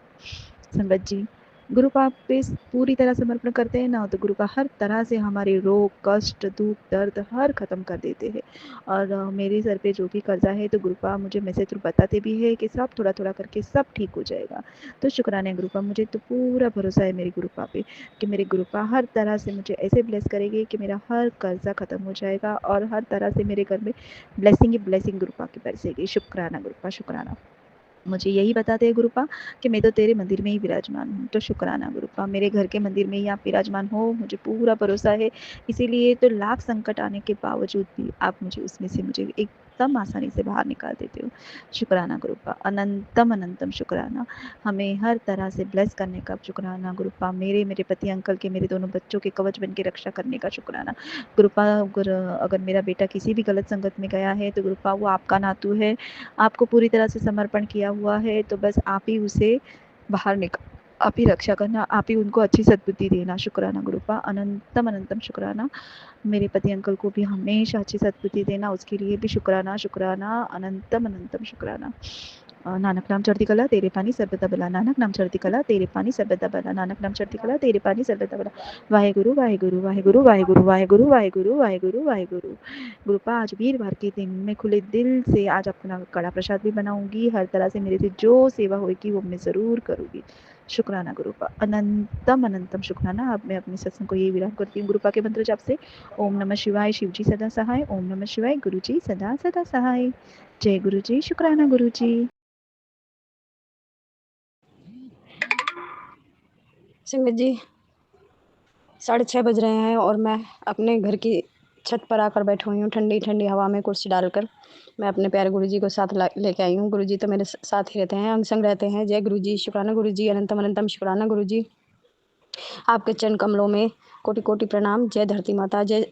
संगत जी, गुरु पाप पे पूरी तरह समर्पण करते हैं ना, तो गुरु का हर तरह से हमारे रोग, कष्ट, दुख, दर्द हर ख़त्म कर देते हैं। और मेरे सर पे जो भी कर्जा है, तो गुरु पाप मुझे मैसेज थ्रू बताते भी है कि सब थोड़ा-थोड़ा करके सब ठीक हो जाएगा। तो शुक्राना है गुरु पाप, मुझे तो पूरा भरोसा है मेरे गुरु पाप पे कि मेरे गुरु पाप हर तरह से मुझे ऐसे ब्लेस करेंगे कि मेरा हर कर्जा ख़त्म हो जाएगा और हर तरह से मेरे घर में ब्लेसिंग ही ब्लेसिंग गुरु पाप की बरसेगी। शुक्राना गुरु पाप, शुक्राना। मुझे यही बताते हैं गुरुपा कि मैं तो तेरे मंदिर में ही विराजमान हूँ। तो शुक्राना गुरुपा, मेरे घर के मंदिर में ही आप विराजमान हो, मुझे पूरा भरोसा है। इसीलिए तो लाख संकट आने के बावजूद भी आप मुझे उसमें से मुझे एकदम आसानी से बाहर निकाल देते हो। शुक्राना गुरुपा, अनंतम अनंतम शुक्राना। हमें हर तरह से ब्लेस करने का शुक्राना गुरुपा। मेरे पति अंकल के, मेरे दोनों बच्चों के कवच बन के रक्षा करने का शुक्राना गुरुपा। अगर मेरा बेटा किसी भी गलत संगत में गया है, तो गुरुपा वो आपका नातू है, आपको पूरी तरह से समर्पण किया हुआ है, तो बस आप ही उसे बाहर आप ही रक्षा करना, आप ही उनको अच्छी सद्बुद्धि देना। शुक्राना गुरुपा, अनंतम अनंतम शुक्राना। मेरे पति अंकल को भी हमेशा अच्छी सद्बुद्धि देना, उसके लिए भी शुक्राना शुक्राना, अनंतम अनंतम शुक्राना। नानक नाम चढ़ती कला तेरे पानी सर्बदा भला, नानक नाम चढ़ती कला तेरे पानी सर्बदा भला, नानक नाम चढ़ती कला तेरे पानी सर्बदा भला। वाहेगुरु वाहेगुरु वाहेगुरु वाहेगुरु वाहेगुरु वाहेगुरु वाहेगुरु वाहेगुरु। गुरुपा, आज वीरवार के दिन मैं खुले दिल से आज अपना कड़ा प्रसाद भी बनाऊंगी, हर तरह से मेरे से जो सेवा होगी वो मैं ज़रूर करूँगी। शुक्राना गुरुपा, अनंतम अनंतम शुक्राना। अब मैं अपने सत्संग को ये विराम करती हूँ गुरुपा के मंत्र जाप से। ओम नमः शिवाय, शिव जी सदा सहाय। ओम नमः शिवाय, गुरु जी सदा सदा सहाय। जय गुरु जी, शुक्राना गुरु जी। संगत जी, 6:30 बज रहे हैं और मैं अपने घर की छत पर आकर बैठी हुई हूँ, ठंडी ठंडी हवा में कुर्सी डालकर। मैं अपने प्यारे गुरुजी को साथ लेके आई हूँ। गुरुजी तो मेरे साथ ही रहते हैं, अंग संग रहते हैं। जय गुरुजी, शुक्राना गुरुजी, अनंतम अनंतम शुक्राना गुरुजी। आपके चरण कमलों में कोटि कोटि प्रणाम। जय धरती माता, जय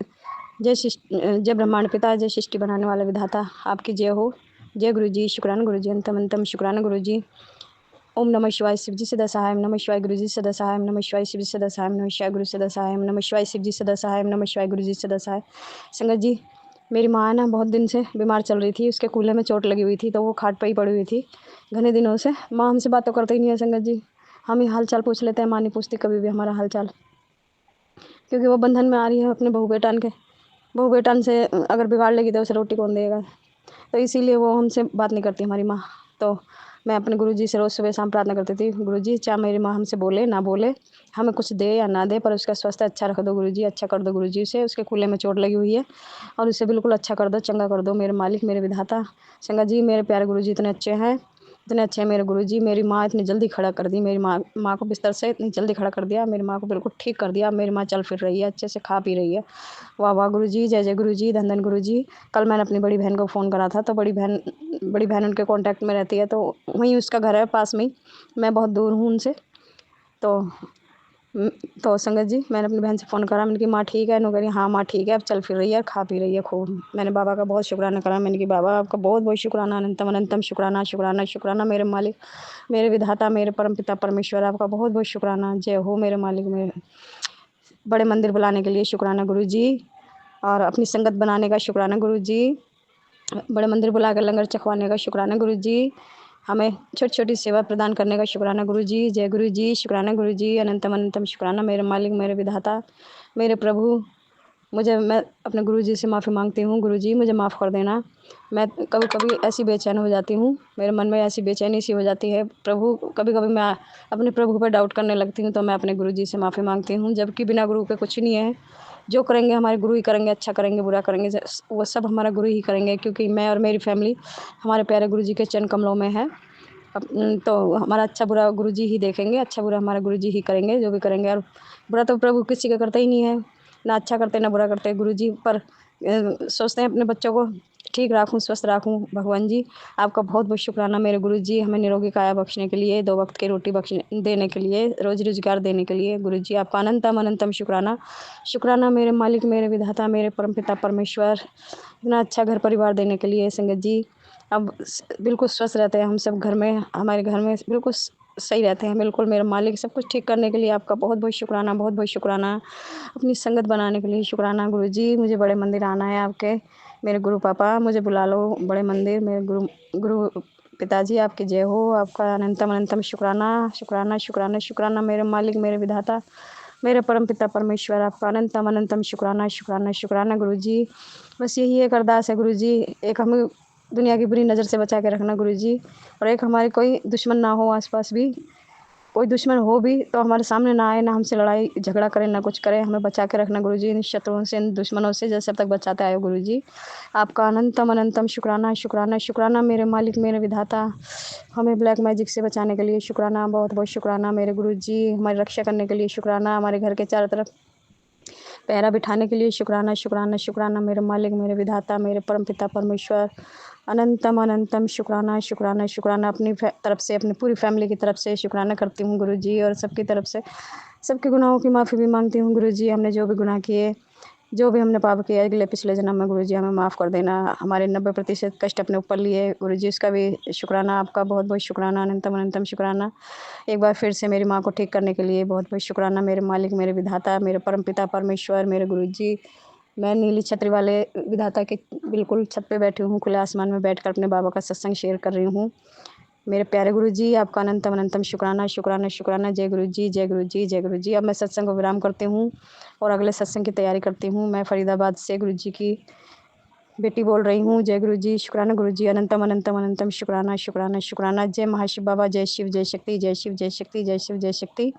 ब्रह्मांड पिता, जय सृष्टि बनाने वाला विधाता, आपकी जय हो। जय गुरुजी, शुक्राना गुरुजी, अनंतम अनंतम शुक्राना गुरुजी। ओम नमः शिवाय, शिवजी सदा सहाय। नमः शिवाय, गुरुजी सदा सहाय। नमः शिवाय, शिवजी सदा सहाय। नमः शिवाय, गुरु सदा सहाय। नमः शिवाय, शिवजी सदा सहाय। नमः शिवाय, गुरुजी सदा सहाय। संगत जी, मेरी माँ ना बहुत दिन से बीमार चल रही थी, उसके कूल्हे में चोट लगी हुई थी, तो वो खाट पर ही पड़ी हुई थी घने दिनों से। माँ हमसे बात तो करते ही नहीं है संगत जी, हम ही हाल चाल पूछ लेते हैं, माँ नहीं पूछती कभी भी हमारा हाल चाल, क्योंकि वो बंधन में आ रही है अपने बहू बेटान से अगर बिगाड़ लेगी तो उसे रोटी कौन देगा, तो इसीलिए वो हमसे बात नहीं करती हमारी माँ। तो मैं अपने गुरुजी से रोज़ सुबह शाम प्रार्थना करती थी, गुरुजी चाहे मेरी माँ हमसे बोले ना बोले, हमें कुछ दे या ना दे, पर उसका स्वास्थ्य अच्छा रख दो गुरुजी, अच्छा कर दो गुरुजी उसे, उसके कूल्हे में चोट लगी हुई है और उसे बिल्कुल अच्छा कर दो, चंगा कर दो मेरे मालिक, मेरे विधाता। संगत जी, मेरे प्यारे गुरुजी इतने अच्छे हैं, इतने अच्छे हैं मेरे गुरुजी। मेरी माँ इतनी जल्दी खड़ा कर दी, मेरी माँ को बिस्तर से इतनी जल्दी खड़ा कर दिया, मेरी माँ को बिल्कुल ठीक कर दिया। मेरी माँ चल फिर रही है, अच्छे से खा पी रही है। वाह वाह गुरुजी, जय जय गुरुजी, धन धन गुरुजी। कल मैंने अपनी बड़ी बहन को फ़ोन करा था, तो बड़ी बहन उनके कांटेक्ट में रहती है, तो वहीं उसका घर है पास में ही, मैं बहुत दूर हूँ उनसे। तो तो संगत जी, मैंने अपनी बहन से फ़ोन करा, मैंने कहा माँ ठीक है? नो कह रही हाँ माँ ठीक है, अब चल फिर रही है, खा पी रही है खूब। मैंने बाबा का बहुत शुक्राना करा, मैंने कहा बाबा आपका बहुत बहुत शुक्राना, अनंतम अनंतम शुक्राना शुक्राना शुक्राना मेरे मालिक, मेरे विधाता, मेरे परम पिता परमेश्वर, आपका बहुत बहुत शुक्राना। जय हो मेरे मालिक, मेरे बड़े मंदिर बुलाने के लिए शुक्राना गुरुजी, और अपनी संगत बनाने का शुक्राना गुरुजी, बड़े मंदिर बुलाकर लंगर चखवाने का शुक्राना गुरुजी, हमें छोटी छोटी सेवा प्रदान करने का शुक्राना गुरुजी। जय गुरुजी, शुक्राना गुरुजी, अनंतम अनंतम शुक्राना मेरे मालिक, मेरे विधाता, मेरे प्रभु। मैं अपने गुरुजी से माफ़ी मांगती हूँ, गुरुजी मुझे माफ़ कर देना। मैं कभी कभी ऐसी बेचैन हो जाती हूँ, मेरे मन में ऐसी बेचैनी सी हो जाती है प्रभु, कभी कभी मैं अपने प्रभु पर डाउट करने लगती हूँ, तो मैं अपने गुरुजी से माफ़ी मांगती हूँ, जबकि बिना गुरु के कुछ नहीं है। जो करेंगे हमारे गुरु ही करेंगे, अच्छा करेंगे बुरा करेंगे वो सब हमारा गुरु ही करेंगे, क्योंकि मैं और मेरी फैमिली हमारे प्यारे गुरुजी के चरण कमलों में है। तो हमारा अच्छा बुरा गुरुजी ही देखेंगे, अच्छा बुरा हमारा गुरुजी ही करेंगे, जो भी करेंगे। और बुरा तो प्रभु किसी का करता ही नहीं है, ना अच्छा करते ना बुरा करते गुरुजी, पर सोचते हैं अपने बच्चों को ठीक रखूँ, स्वस्थ रखूँ। भगवान जी आपका बहुत बहुत शुक्राना मेरे गुरुजी, हमें निरोगी काया बख्शने के लिए, 2 वक्त की रोटी देने के लिए, रोज़ी रोजगार देने के लिए गुरुजी आपका अनंतम अनंतम शुक्राना। शुक्राना मेरे मालिक, मेरे विधाता, मेरे परमपिता परमेश्वर, इतना अच्छा घर परिवार देने के लिए। संगत जी अब बिल्कुल स्वस्थ रहते हैं हम सब घर में, हमारे घर में बिल्कुल सही रहते हैं, बिल्कुल मेरे मालिक। सब कुछ ठीक करने के लिए आपका बहुत बहुत शुक्राना, बहुत बहुत शुक्राना। अपनी संगत बनाने के लिए शुक्राना गुरुजी, मुझे बड़े मंदिर आना है आपके, मेरे गुरु पापा मुझे बुला लो बड़े मंदिर, मेरे गुरु पिताजी आपकी जय हो, आपका अनंतम अनंतम शुक्राना शुक्राना शुक्राना शुक्राना मेरे मालिक, मेरे विधाता, मेरे परमपिता परमेश्वर, आपका अनंतम अनंतम शुक्राना शुक्राना शुक्राना गुरुजी। बस यही एक अरदास है गुरुजी, एक हमें दुनिया की बुरी नज़र से बचा के रखना गुरुजी, और एक हमारे कोई दुश्मन ना हो आस-पास भी, कोई दुश्मन हो भी तो हमारे सामने ना आए, ना हमसे लड़ाई झगड़ा करे, ना कुछ करे, हमें बचा के रखना गुरुजी इन शत्रुओं से, इन दुश्मनों से, जैसे अब तक बचाते आए हो गुरुजी। आपका अनंतम अनंतम शुक्राना शुक्राना शुक्राना मेरे मालिक, मेरे विधाता, हमें ब्लैक मैजिक से बचाने के लिए शुक्राना, बहुत बहुत शुक्राना मेरे गुरुजी, हमारी रक्षा करने के लिए शुक्राना, हमारे घर के चारों तरफ पहरा बिठाने के लिए शुक्राना शुक्राना शुक्राना मेरे मालिक, मेरे विधाता, मेरे परमपिता परमेश्वर, अनंतम अनंतम शुक्राना शुक्राना शुक्राना अपनी तरफ से, अपनी पूरी फैमिली की तरफ से शुक्राना करती हूँ गुरुजी, और सबकी तरफ से सबके गुनाहों की माफ़ी भी मांगती हूँ गुरुजी। हमने जो भी गुनाह किए, जो भी हमने पाप किया अगले पिछले जन्म में गुरुजी हमें माफ़ कर देना। हमारे 90% कष्ट अपने ऊपर लिए गुरुजी, उसका भी शुक्राना, आपका बहुत बहुत शुक्राना, अनंतम अनंतम शुक्राना। एक बार फिर से मेरी माँ को ठीक करने के लिए बहुत बहुत शुक्राना मेरे मालिक, मेरे विधाता, मेरे परमपिता परमेश्वर, मेरे गुरुजी। मैं नीली छतरी वाले विधाता के बिल्कुल छत पे बैठी हूँ, खुले आसमान में बैठकर अपने बाबा का सत्संग शेयर कर रही हूँ। मेरे प्यारे गुरुजी, आपका अनंतम अनंतम शुक्राना शुक्राना शुक्राना। जय गुरुजी, जय गुरुजी, जय गुरुजी। अब मैं सत्संग को विराम करती हूँ और अगले सत्संग की तैयारी करती हूँ। मैं फरीदाबाद से गुरुजी की बेटी बोल रही हूँ। जय गुरुजी, शुक्राना गुरुजी, अनंतम अनंतम अनंतम शुक्राना शुक्राना शुक्राना। जय महाशिव बाबा, जय शिव, जय शक्ति, जय शिव, जय शक्ति, जय शिव, जय शक्ति।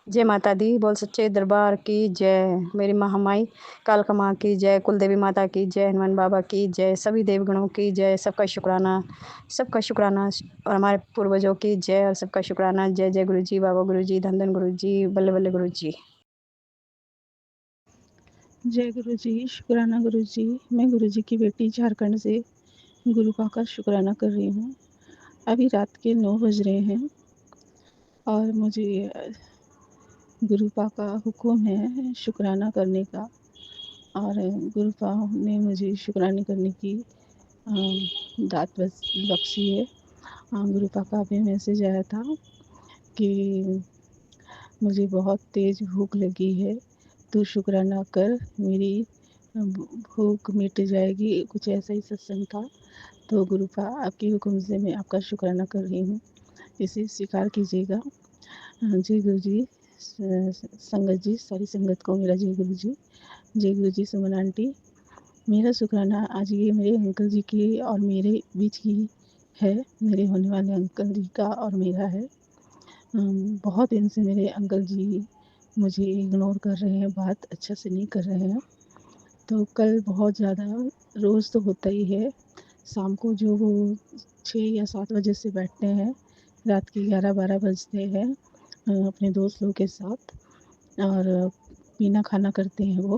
जय माता दी, बोल सच्चे दरबार की जय। मेरी महामाई कालका माँ की जय, कुलदेवी माता की जय, हनुमान बाबा की जय, सभी देवगणों की जय। सबका शुक्राना, सबका शुक्राना, और हमारे पूर्वजों की जय, और सबका शुक्राना। जय जय गुरुजी, बाबा गुरुजी, धन धन गुरुजी, बल्ले बल्ले गुरुजी। जय गुरुजी, शुक्राना गुरुजी। मैं गुरुजी की बेटी झारखंड से गुरुपा का शुक्राना कर रही हूँ। अभी रात के 9 बज रहे हैं और मुझे गुरुपा का हुक्म है शुक्राना करने का, और गुरुपा ने मुझे शुक्राने करने की दात बख्शी है। गुरुपा का भी मैसेज आया था कि मुझे बहुत तेज़ भूख लगी है, तू शुक्राना कर, मेरी भूख मिट जाएगी, कुछ ऐसा ही सत्संग था। तो गुरुपा, आपके हुक्म से मैं आपका शुक्राना कर रही हूँ, इसे स्वीकार कीजिएगा। जय गुरु जी, संगत जी, सारी संगत को मेरा जय गुरु जी। जय गुरु जी, सुमन आंटी। मेरा शुक्राना आज ये मेरे अंकल जी की और मेरे बीच की है, मेरे होने वाले अंकल जी का और मेरा है। बहुत दिन से मेरे अंकल जी मुझे इग्नोर कर रहे हैं, बात अच्छा से नहीं कर रहे हैं। तो कल बहुत ज़्यादा, रोज़ तो होता ही है, शाम को जो वो 6 या 7 बजे से बैठते हैं, रात के 11-12 बजते हैं अपने दोस्त लोग के साथ, और पीना खाना करते हैं वो।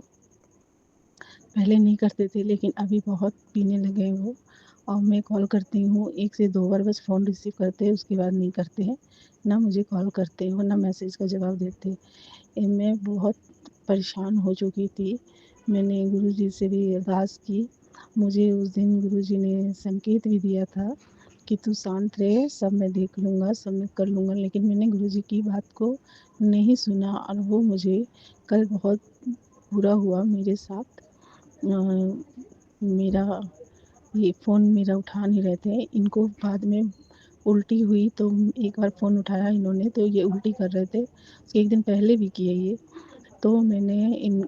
पहले नहीं करते थे लेकिन अभी बहुत पीने लगे हैं वो, और मैं कॉल करती हूँ 1 से 2 बार बस फ़ोन रिसीव करते हैं, उसके बाद नहीं करते हैं, ना मुझे कॉल करते हो, ना मैसेज का जवाब देते। मैं बहुत परेशान हो चुकी थी। मैंने गुरुजी से भी अरदास की। मुझे उस दिन गुरुजी ने संकेत भी दिया था कि तू शांत रहे, सब मैं देख लूँगा, सब मैं कर लूँगा, लेकिन मैंने गुरुजी की बात को नहीं सुना, और वो मुझे कल बहुत बुरा हुआ मेरे साथ। मेरा ये फ़ोन मेरा उठा नहीं रहे थे, इनको बाद में उल्टी हुई तो एक बार फ़ोन उठाया इन्होंने तो ये उल्टी कर रहे थे, उसके 1 दिन पहले भी किए ये। तो मैंने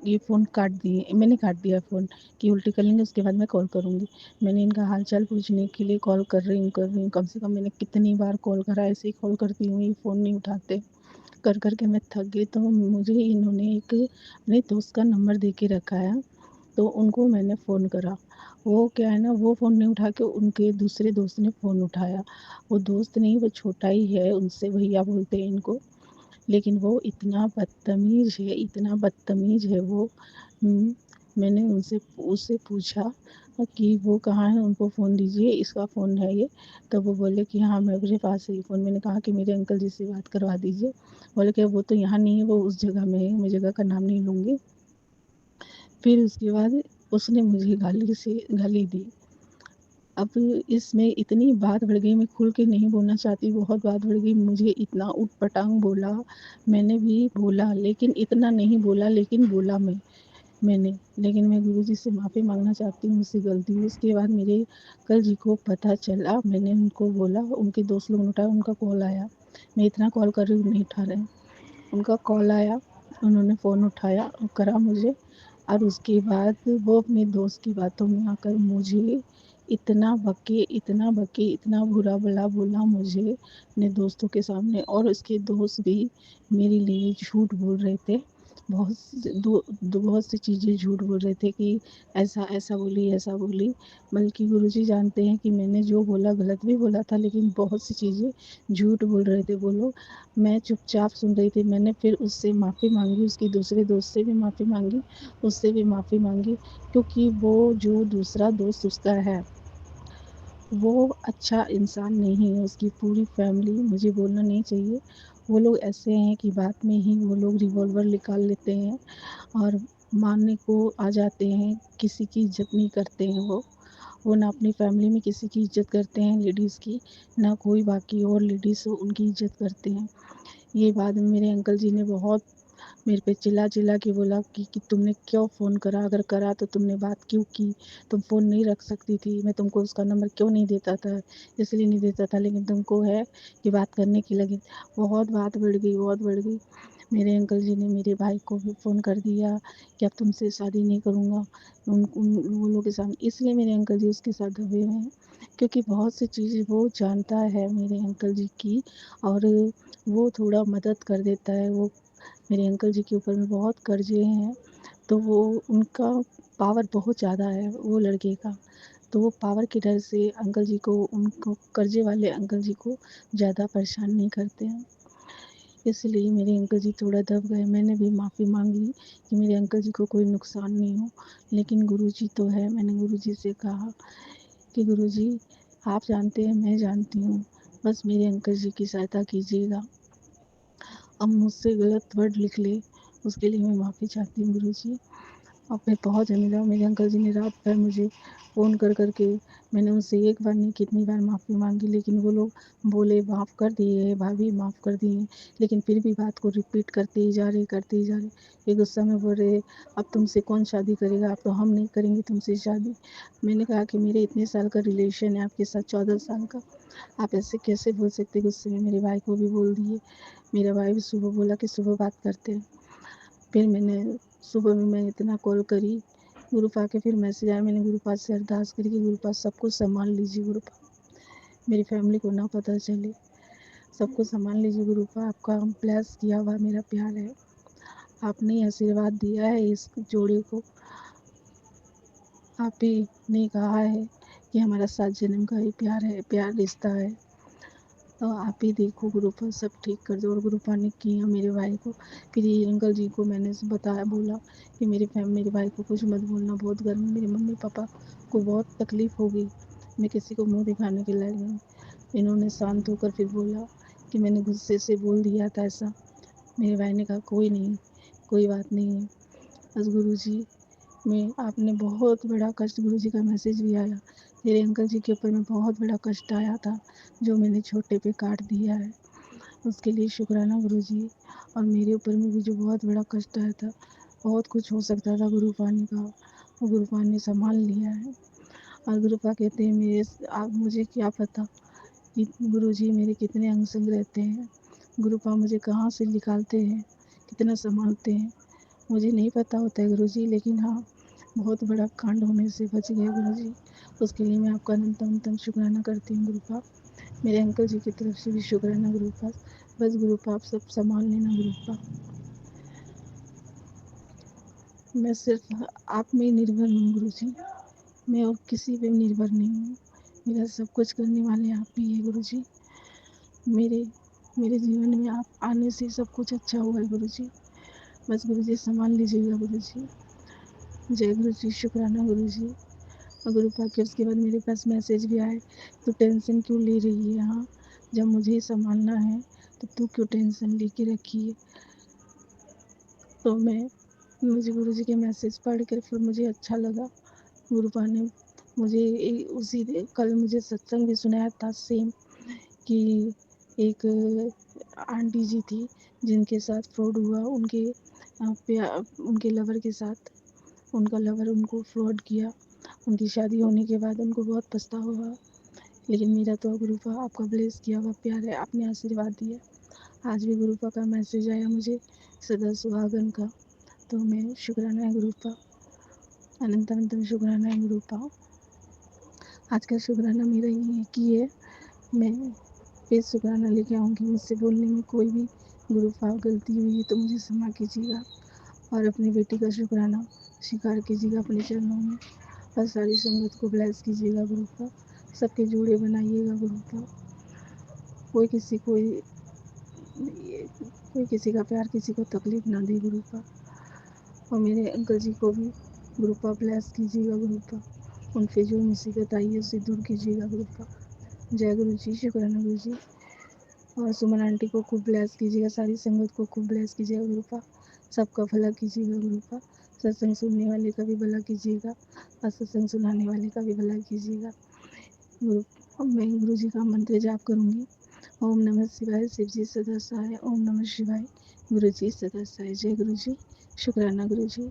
ये फ़ोन काट दिए, मैंने काट दिया फ़ोन कि उल्टी कर लेंगे उसके बाद मैं कॉल करूँगी। मैंने इनका हाल-चाल पूछने के लिए कॉल कर रही हूँ, कम से कम मैंने कितनी बार कॉल करा, ऐसे ही कॉल करती हूँ, ये फ़ोन नहीं उठाते। कर के मैं थक गई, तो मुझे इन्होंने एक अपने दोस्त का नंबर दे के रखा है, तो उनको मैंने फ़ोन करा। वो क्या है ना, वो फ़ोन नहीं उठा के उनके दूसरे दोस्त ने फ़ोन उठाया। वो दोस्त नहीं, वो छोटा ही है उनसे, भैया बोलते हैं इनको। लेकिन वो इतना बदतमीज़ है, इतना बदतमीज़ है वो। मैंने उससे पूछा कि वो कहाँ है, उनको फ़ोन दीजिए, इसका फ़ोन है ये। तो वो बोले कि हाँ, मेरे पास है ये फ़ोन। मैंने कहा कि मेरे अंकल जी से बात करवा दीजिए। बोले कि वो तो यहाँ नहीं है, वो उस जगह में है, मैं जगह का नाम नहीं लूँगी। फिर उसके बाद उसने मुझे गाली दी। अब इसमें इतनी बात बढ़ गई, मैं खुल के नहीं बोलना चाहती, बहुत बात बढ़ गई। मुझे इतना ऊट-पटांग बोला, मैंने भी बोला, लेकिन इतना नहीं बोला, लेकिन बोला मैं। मैंने, लेकिन मैं गुरुजी से माफ़ी माँगना चाहती हूँ, मुझसे गलती हुई। उसके बाद मेरे कल जी को पता चला, मैंने उनको बोला, उनके दोस्त लोगों ने उठाया, उनका कॉल आया। मैं इतना कॉल कर रही हूँ, नहीं उठा रहे हैं। उनका कॉल आया, उन्होंने फ़ोन उठाया, करा मुझे, और उसके बाद वो अपने दोस्त की बातों में आकर मुझे इतना बके, इतना बके, इतना बुरा-भला बोला मुझे अपने दोस्तों के सामने, और उसके दोस्त भी मेरे लिए झूठ बोल रहे थे। बहुत सी चीज़ें झूठ बोल रहे थे कि ऐसा बोली, ऐसा बोली। बल्कि गुरुजी जानते हैं कि मैंने जो बोला गलत भी बोला था, लेकिन बहुत सी चीज़ें झूठ बोल रहे थे वो लोग। मैं चुपचाप सुन रही थी। मैंने फिर उससे माफ़ी माँगी, उसके दूसरे दोस्त से भी माफ़ी माँगी, उससे भी माफ़ी माँगी, क्योंकि वो जो दूसरा दोस्त उसका है, वो अच्छा इंसान नहीं है। उसकी पूरी फैमिली, मुझे बोलना नहीं चाहिए, वो लोग ऐसे हैं कि बात में ही वो लोग रिवॉल्वर निकाल लेते हैं और मारने को आ जाते हैं। किसी की इज़्ज़त नहीं करते हैं वो। वो ना अपनी फैमिली में किसी की इज़्ज़त करते हैं लेडीज़ की, ना कोई बाकी और लेडीज़ हो उनकी इज़्ज़त करते हैं। ये बात मेरे अंकल जी ने बहुत मेरे पे चिल्ला-चिल्ला के बोला कि तुमने क्यों फ़ोन करा? अगर करा तो तुमने बात क्यों की? तुम फ़ोन नहीं रख सकती थी? मैं तुमको उसका नंबर क्यों नहीं देता था? इसलिए नहीं देता था, लेकिन तुमको है कि बात करने की लगी। बहुत बात बढ़ गई, बहुत बढ़ गई। मेरे अंकल जी ने मेरे भाई को भी फ़ोन कर दिया कि अब तुमसे शादी नहीं करूँगा। उन उन वो लोग के सामने, इसलिए मेरे अंकल जी उसके साथ दबे हुए हैं, क्योंकि बहुत सी चीज़ें वो जानता है मेरे अंकल जी की, और वो थोड़ा मदद कर देता है। वो मेरे अंकल जी के ऊपर में बहुत कर्ज़े हैं, तो वो उनका पावर बहुत ज़्यादा है वो लड़के का। तो वो पावर के डर से अंकल जी को, उनको कर्ज़े वाले अंकल जी को ज़्यादा परेशान नहीं करते हैं। इसलिए मेरे अंकल जी थोड़ा दब गए। मैंने भी माफ़ी माँगी कि मेरे अंकल जी को कोई नुकसान नहीं हो, लेकिन गुरुजी तो है। मैंने गुरुजी से कहा कि गुरुजी, आप जानते हैं, मैं जानती हूँ, बस मेरे अंकल जी की सहायता कीजिएगा। अब मुझसे गलत वर्ड निकले, उसके लिए मैं माफ़ी चाहती हूँ गुरुजी। और मैं बहुत ज़िम्मेदार, मेरे अंकल जी ने रात भर मुझे फ़ोन कर के, मैंने उनसे एक बार नहीं कितनी बार माफ़ी माँगी, लेकिन वो लोग बोले माफ़ कर दिए भाभी, माफ़ कर दिए, लेकिन फिर भी बात को रिपीट करते ही जा रहे, करते ही जा रहे। ये गुस्सा में बोल रहे, अब तुमसे कौन शादी करेगा? अब तो हम नहीं करेंगे तुमसे शादी। मैंने कहा कि मेरे इतने साल का रिलेशन है आपके साथ, 14 साल का, आप ऐसे कैसे बोल सकते? गुस्से में मेरे भाई को भी बोल दिए। मेरा भाई भी सुबह बोला कि सुबह बात करते हैं। फिर मैंने सुबह में मैं इतना कॉल करी, गुरुपा के फिर मैसेज आया, मैंने गुरुपा से अरदास करी कि गुरुपा सब कुछ सँभाल लीजिए गुरुपा, मेरी फैमिली को ना पता चले, सब कुछ सँभाल लीजिए गुरुपा, आपका ब्लेस किया हुआ मेरा प्यार है, आपने आशीर्वाद दिया है इस जोड़ी को, आप ही ने कहा है कि हमारा 7 जन्म का ही प्यार है, प्यार रिश्ता है। तो आप ही देखो गुरुपा, सब ठीक कर दो। और गुरुपा ने किया मेरे भाई को। फिर ये अंकल जी को मैंने बताया, बोला कि मेरे भाई को कुछ मत बोलना, बहुत गर्मी, मेरे मम्मी पापा को बहुत तकलीफ़ होगी, मैं किसी को मुँह दिखाने के लायक नहीं। इन्होंने शांत होकर फिर बोला कि मैंने गुस्से से बोल दिया था ऐसा। मेरे भाई ने कहा कोई नहीं, कोई बात नहीं है। बस गुरुजी में आपने बहुत बड़ा कष्ट, गुरुजी का मैसेज भी आया, मेरे अंकल जी के ऊपर में बहुत बड़ा कष्ट आया था, जो मैंने छोटे पे काट दिया है, उसके लिए शुक्राना गुरुजी। और मेरे ऊपर में भी जो बहुत बड़ा कष्ट आया था, बहुत कुछ हो सकता था गुरुपा ने कहा, वो गुरुपा ने सँभाल लिया है। और गुरुपा कहते हैं मेरे, आप मुझे क्या पता कि गुरुजी मेरे कितने अंग संग रहते हैं, गुरुपा मुझे कहाँ से निकालते हैं, कितना सँभालते हैं, मुझे नहीं पता होता है गुरुजी, लेकिन हाँ, बहुत बड़ा कांड होने से बच गए गुरुजी। उसके लिए मैं आपका अनंत शुक्राना करती हूँ गुरुपा। मेरे अंकल जी की तरफ से भी शुक्राना गुरुपा। बस गुरुपा आप सब संभाल लेना गुरुपा। मैं सिर्फ आप में ही निर्भर हूँ गुरुजी, मैं और किसी पे निर्भर नहीं हूँ। मेरा सब कुछ करने वाले आप ही हैं गुरुजी। मेरे मेरे जीवन में आप आने से सब कुछ अच्छा हुआ है गुरुजी। बस गुरुजी संभाल लीजिएगा गुरुजी। जय गुरुजी, शुक्राना गुरुजी। और गुरुपा के उसके बाद मेरे पास मैसेज भी आए, तो टेंशन क्यों ले रही है यहाँ, जब मुझे ही संभालना है तो तू क्यों टेंशन लेके रखी है। तो मुझे गुरुजी के मैसेज पढ़ कर फिर मुझे अच्छा लगा। गुरुपा ने मुझे कल मुझे सत्संग भी सुनाया था सेम, कि एक आंटी जी थी जिनके साथ फ्रॉड हुआ, उनके लवर के साथ, उनका लवर उनको फ्रॉड किया। उनकी शादी होने के बाद उनको बहुत पछतावा हुआ, लेकिन मेरा तो गुरुपा आपका ब्लेस किया हुआ प्यार है, आपने आशीर्वाद दिया। आज भी गुरुपा का मैसेज आया मुझे सदा सुहागन का, तो मैं शुक्राना है गुरुपा, अनंत अनंत शुक्राना है गुरुपा। आज का शुक्राना मेरा ये है कि मैं फिर शुक्राना लेके आऊँगी। मुझसे बोलने में कोई भी गुरुपा गलती हुई है तो मुझे क्षमा कीजिएगा, और अपनी बेटी का शुक्राना स्वीकार कीजिएगा अपने चरणों में, और सारी संगत को ब्लेस कीजिएगा गुरुपा, सबके जोड़े बनाइएगा गुरुपा। कोई किसी का प्यार किसी को तकलीफ ना दे गुरुपा। और मेरे अंकल जी को भी गुरुपा ब्लेस कीजिएगा गुरुपा, उन पे जो मुसीबत आई है उसे दूर कीजिएगा गुरुपा। जय गुरु जी, शुक्राना गुरु जी। और सुमन आंटी को खूब ब्लेस कीजिएगा, सारी संगत को खूब ब्लेस कीजिएगा गुरुपा, सबका भला कीजिएगा गुरुपा। सत्संग सुनने वाले का भी भला कीजिएगा, और सत्संग सुनाने वाले का भी भला कीजिएगा गुरु। मैं गुरु जी का मंत्र जाप करूँगी। ओम नमः शिवाय, शिव जी सदा सहाय। ओम नमः शिवाय, गुरु जी सदा सहाय। जय गुरु जी, शुक्राना गुरु जी।